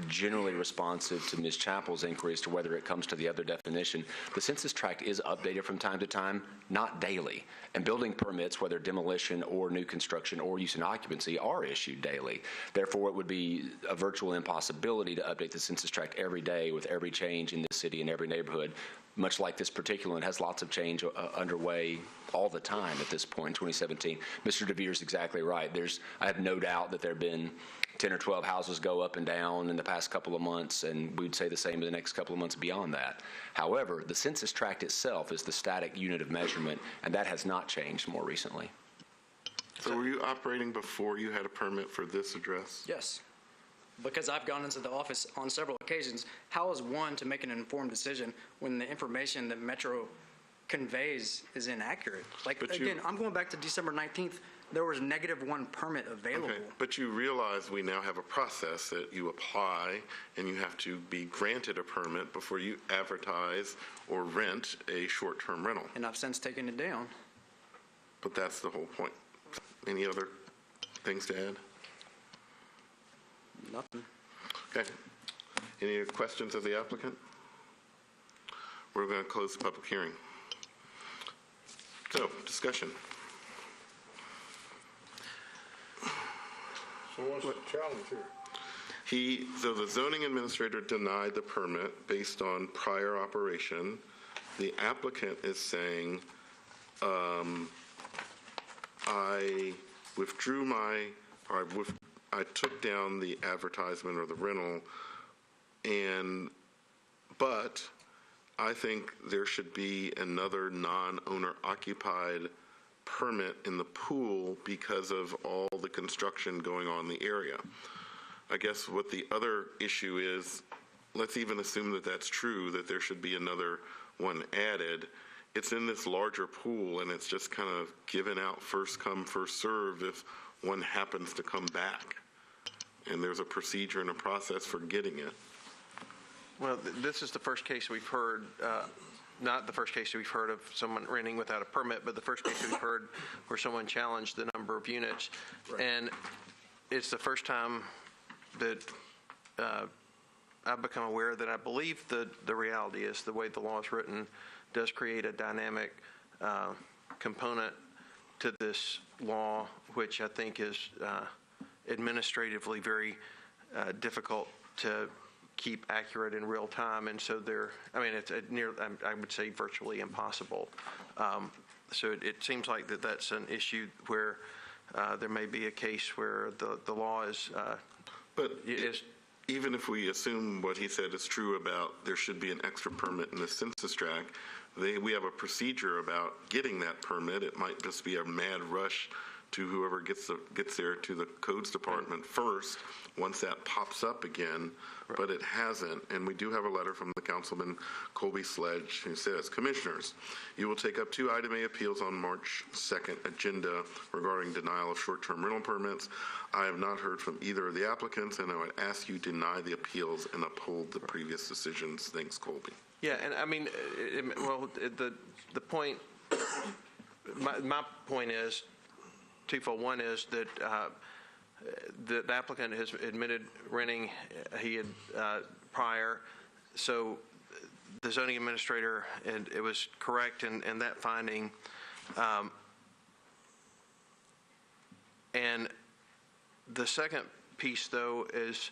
generally responsive to Ms. Chappell's inquiry as to whether it comes to the other definition, the census tract is updated from time to time, not daily. And building permits, whether demolition or new construction or use and occupancy, are issued daily. Therefore, it would be a virtual impossibility to update the census tract every day with every change in the city and every neighborhood. Much like this particular one, has lots of change underway all the time at this point in 2017. Mr. DeVere is exactly right. I have no doubt that there have been 10 or 12 houses go up and down in the past couple of months, and we'd say the same in the next couple of months beyond that. However, the census tract itself is the static unit of measurement, and that has not changed more recently. So were you operating before you had a permit for this address? Yes. Because I've gone into the office on several occasions, how is one to make an informed decision when the information that Metro conveys is inaccurate? Like, again, I'm going back to December 19th. There was -1 permit available. Okay, but you realize we now have a process that you apply and you have to be granted a permit before you advertise or rent a short-term rental. And I've since taken it down. But that's the whole point. Any other things to add? Nothing. Okay. Any questions of the applicant? We're going to close the public hearing. So, discussion. So what's the challenge here? So the zoning administrator denied the permit based on prior operation. The applicant is saying, I withdrew I took down the advertisement or the rental, but I think there should be another non-owner occupied permit in the pool because of all the construction going on in the area. I guess what the other issue is, let's even assume that that's true, that there should be another one added. It's in this larger pool, and it's just kind of given out first come, first served if one happens to come back. And there's a procedure and a process for getting it. Well, this is the first case we've heard, not the first case we've heard of someone renting without a permit, but the first case we've heard where someone challenged the number of units. Right. And it's the first time that I've become aware that I believe the reality is the way the law is written does create a dynamic component to this law, which I think is administratively very difficult to keep accurate in real time. And so it's I would say virtually impossible. So it seems like that's an issue where there may be a case where the law is. Even if we assume what he said is true about there should be an extra permit in the census tract, we have a procedure about getting that permit. It might just be a mad rush to whoever gets there to the codes department first once that pops up again, but it hasn't. And we do have a letter from the Councilman Colby Sledge who says, Commissioners, you will take up 2 item A appeals on March 2nd agenda regarding denial of short-term rental permits. I have not heard from either of the applicants, and I would ask you deny the appeals and uphold the previous decisions. Thanks, Colby. Yeah, and I mean, the point, my point is twofold. One is that the applicant has admitted renting, he had prior, so the zoning administrator, and it was correct in that finding. And the second piece, though, is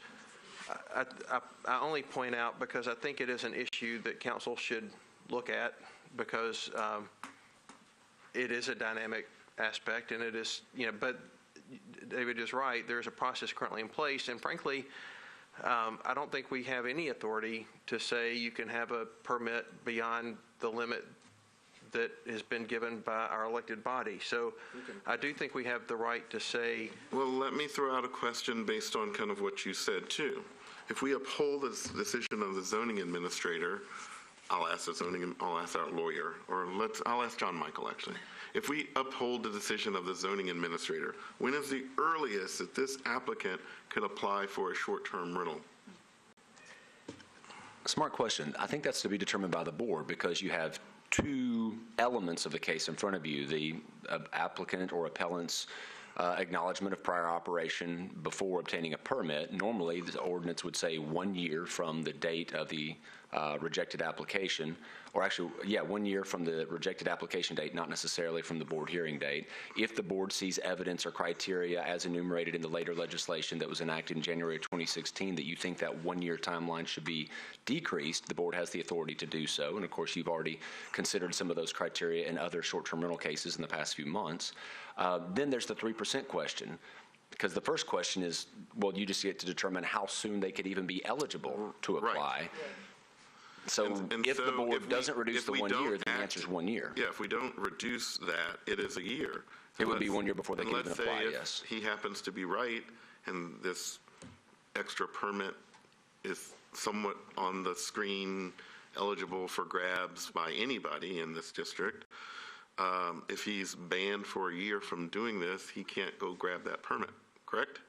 I only point out because I think it is an issue that council should look at, because it is a dynamic aspect, and it is, but David is right, there's a process currently in place, and frankly, I don't think we have any authority to say you can have a permit beyond the limit that has been given by our elected body. So I do think we have the right to say. Well, let me throw out a question based on kind of what you said, too. If we uphold this decision of the zoning administrator, I'll ask our lawyer, or I'll ask John Michael, actually. If we uphold the decision of the zoning administrator, when is the earliest that this applicant could apply for a short-term rental? Smart question. I think that's to be determined by the board, because you have two elements of the case in front of you, the applicant or appellant's acknowledgement of prior operation before obtaining a permit. Normally, the ordinance would say 1 year from the date of the rejected application, or actually, 1 year from the rejected application date, not necessarily from the board hearing date. If the board sees evidence or criteria as enumerated in the later legislation that was enacted in January of 2016 that you think that 1 year timeline should be decreased, the board has the authority to do so. And of course, you've already considered some of those criteria in other short-term rental cases in the past few months. Then there's the 3% question. Because the first question is, well, you just get to determine how soon they could even be eligible to apply. Right. So if the board doesn't reduce the 1 year, then the answer is 1 year. Yeah, if we don't reduce that, it is a year. It would be 1 year before they can even apply, yes. yes. He happens to be right, and this extra permit is somewhat on the screen, eligible for grabs by anybody in this district. If he's banned for a year from doing this, he can't go grab that permit, correct?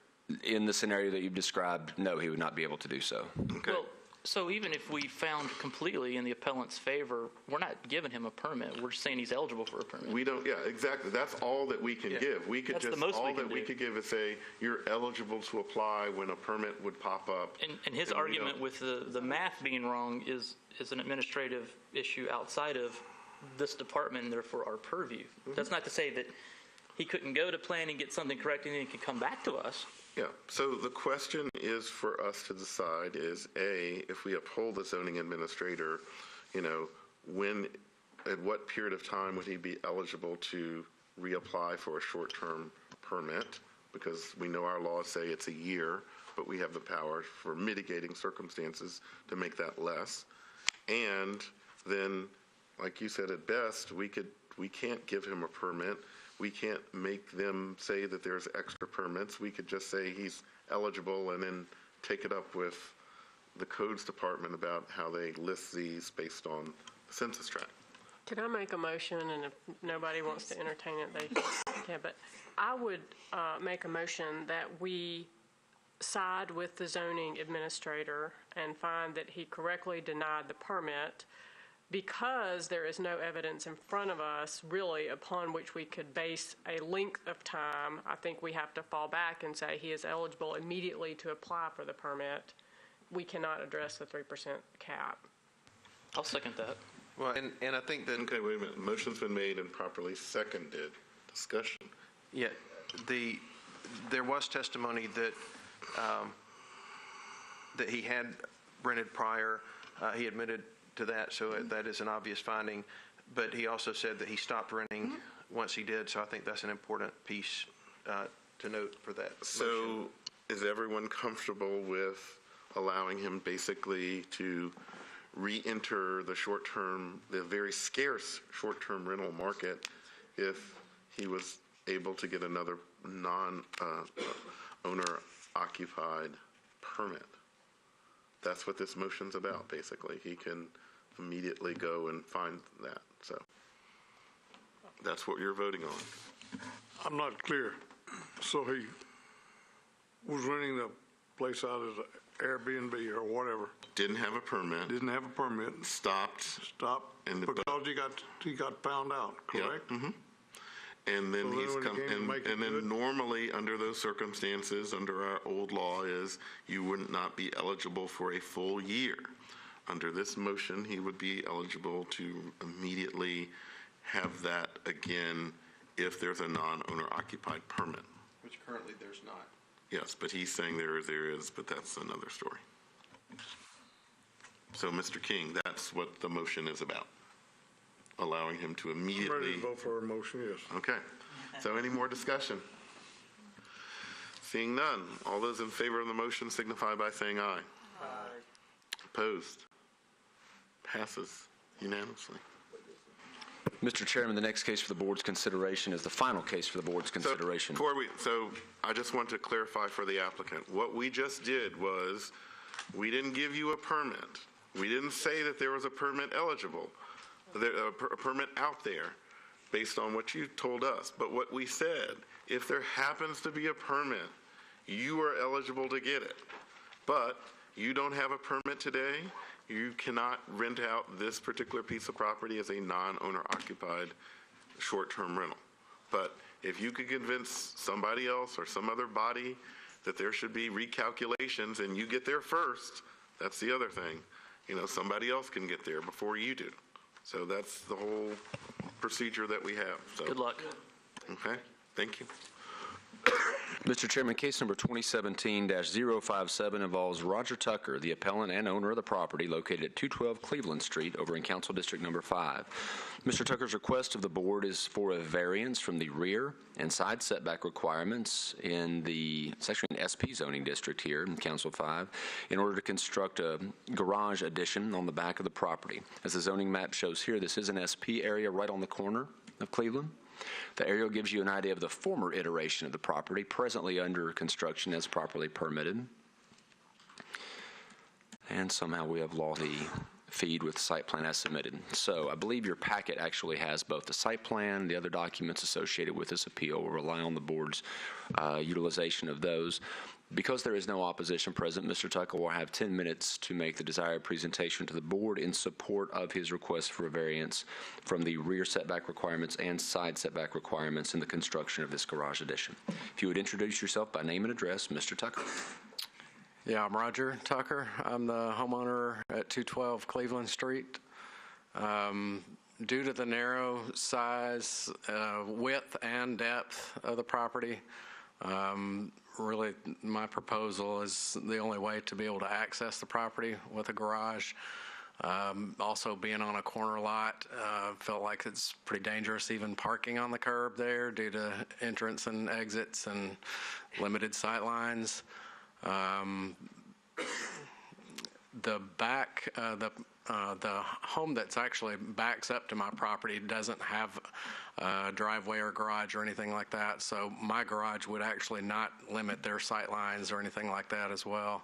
In the scenario that you've described, no, he would not be able to do so. Okay. Well, so even if we found completely in the appellant's favor, we're not giving him a permit. We're just saying he's eligible for a permit. We don't, yeah, exactly. That's all that we can give. We could That's just, the most all we can that we do. could give is say, you're eligible to apply when a permit would pop up. And his argument with the math being wrong is an administrative issue outside of this department and therefore our purview. That's not to say that he couldn't go to plan and get something corrected and he could come back to us. Yeah, so the question is for us to decide is, A, if we uphold the zoning administrator, at what period of time would he be eligible to reapply for a short-term permit? Because we know our laws say it's a year, but we have the power for mitigating circumstances to make that less. And then, like you said, at best, we can't give him a permit. We can't make them say that there's extra permits. We could just say he's eligible and then take it up with the codes department about how they list these based on the census tract. Can I make a motion, and if nobody wants to entertain it, they can, but I would make a motion that we side with the zoning administrator and find that he correctly denied the permit. Because there is no evidence in front of us, really, upon which we could base a length of time, I think we have to fall back and say he is eligible immediately to apply for the permit. We cannot address the 3% cap. I'll second that. Well, and I think that. Okay, wait a minute. Motion's been made and properly seconded. Discussion. Yeah, there was testimony that that he had rented prior. He admitted to that, so that is an obvious finding. But he also said that he stopped renting once he did, so I think that's an important piece to note for that. So is everyone comfortable with allowing him basically to re-enter the very scarce short-term rental market if he was able to get another non-owner-occupied permit? That's what this motion's about, basically. He can immediately go and find that. So that's what you're voting on. I'm not clear. So he was renting the place out as an Airbnb or whatever. Didn't have a permit. Didn't have a permit. Stopped. And because he got found out, correct? Yeah. And then So he's then come, again, and make it and then good? normally, under those circumstances, under our old law is, you would not be eligible for a full year. Under this motion, he would be eligible to immediately have that again if there's a non-owner occupied permit. Which currently there's not. Yes, but he's saying there is, but that's another story. So, Mr. King, that's what the motion is about, allowing him to I'm immediately. ready to vote for a motion, yes. Okay. So any more discussion? Seeing none, all those in favor of the motion signify by saying aye. Aye. Opposed? Passes unanimously. Mr. Chairman, the next case for the board's consideration is the final case for the board's consideration. So I just want to clarify for the applicant. What we just did was, we didn't give you a permit. We didn't say that there was a permit eligible, a permit out there, based on what you told us. But what we said, if there happens to be a permit, you are eligible to get it. But you don't have a permit today, you cannot rent out this particular piece of property as a non-owner occupied short-term rental. But if you could convince somebody else or some other body that there should be recalculations and you get there first, that's the other thing. Somebody else can get there before you do. So that's the whole procedure that we have. So, Good luck. okay, thank you. Mr. Chairman, case number 2017-057 involves Roger Tucker, the appellant and owner of the property located at 212 Cleveland Street over in Council District Number 5. Mr. Tucker's request of the board is for a variance from the rear and side setback requirements in the, it's actually an SP zoning district here in Council 5, in order to construct a garage addition on the back of the property. As the zoning map shows here, this is an SP area right on the corner of Cleveland. The aerial gives you an idea of the former iteration of the property, presently under construction as properly permitted. And somehow we have lost the feed with the site plan as submitted. So I believe your packet actually has both the site plan, the other documents associated with this appeal. We'll rely on the board's utilization of those. Because there is no opposition present, Mr. Tucker will have 10 minutes to make the desired presentation to the board in support of his request for a variance from the rear setback requirements and side setback requirements in the construction of this garage addition. If you would introduce yourself by name and address, Mr. Tucker. Yeah, I'm Roger Tucker. I'm the homeowner at 212 Cleveland Street. Due to the narrow size, width, and depth of the property, really, my proposal is the only way to be able to access the property with a garage. Also, being on a corner lot, felt like it's pretty dangerous even parking on the curb there due to entrance and exits and limited sight lines. The back, the home that's actually backs up to my property doesn't have a driveway or garage or anything like that, so my garage would actually not limit their sight lines or anything like that as well.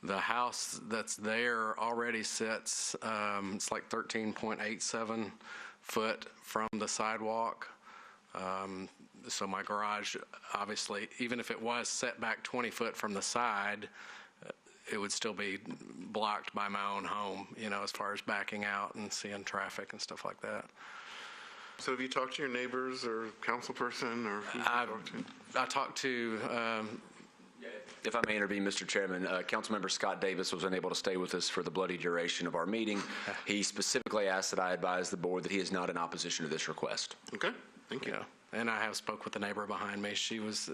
The house that's there already sits, it's like 13.87 foot from the sidewalk. So my garage, obviously, even if it was set back 20 foot from the side, it would still be blocked by my own home, as far as backing out and seeing traffic and stuff like that. So have you talked to your neighbors or council person, or who you talked to? I talked to, If I may intervene, Mr. Chairman, Councilmember Scott Davis was unable to stay with us for the bloody duration of our meeting. He specifically asked that I advise the board that he is not in opposition to this request. Okay, thank you. Yeah, and I have spoke with the neighbor behind me. She was,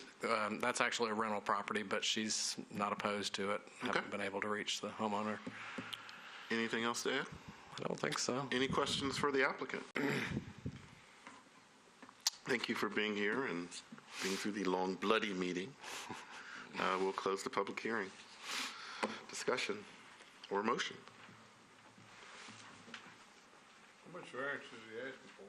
that's actually a rental property, but she's not opposed to it. Okay. Haven't been able to reach the homeowner. Anything else to add? I don't think so. Any questions for the applicant? Thank you for being here and being through the long, bloody meeting. We'll close the public hearing. Discussion or motion? How much variance is he asking for?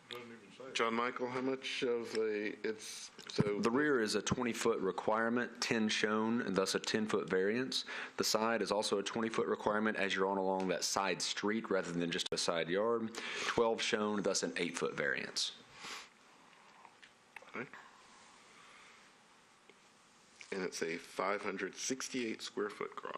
Doesn't even say. John Michael, how much of The rear is a 20-foot requirement, 10 shown, and thus a 10-foot variance. The side is also a 20-foot requirement as you're on along that side street rather than just a side yard. 12 shown, thus an 8-foot variance. Okay. And it's a 568 square foot garage.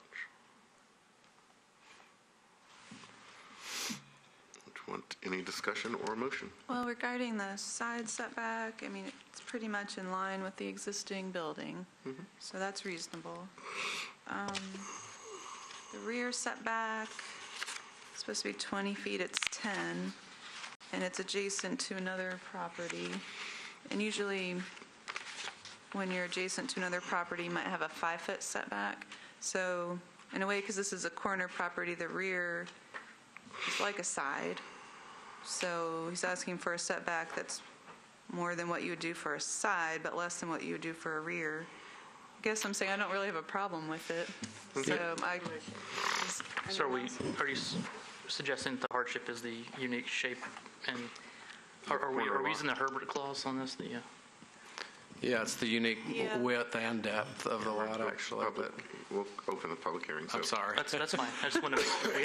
Want any discussion or a motion? Well, regarding the side setback, I mean, it's pretty much in line with the existing building, so that's reasonable. The rear setback is supposed to be 20 feet, it's 10, and it's adjacent to another property. And usually, when you're adjacent to another property, you might have a 5-foot setback. So, in a way, because this is a corner property, the rear is like a side. So he's asking for a setback that's more than what you would do for a side, but less than what you would do for a rear. I guess I'm saying I don't really have a problem with it. So So are you suggesting the hardship is the unique shape and, are we using the Herbert clause on this? Yeah, it's the unique width and depth of the lot, actually. We'll open the public hearing. I'm sorry. That's fine. I just want to,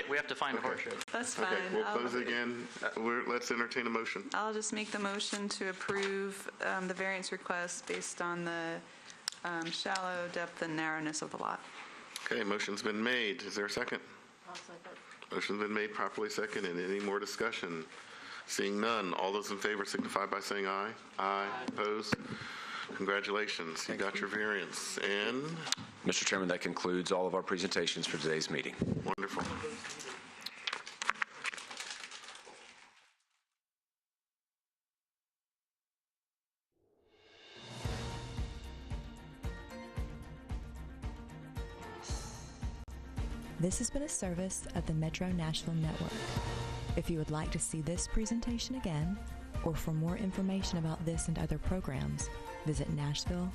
we have to find a hardship. That's fine. Okay, we'll close it again. Let's entertain a motion. I'll just make the motion to approve the variance request based on the shallow depth and narrowness of the lot. Okay, motion's been made. Is there a second? I'll second. Motion's been made, properly seconded. Any more discussion? Seeing none, all those in favor signify by saying aye. Aye. Opposed? Congratulations, you got your variance. And? Mr. Chairman, that concludes all of our presentations for today's meeting. Wonderful. This has been a service of the Metro Nashville Network. If you would like to see this presentation again, or for more information about this and other programs, visit nashville.gov.